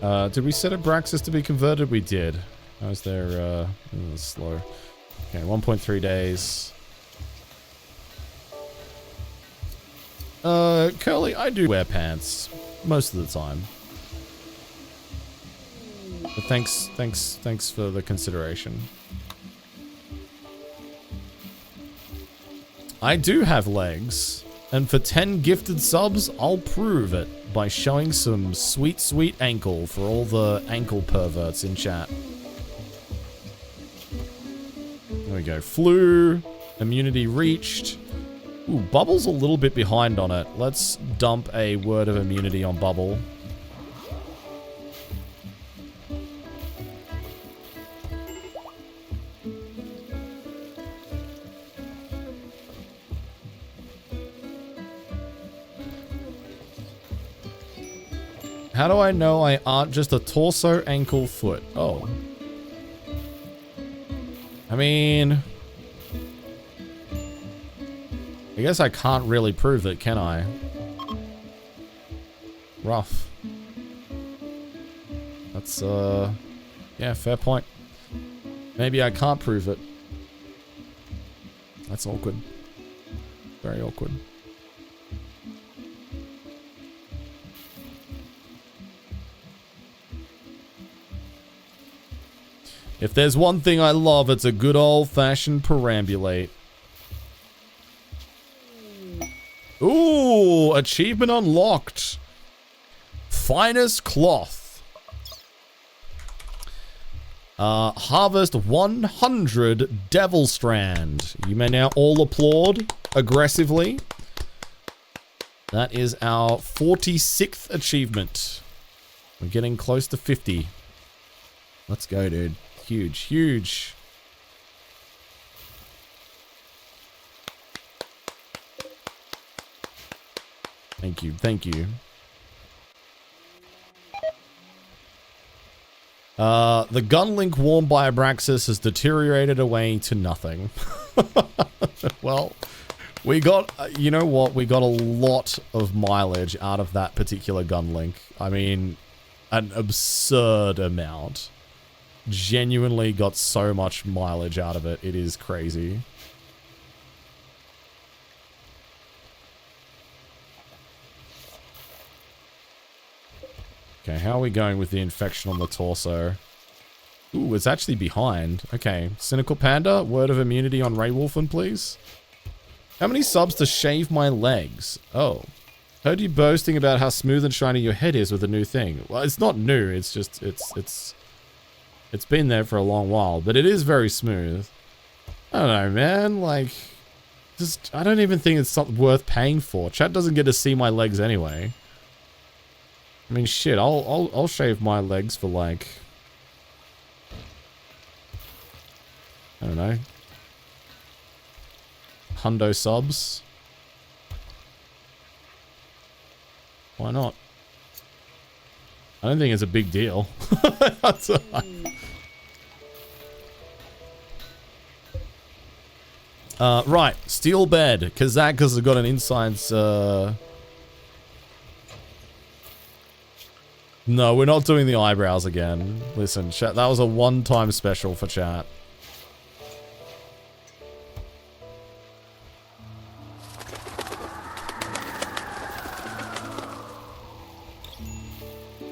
yeah. Did we set up Braxis to be converted? We did. How's their, slow. Okay, 1.3 days. Curly, I do wear pants most of the time. But thanks for the consideration. I do have legs, and for 10 gifted subs, I'll prove it by showing some sweet, sweet ankle for all the ankle perverts in chat. There we go. Flu, immunity reached. Ooh, Bubble's a little bit behind on it. Let's dump a word of immunity on Bubble. How do I know I aren't just a torso, ankle, foot? Oh. I mean... I guess I can't really prove it, can I? Rough. That's, yeah, fair point. Maybe I can't prove it. That's awkward. Very awkward. If there's one thing I love, it's a good old-fashioned perambulate. Ooh, achievement unlocked. Finest cloth. Harvest 100 Devil Strand. You may now all applaud aggressively. That is our 46th achievement. We're getting close to 50. Let's go, dude. Huge, huge. Thank you, thank you. The gun link worn by Abraxas has deteriorated away to nothing. Well, we got, you know what? We got a lot of mileage out of that particular gun link. I mean, an absurd amount. Genuinely got so much mileage out of it. It is crazy. Okay, how are we going with the infection on the torso? Ooh, it's actually behind. Okay, Cynical Panda, word of immunity on Ray Wolfen, please. How many subs to shave my legs? Oh. Heard you boasting about how smooth and shiny your head is with the new thing. Well, it's not new, it's just, it's been there for a long while, but it is very smooth. I don't know, man. Like, just, I don't even think it's something worth paying for. Chat doesn't get to see my legs anyway. I mean, shit, I'll shave my legs for like, I don't know, hundo subs. Why not? I don't think it's a big deal. That's right, steel bed. Kazak has got an inside's. No, we're not doing the eyebrows again. Listen, chat, that was a one-time special for chat.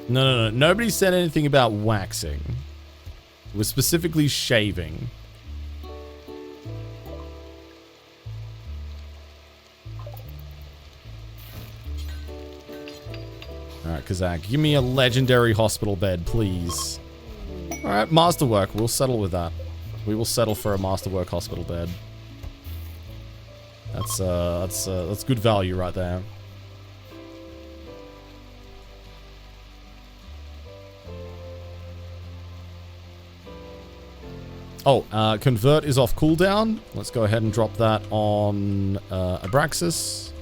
No. Nobody said anything about waxing. We're specifically shaving. Alright, Kazak, give me a legendary hospital bed, please. Alright, masterwork. We'll settle with that. We will settle for a masterwork hospital bed. That's good value right there. Oh, convert is off cooldown. Let's go ahead and drop that on Abraxas.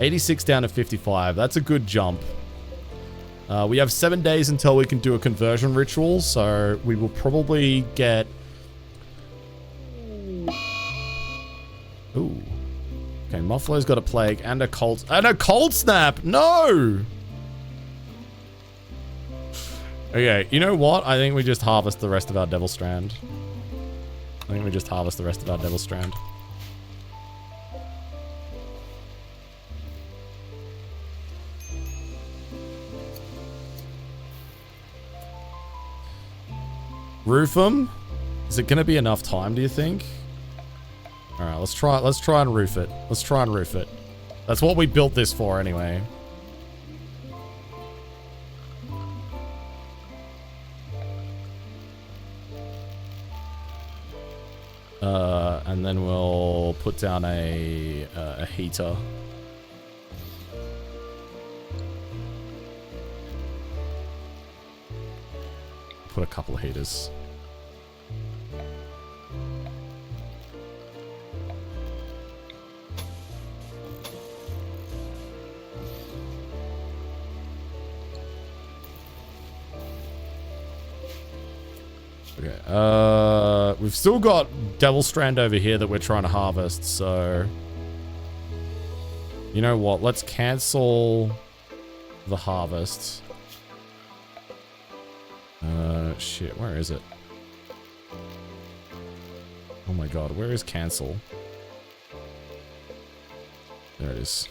86 down to 55. That's a good jump. We have 7 days until we can do a conversion ritual, so we will probably get... Ooh. Okay, Muffler's got a plague and a cold... And a cold snap! No! Okay, you know what? I think we just harvest the rest of our Devil Strand. Roof them? Is it gonna be enough time, do you think? Alright, let's try and roof it. That's what we built this for anyway. And then we'll put down a heater. Put a couple of heaters. Okay, we've still got Devil Strand over here that we're trying to harvest, so... You know what, let's cancel the harvest. Shit, where is it? Oh my god, where is cancel? There it is.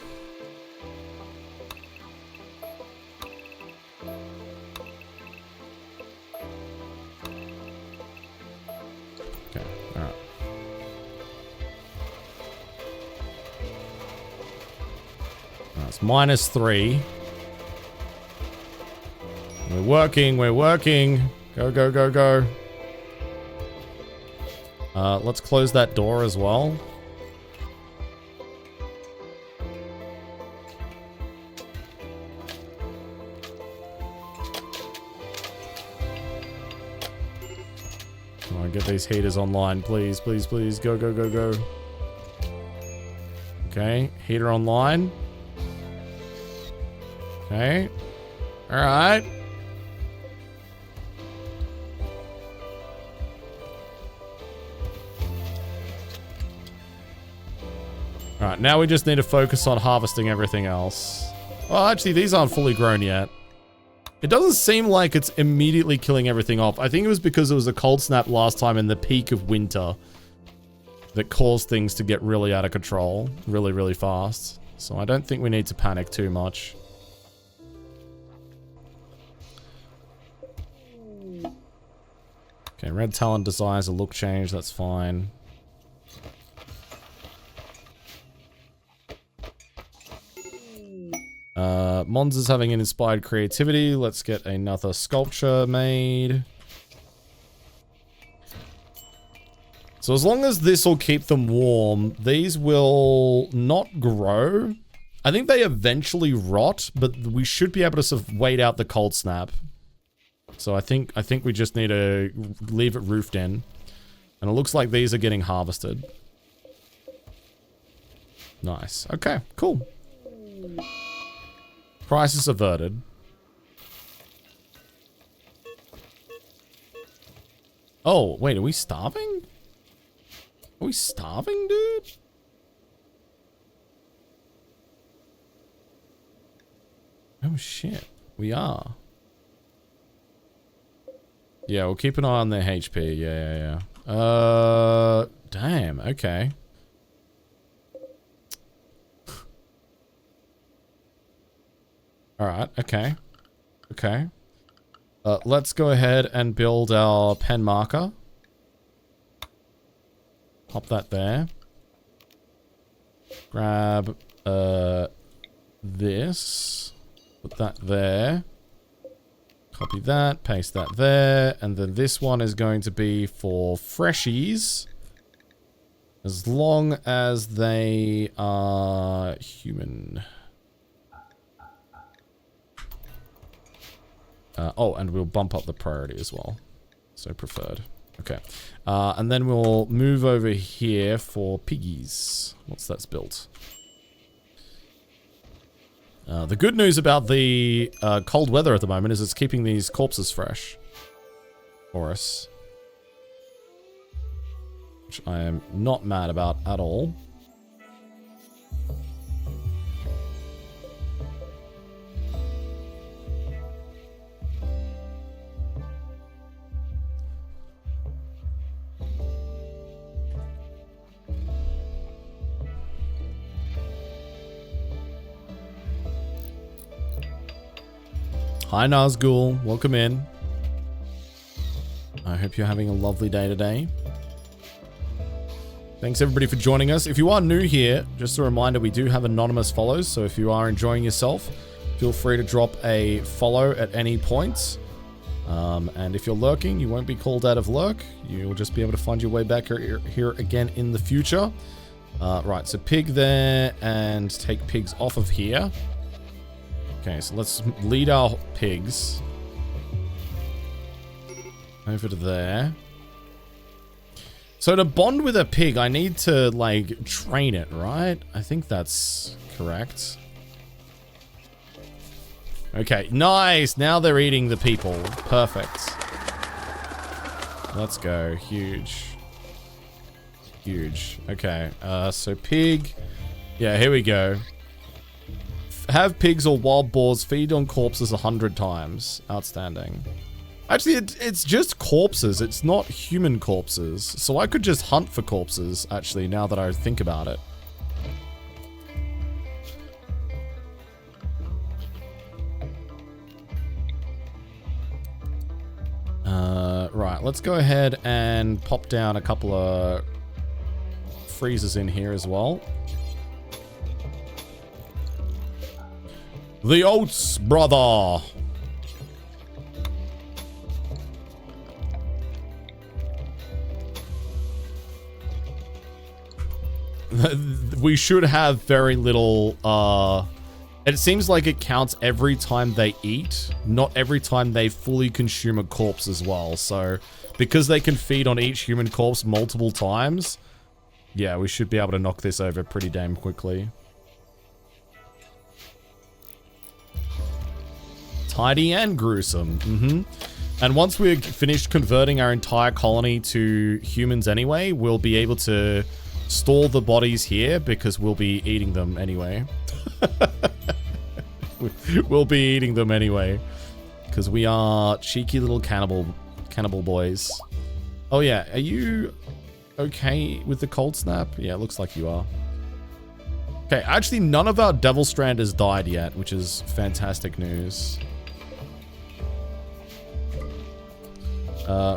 Okay, alright. It's -3. We're working. Go, go, go, go. Let's close that door as well. Come on, get these heaters online, please, please, please. Go, go, go, go. Okay, heater online. Okay. Alright. Alright, now we just need to focus on harvesting everything else. Well, actually, these aren't fully grown yet. It doesn't seem like it's immediately killing everything off. I think it was because it was a cold snap last time in the peak of winter that caused things to get really out of control really, really fast. So I don't think we need to panic too much. Okay, Red Talon desires a look change. That's fine. Mons is having an inspired creativity. Let's get another sculpture made. So as long as this will keep them warm, these will not grow. I think they eventually rot, but we should be able to sort of wait out the cold snap. So I think we just need to leave it roofed in. And it looks like these are getting harvested. Nice. Okay, cool. Crisis averted. Oh, wait, are we starving? Are we starving, dude? Oh, shit. We are. Yeah, we'll keep an eye on their HP. Yeah. Damn, okay. Alright, okay. Okay. Let's go ahead and build our pen marker. Pop that there. Grab, this. Put that there. Copy that, paste that there, and then this one is going to be for freshies. As long as they are human. Oh, and we'll bump up the priority as well. So preferred. Okay. And then we'll move over here for piggies. Once that's built. The good news about the cold weather at the moment is it's keeping these corpses fresh for us. Which I am not mad about at all. Hi Nazgul, welcome in. I hope you're having a lovely day today. Thanks everybody for joining us. If you are new here, just a reminder, we do have anonymous follows, so if you are enjoying yourself, feel free to drop a follow at any point. And if you're lurking, you won't be called out of lurk. You'll just be able to find your way back here again in the future. Right, so pig there, and take pigs off of here. Okay, so let's lead our pigs over to there. So to bond with a pig, I need to, like, train it, right? I think that's correct. Okay, nice! Now they're eating the people. Perfect. Let's go. Huge. Huge. Okay, so pig. Yeah, here we go. Have pigs or wild boars feed on corpses 100 times. Outstanding. Actually, it's just corpses. It's not human corpses. So I could just hunt for corpses, actually, now that I think about it. Right, let's go ahead and pop down a couple of freezers in here as well. The oats, brother! We should have very little, it seems like it counts every time they eat, not every time they fully consume a corpse as well. So, because they can feed on each human corpse multiple times, yeah, we should be able to knock this over pretty damn quickly. Tidy and gruesome. And once we're finished converting our entire colony to humans anyway, we'll be able to store the bodies here because we'll be eating them anyway. We'll be eating them anyway because we are cheeky little cannibal boys. Oh yeah, are you okay with the cold snap? Yeah, it looks like you are. Okay, actually none of our Devil Strand has died yet, which is fantastic news.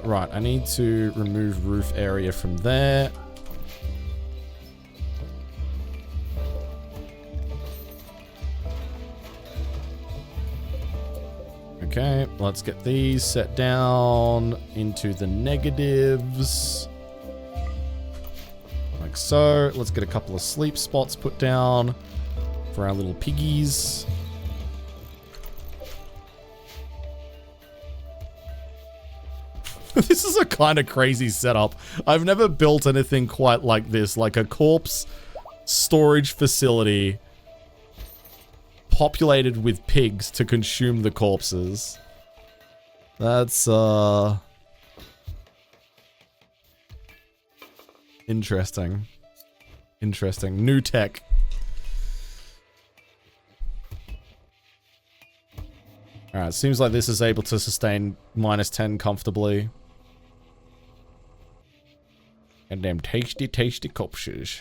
Right, I need to remove roof area from there. Okay, let's get these set down into the negatives. Like so. Let's get a couple of sleep spots put down for our little piggies. This is a kind of crazy setup. I've never built anything quite like this, like a corpse storage facility populated with pigs to consume the corpses. That's, interesting. Interesting. New tech. Alright, seems like this is able to sustain -10 comfortably. And damn tasty, tasty corpses.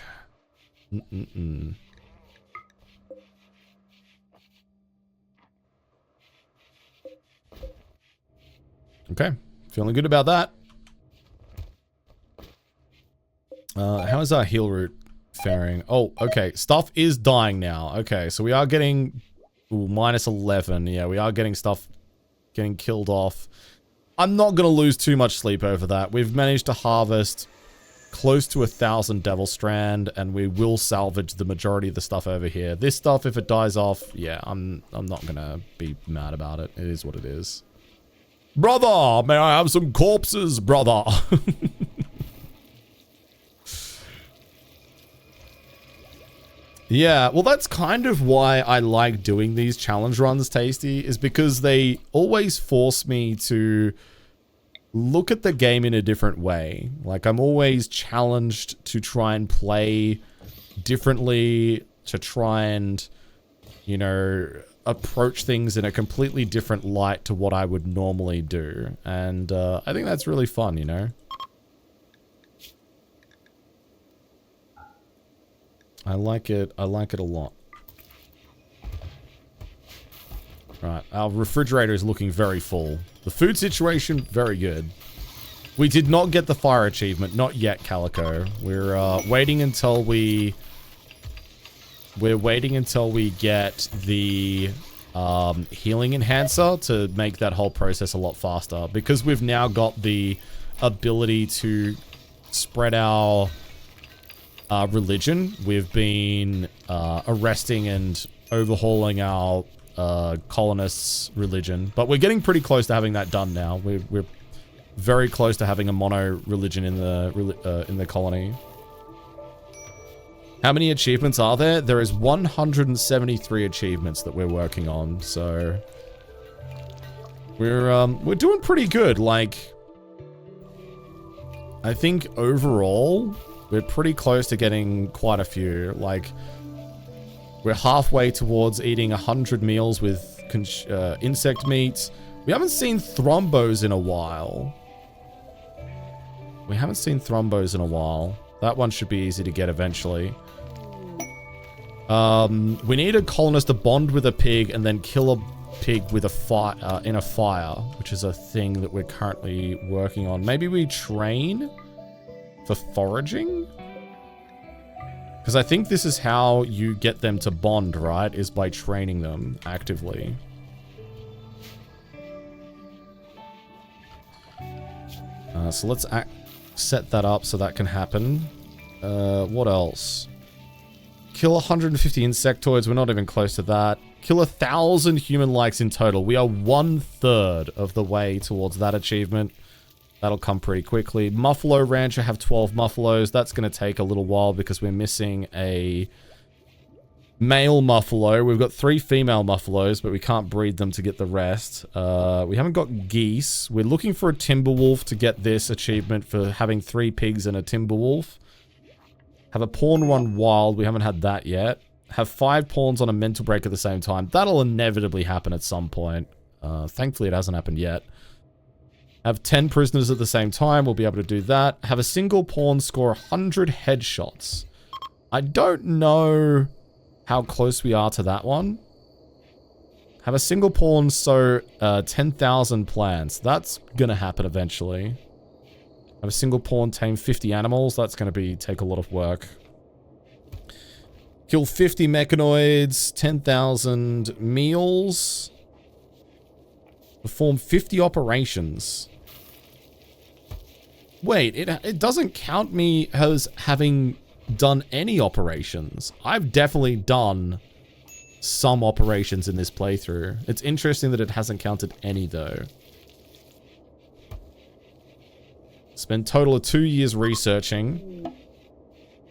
Okay, feeling good about that. How is our heal route faring? Oh, okay, stuff is dying now. Okay, so we are getting -11. Yeah, we are getting stuff getting killed off. I'm not gonna lose too much sleep over that. We've managed to harvest close to 1,000 Devil Strand, and we will salvage the majority of the stuff over here. This stuff, if it dies off, yeah, I'm not gonna be mad about it. It is what it is. Brother, may I have some corpses, brother? Yeah, well, that's kind of why I like doing these challenge runs, Tasty, is because they always force me to look at the game in a different way. Like, I'm always challenged to try and play differently, to try and, you know, approach things in a completely different light to what I would normally do. And I think that's really fun, you know? I like it a lot. Right, our refrigerator is looking very full. The food situation, very good. We did not get the fire achievement. Not yet, Calico. We're waiting until we... We're waiting until we get the healing enhancer to make that whole process a lot faster. Because we've now got the ability to spread our religion. We've been arresting and overhauling our colonists' religion. But we're getting pretty close to having that done now. We're very close to having a mono religion in the colony. How many achievements are there? There is 173 achievements that we're working on, so we're doing pretty good. Like, I think overall we're pretty close to getting quite a few. Like, we're halfway towards eating 100 meals with insect meat. We haven't seen thrombos in a while. That one should be easy to get eventually. We need a colonist to bond with a pig and then kill a pig with a fire in a fire, which is a thing that we're currently working on. Maybe we train for foraging? Because I think this is how you get them to bond, right? Is by training them actively. So let's set that up so that can happen. What else? Kill 150 insectoids. We're not even close to that. Kill 1,000 human likes in total. We are 1/3 of the way towards that achievement. That'll come pretty quickly. Muffalo Rancher have 12 muffalos. That's going to take a little while because we're missing a male muffalo. We've got 3 female muffalos, but we can't breed them to get the rest. We haven't got geese. We're looking for a timber wolf to get this achievement for having 3 pigs and a timber wolf. Have a pawn run wild. We haven't had that yet. Have 5 pawns on a mental break at the same time. That'll inevitably happen at some point. Thankfully, it hasn't happened yet. Have 10 prisoners at the same time. We'll be able to do that. Have a single pawn score 100 headshots. I don't know how close we are to that one. Have a single pawn sow 10,000 plants. That's going to happen eventually. Have a single pawn tame 50 animals. That's going to take a lot of work. Kill 50 mechanoids, 10,000 meals. Perform 50 operations. Wait, it doesn't count me as having done any operations. I've definitely done some operations in this playthrough. It's interesting that it hasn't counted any though. Spent total of 2 years researching.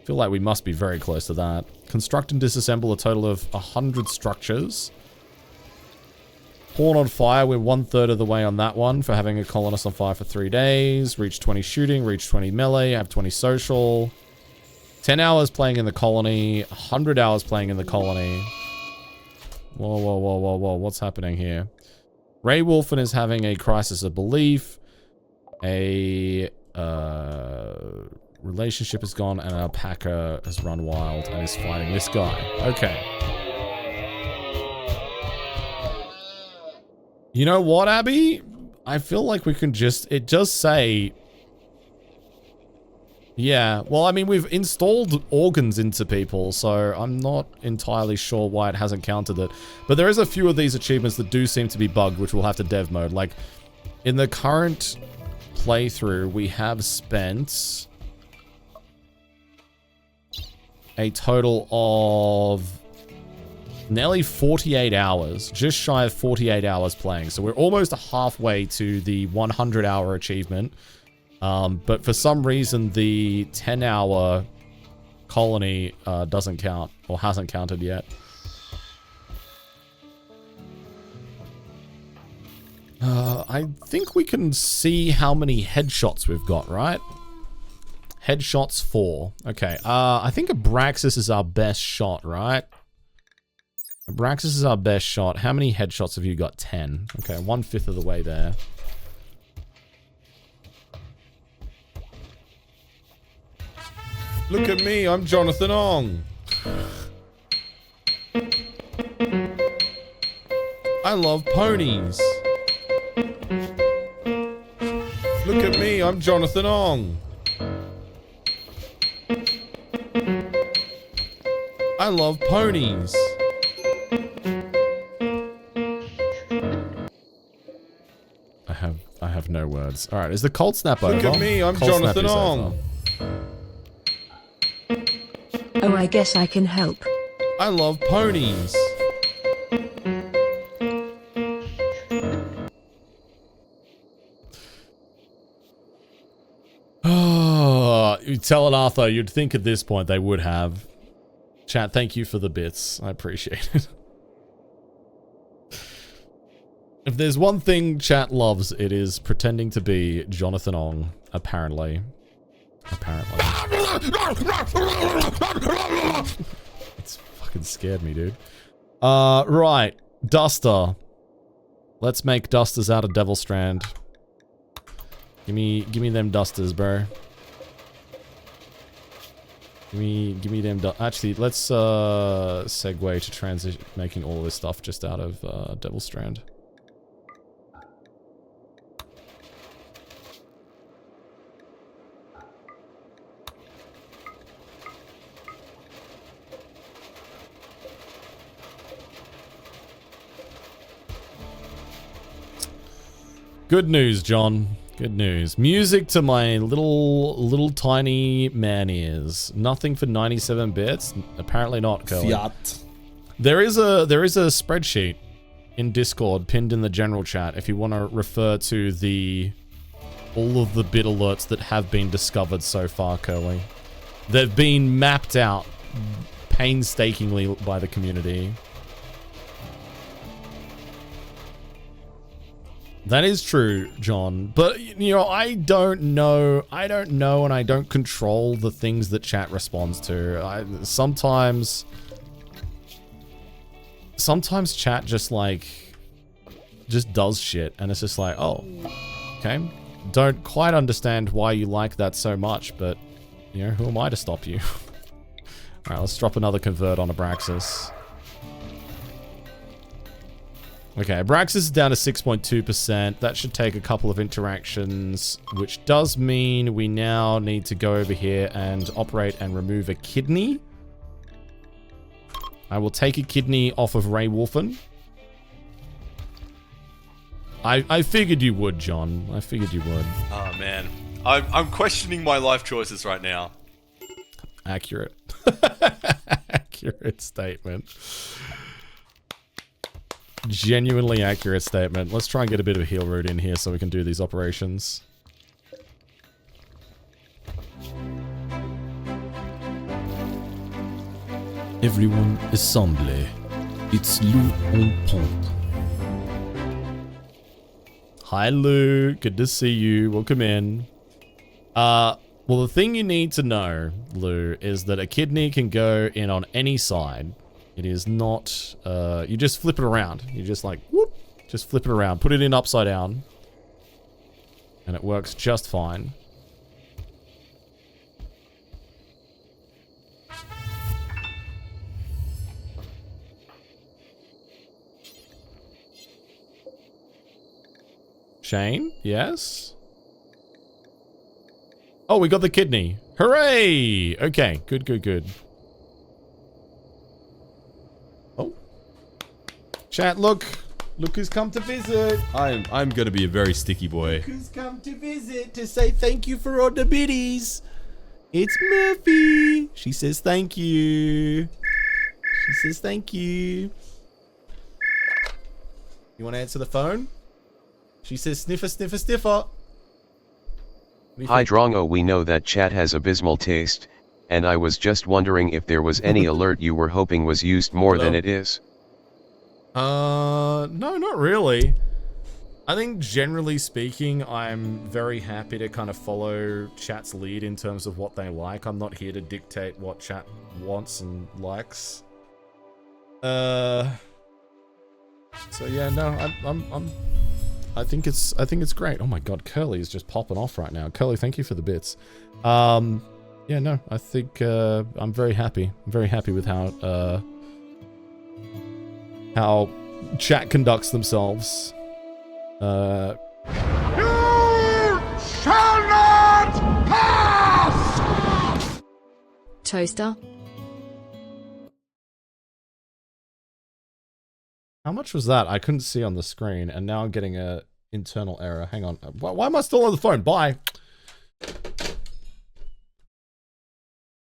Feel like we must be very close to that. Construct and disassemble a total of 100 structures. Pawn on fire, we're 1/3 of the way on that one for having a colonist on fire for 3 days. Reach 20 shooting, reach 20 melee, have 20 social. 10 hours playing in the colony, 100 hours playing in the colony. Whoa, whoa, whoa, whoa, whoa, what's happening here? Ray Wolfen is having a crisis of belief. A relationship is gone and an alpaca has run wild and is fighting this guy. Okay. You know what, Abby? I feel like we can just... It does say... Yeah, well, I mean, we've installed organs into people, so I'm not entirely sure why it hasn't counted it. But there is a few of these achievements that do seem to be bugged, which we'll have to dev mode. Like, in the current playthrough, we have spent a total of nearly 48 hours, just shy of 48 hours playing. So we're almost halfway to the 100-hour achievement. But for some reason, the 10-hour colony doesn't count, or hasn't counted yet. I think we can see how many headshots we've got, right? Headshots 4. Okay, I think Abraxas is our best shot, right? Abraxas is our best shot. How many headshots have you got? 10. Okay, 1/5 of the way there. Look at me, I'm Jonathan Ong. I love ponies. Look at me, I'm Jonathan Ong. I love ponies. I have no words. All right, is the cold snap over? Look at me, I'm Cold snap Jonathan is Ong. over. Oh, I guess I can help. I love ponies. Oh, you tell it, Arthur. You'd think at this point they would have. Chat, thank you for the bits. I appreciate it. If there's one thing chat loves, it is pretending to be Jonathan Ong, apparently. It's fucking scared me, dude. Right. Duster. Let's make dusters out of Devil Strand. Give me them dusters, bro. Give me them actually, let's segue to transition making all this stuff just out of Devil Strand. Good news, John. Good news. Music to my little tiny man ears. Nothing for 97 bits. Apparently not, Curly. Fiat. There is a spreadsheet in Discord pinned in the general chat if you want to refer to all of the bit alerts that have been discovered so far, Curly. They've been mapped out painstakingly by the community. That is true, John. But, you know, I don't know and I don't control the things that chat responds to. Sometimes chat just does shit and it's just like, oh, okay. Don't quite understand why you like that so much, but, you know, who am I to stop you? Alright, let's drop another convert on Abraxas. Okay, Abraxas is down to 6.2%. That should take a couple of interactions, which does mean we now need to go over here and operate and remove a kidney. I will take a kidney off of Ray Wolfen. I figured you would, John. I figured you would. Oh, man. I'm questioning my life choices right now. Accurate. Accurate statement. Genuinely accurate statement. Let's try and get a bit of a heal route in here so we can do these operations. Everyone assemble. It's Lou on point. Hi Lou, good to see you. Welcome in. Well, the thing you need to know, Lou, is that a kidney can go in on any side. It is not, you just flip it around. You just like, whoop, just flip it around. Put it in upside down. And it works just fine. Shane, yes? Oh, we got the kidney. Hooray! Okay, good, good, good. Chat, look who's come to visit. I'm gonna be a very sticky boy. Look who's come to visit to say thank you for all the biddies. It's Murphy. She says thank you. She says thank you. You want to answer the phone? She says sniffer, sniffer, sniffer. Hi Drongo, we know that chat has abysmal taste, and I was just wondering if there was any alert you were hoping was used more than it is. No, not really. I think generally speaking, I'm very happy to kind of follow chat's lead in terms of what they like. I'm not here to dictate what chat wants and likes. So yeah, no, I think it's great. Oh my god, Curly is just popping off right now. Curly, thank you for the bits. Yeah, no, I think I'm very happy. I'm very happy with how chat conducts themselves. You shall not pass! Toaster. How much was that? I couldn't see on the screen, and now I'm getting a internal error. Hang on. Why am I still on the phone? Bye.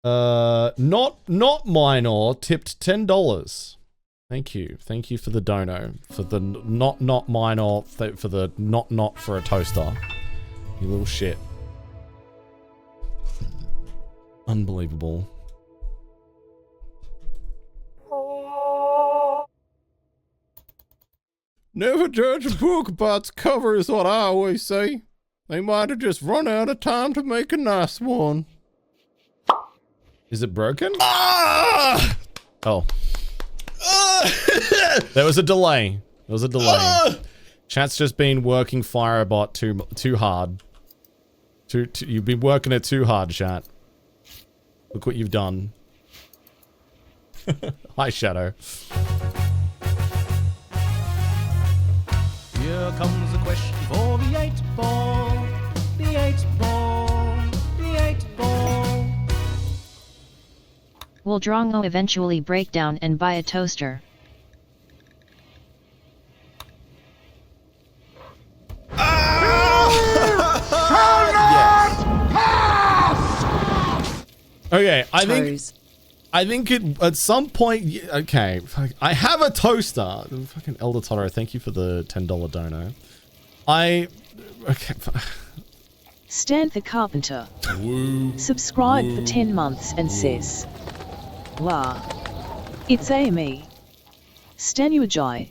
Not minor. Tipped $10. Thank you. Thank you for the dono. For the not minor. For the not for a toaster. You little shit. Unbelievable. Never judge a book by its cover is what I always say. They might have just run out of time to make a nice one. Is it broken? Ah! Oh. There was a delay. There was a delay. Chat's just been working Firebot too hard. You've been working it too hard, chat. Look what you've done. Hi, Shadow. Here comes the question for the 8 ball. The 8 ball. The 8 ball. Will Drongo eventually break down and buy a toaster? Okay, I think it at some point. Okay, I have a toaster. Fucking Elder Totoro, thank you for the $10 dono. Okay. Stan the Carpenter. Subscribed for 10 months and says, "La, it's Amy. Stanuajai."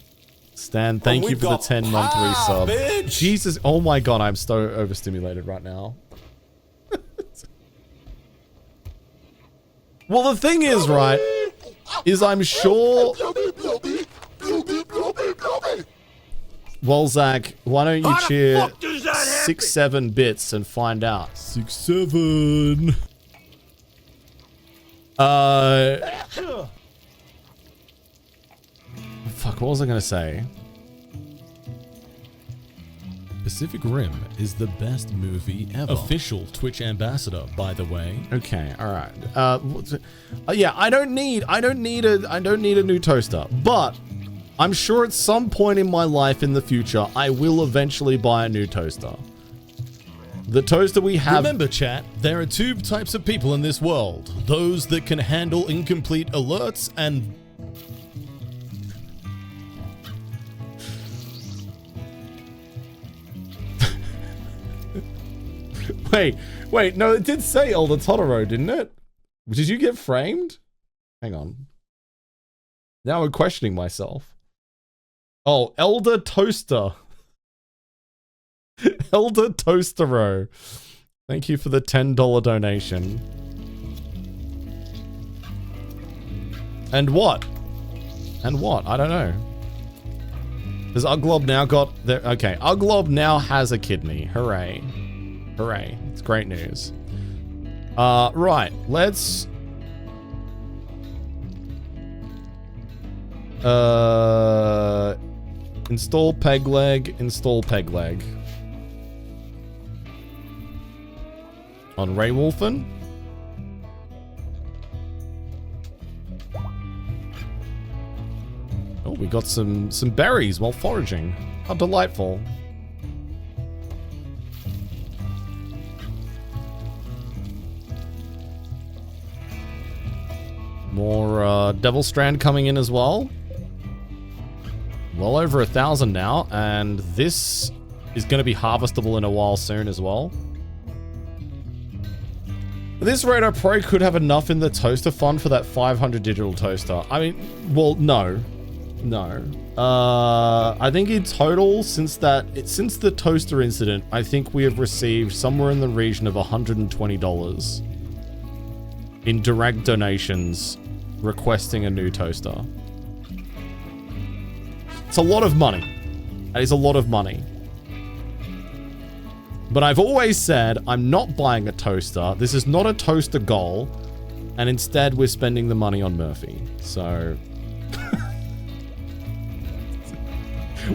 Stan, thank you for the 10-month resub. bitch. Jesus, oh my god, I'm so overstimulated right now. Well, the thing is, right, is I'm sure... Well, Zach, why don't you cheer 6-7 bits and find out? 6-7. Fuck, what was I gonna say? Pacific Rim is the best movie ever. Official Twitch ambassador, by the way. Okay, all right. Yeah, I don't need a new toaster, but I'm sure at some point in my life in the future, I will eventually buy a new toaster. The toaster we have... Remember, chat, there are two types of people in this world. Those that can handle incomplete alerts and... Wait, no, it did say Elder Totoro, didn't it? Did you get framed? Hang on. Now I'm questioning myself. Oh, Elder Toaster. Elder Toastero. Thank you for the $10 donation. And what? And what? I don't know. Has Uglob now got... Okay, Uglob now has a kidney. Hooray. Hooray. It's great news. Right. Let's... install peg leg. Install peg leg. On Ray Wolfen. Oh, we got some berries while foraging. How delightful. More Devil Strand coming in as well. Well over 1,000 now, and this is going to be harvestable in a while soon as well. This Radar Pro could have enough in the toaster fund for that 500 digital toaster. I mean, well, no. No. I think in total, since the toaster incident, I think we have received somewhere in the region of $120 in direct donations requesting a new toaster. It's a lot of money. That is a lot of money. But I've always said I'm not buying a toaster. This is not a toaster goal. And instead we're spending the money on Murphy. So...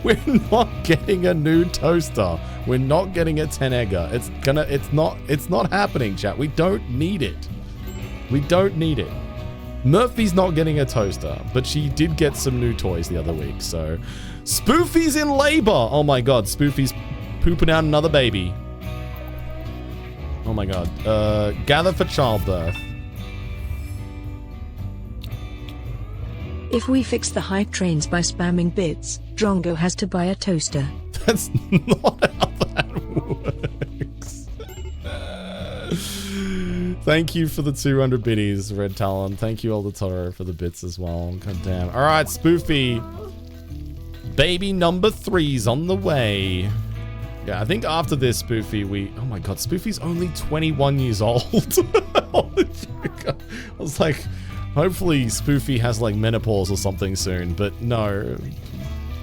We're not getting a new toaster. We're not getting a 10 egger. It's not happening, chat. We don't need it. We don't need it. Murphy's not getting a toaster, but she did get some new toys the other week, so. Spoofy's in labor. Oh my god, Spoofy's pooping out another baby. Oh my god. Gather for childbirth. If we fix the hype trains by spamming bits, Drongo has to buy a toaster. That's not how that works. Thank you for the 200 biddies, Red Talon. Thank you, Elder Toro, for the bits as well. God damn. Alright, Spoofy. Baby number 3's on the way. Yeah, I think after this, Spoofy, oh my god, Spoofy's only 21 years old. I was like, hopefully Spoofy has like menopause or something soon, but no.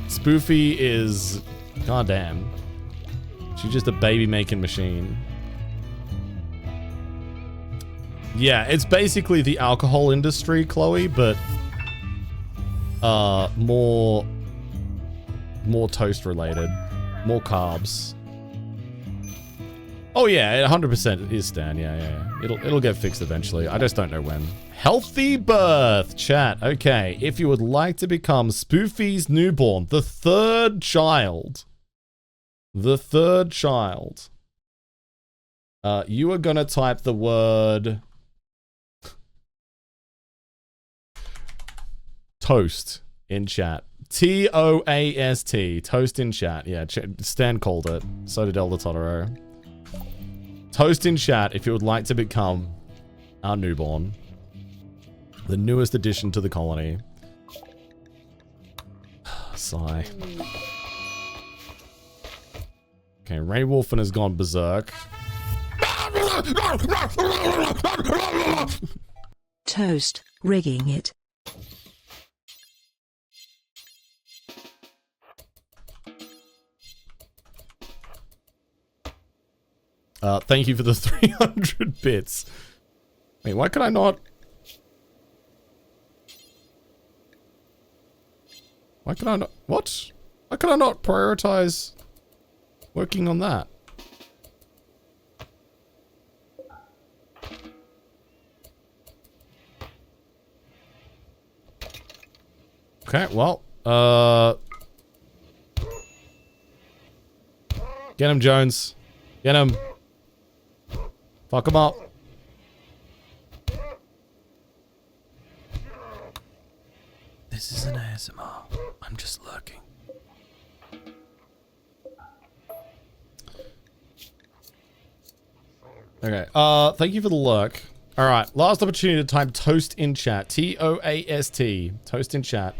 Spoofy is, goddamn. She's just a baby making machine. Yeah, it's basically the alcohol industry, Chloe, but more toast related. More carbs. Oh yeah, 100% is Stan. Yeah. It'll get fixed eventually. I just don't know when. Healthy birth, chat. Okay, if you would like to become Spoofy's newborn, the third child, you are gonna type the word toast in chat. Toast. Toast in chat. Yeah, Stan called it. So did Elder Totoro. Toast in chat if you would like to become our newborn. The newest addition to the colony. Sigh. Okay, Rainwolfen has gone berserk. Toast, rigging it. Thank you for the 300 bits. Wait, why could I not? Why could I not? What? Why could I not prioritize working on that? Okay, well, get him, Jones. Get him. Fuck him up. This is an ASMR. I'm just lurking. Okay, thank you for the lurk. Alright, last opportunity to type toast in chat. T-O-A-S-T. Toast in chat.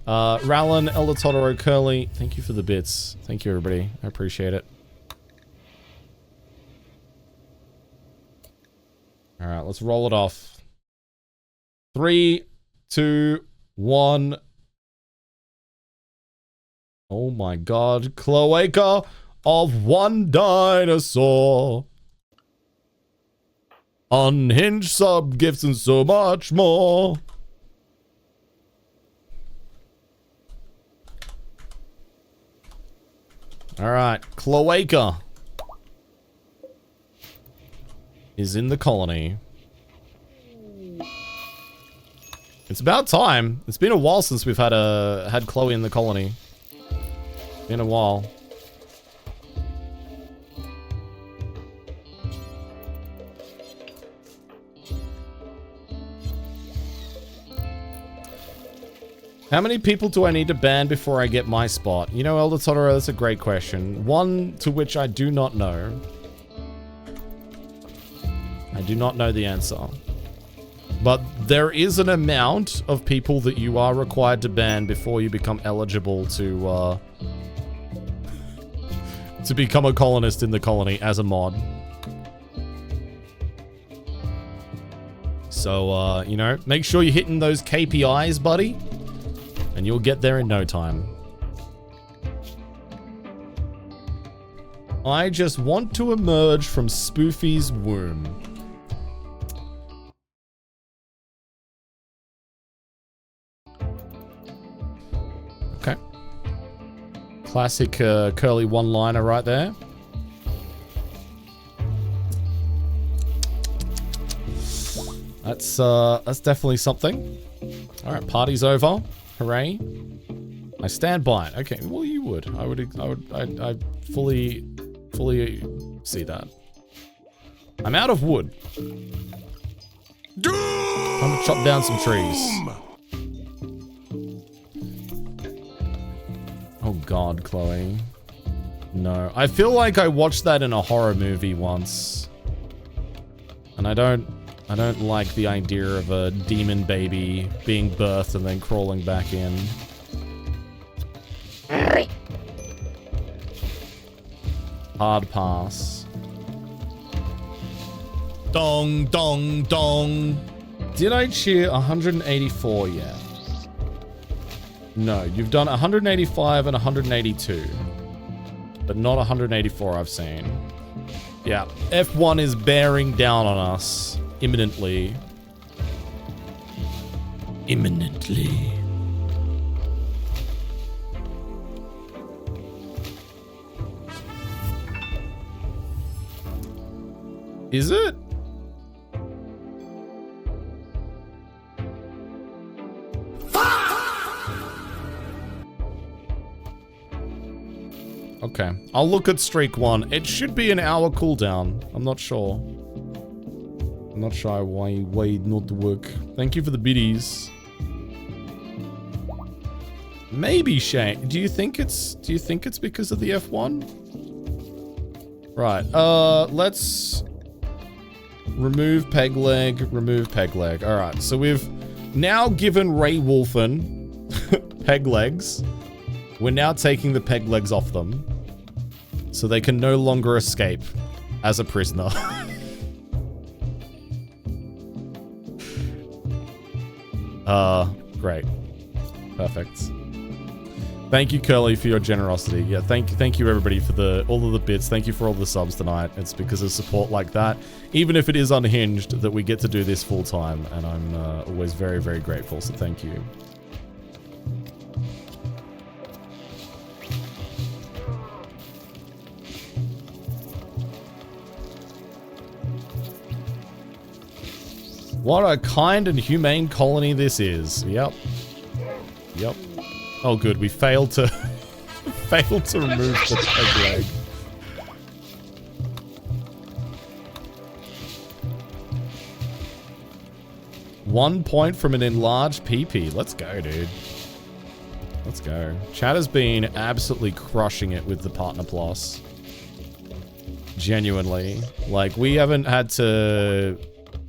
Rallin, Elder Totoro, Curly, thank you for the bits. Thank you, everybody. I appreciate it. Alright, let's roll it off. 3, 2, 1. Oh my god. Cloaca of one dinosaur. Unhinged sub gifts and so much more. Alright, Cloaca is in the colony. It's about time. It's been a while since we've had Chloe in the colony. Been a while. How many people do I need to ban before I get my spot? You know, Elder Totoro, that's a great question. One to which I do not know. I do not know the answer. But there is an amount of people that you are required to ban before you become eligible to become a colonist in the colony as a mod. So, you know, make sure you're hitting those KPIs, buddy. And you'll get there in no time. I just want to emerge from Spoofy's womb. Okay. Classic curly one-liner right there. That's definitely something. All right, party's over. Hooray! I stand by it. Okay, well you would. I fully see that. I'm out of wood. I'm gonna chop down some trees. Oh God, Chloe. No, I feel like I watched that in a horror movie once, and I don't like the idea of a demon baby being birthed and then crawling back in. Hard pass. Dong, dong, dong. Did I cheer 184 yet? No, you've done 185 and 182. But not 184 I've seen. Yeah, F1 is bearing down on us. Imminently. Imminently. Is it? Okay, I'll look at streak 1. It should be an hour cooldown. I'm not sure. I'm not sure why not work. Thank you for the biddies. Maybe Shane. Do you think it's because of the F1? Right. Let's remove peg leg, remove peg leg. All right. So we've now given Ray Wolfen peg legs. We're now taking the peg legs off them so they can no longer escape as a prisoner. Great. Perfect. Thank you, Curly, for your generosity. Yeah, thank you everybody for all of the bits. Thank you for all the subs tonight. It's because of support like that, even if it is unhinged, that we get to do this full time, and I'm always very, very grateful. So thank you. What a kind and humane colony this is. Yep. Yep. Oh, good. We failed to remove the peg leg. One point from an enlarged PP. Let's go, dude. Let's go. Chat has been absolutely crushing it with the Partner Plus. Genuinely. Like, we haven't had to...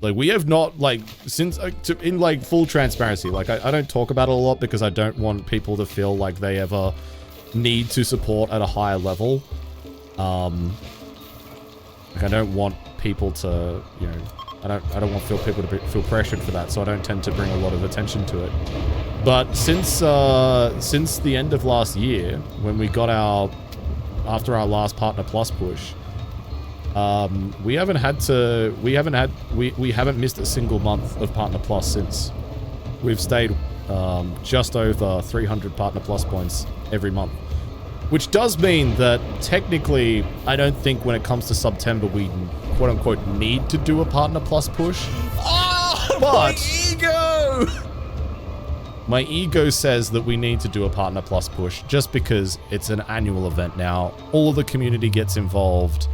Like, we have not, like, since, in, like, full transparency, like, I don't talk about it a lot because I don't want people to feel like they ever need to support at a higher level. Like, I don't want people to, you know, I don't want people to feel pressured for that, so I don't tend to bring a lot of attention to it. But since the end of last year, when we got after our last Partner Plus push, we haven't missed a single month of Partner Plus since. We've stayed just over 300 Partner Plus points every month, which does mean that technically I don't think when it comes to September we quote unquote need to do a Partner Plus push. Oh, but my ego! My ego says that we need to do a Partner Plus push just because it's an annual event now. All of the community gets involved.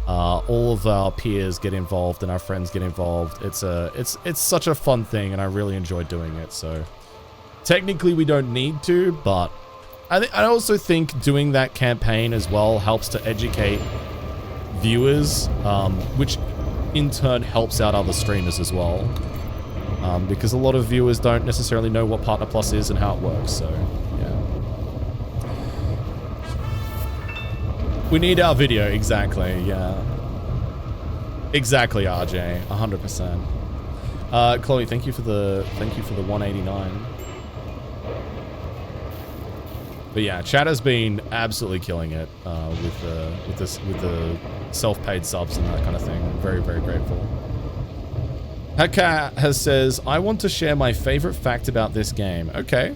All of our peers get involved and our friends get involved. It's such a fun thing, and I really enjoy doing it. So technically we don't need to, but I also think doing that campaign as well helps to educate viewers, which in turn helps out other streamers as well, because a lot of viewers don't necessarily know what Partner Plus is and how it works. So yeah. We need our video, exactly, yeah. Exactly, RJ, 100%. Chloe, thank you for the 189. But yeah, chat has been absolutely killing it with the self-paid subs and that kind of thing. I'm very, very grateful. Haka says, I want to share my favorite fact about this game. Okay.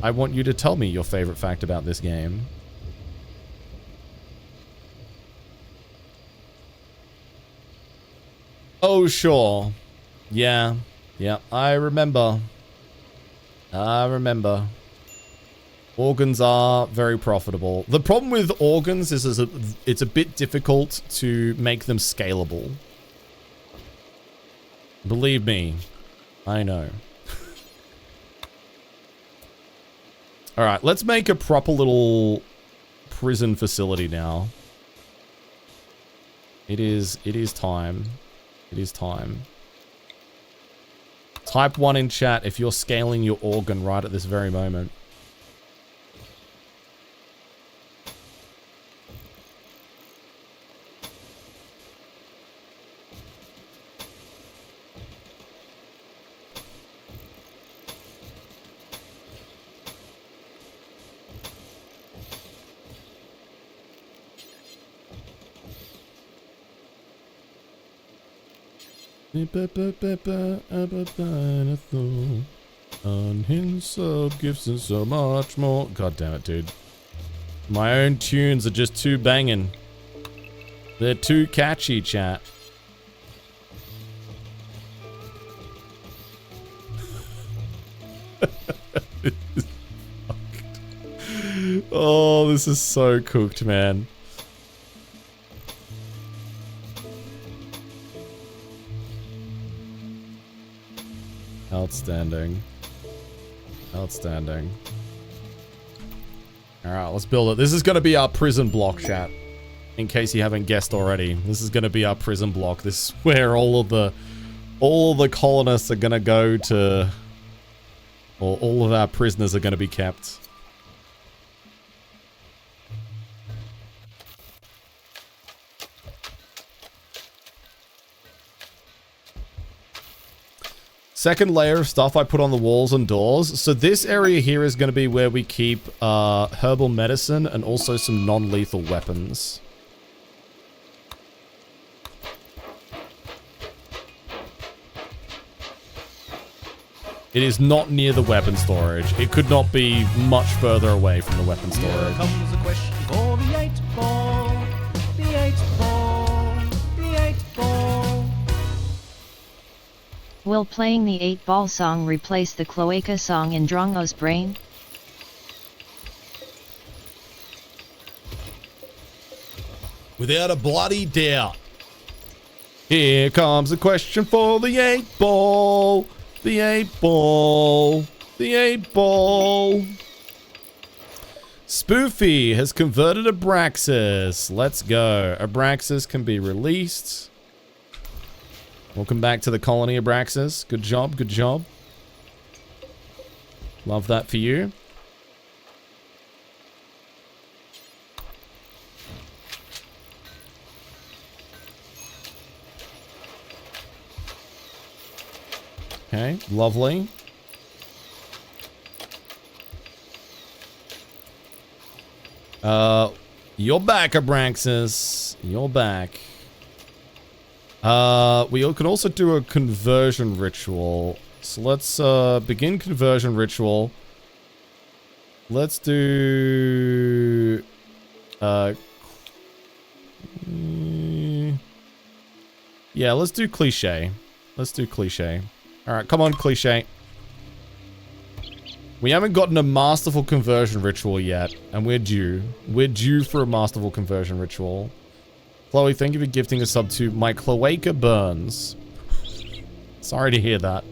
I want you to tell me your favorite fact about this game. Oh, sure. Yeah. Yeah, I remember. Organs are very profitable. The problem with organs is it's a bit difficult to make them scalable. Believe me, I know. Alright, let's make a proper little prison facility now. It is time. It is time. Type 1 in chat if you're scaling your organ right at this very moment. Unhinged sub gifts and so much more. God damn it, dude. My own tunes are just too banging. They're too catchy, chat. Oh, this is so cooked, man. Outstanding. Outstanding. Alright, let's build it. This is going to be our prison block, chat. In case you haven't guessed already. This is going to be our prison block. This is where all of the colonists are going to go to... Or all of our prisoners are going to be kept. Second layer of stuff I put on the walls and doors. So this area here is going to be where we keep herbal medicine and also some non-lethal weapons. It is not near the weapon storage. It could not be much further away from the weapon storage. Here comes the question for the 8 ball. The 8 ball. The 8 ball. Will playing the 8-ball song replace the cloaca song in Drongo's brain? Without a bloody doubt. Here comes a question for the 8 ball. The 8 ball. The 8 ball. Spoofy has converted Abraxas. Let's go. Abraxas can be released. Welcome back to the colony, Abraxas. Good job, good job. Love that for you. Okay, lovely. You're back, Abraxas. You're back. We can also do a conversion ritual. So let's begin conversion ritual. Let's do yeah, let's do cliche. Let's do cliche. Alright, come on, cliche. We haven't gotten a masterful conversion ritual yet, and we're due. We're due for a masterful conversion ritual. Chloe, thank you for gifting a sub to My Cloaca Burns. Sorry to hear that.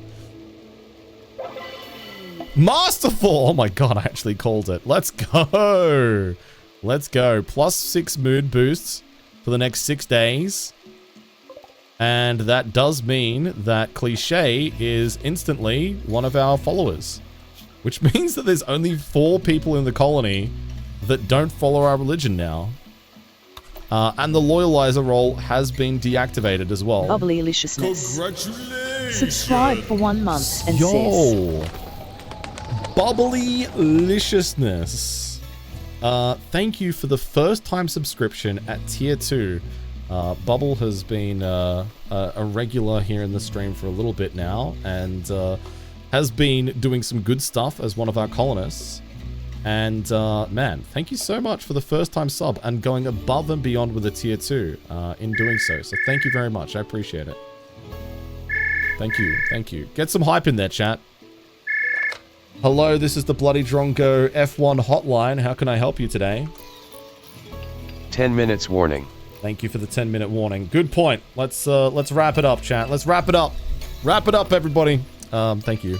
Masterful! Oh my god, I actually called it. Let's go! Let's go. +6 mood boosts for the next 6 days. And that does mean that Cliche is instantly one of our followers. Which means that there's only 4 people in the colony that don't follow our religion now. And the loyalizer role has been deactivated as well. Bubbly-liciousness. Congratulations! Subscribe for 1 month and Yo! Bubbly-liciousness. Thank you for the first time subscription at tier 2. Bubble has been a regular here in the stream for a little bit now, and has been doing some good stuff as one of our colonists. And man, thank you so much for the first time sub and going above and beyond with a tier 2 in doing so. So thank you very much. I appreciate it. Thank you. Thank you. Get some hype in there, chat. Hello, this is the Bloody Drongo F1 hotline. How can I help you today? 10 minutes warning. Thank you for the 10-minute warning. Good point. Let's wrap it up, chat. Let's wrap it up. Wrap it up, everybody. Thank you.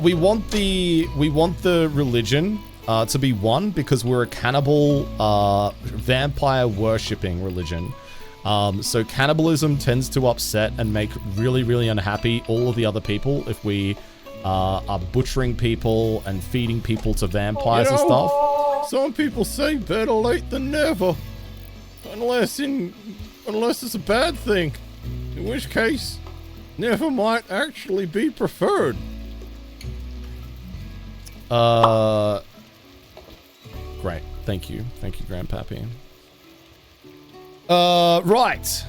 We want the religion to be 1 because we're a cannibal vampire worshipping religion. So cannibalism tends to upset and make really, really unhappy all of the other people if we are butchering people and feeding people to vampires and stuff. Some people say better late than never. Unless it's a bad thing. In which case, never might actually be preferred. Great. Thank you. Thank you, Grandpappy. Right.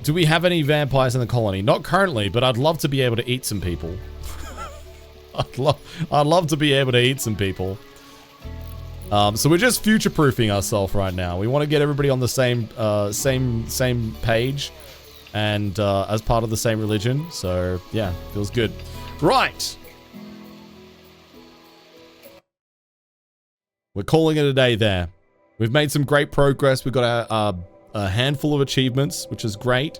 Do we have any vampires in the colony? Not currently, but I'd love to be able to eat some people. I'd love to be able to eat some people. So we're just future-proofing ourselves right now. We want to get everybody on the same page and as part of the same religion. So yeah, feels good. Right. We're calling it a day there. We've made some great progress. We've got a handful of achievements, which is great.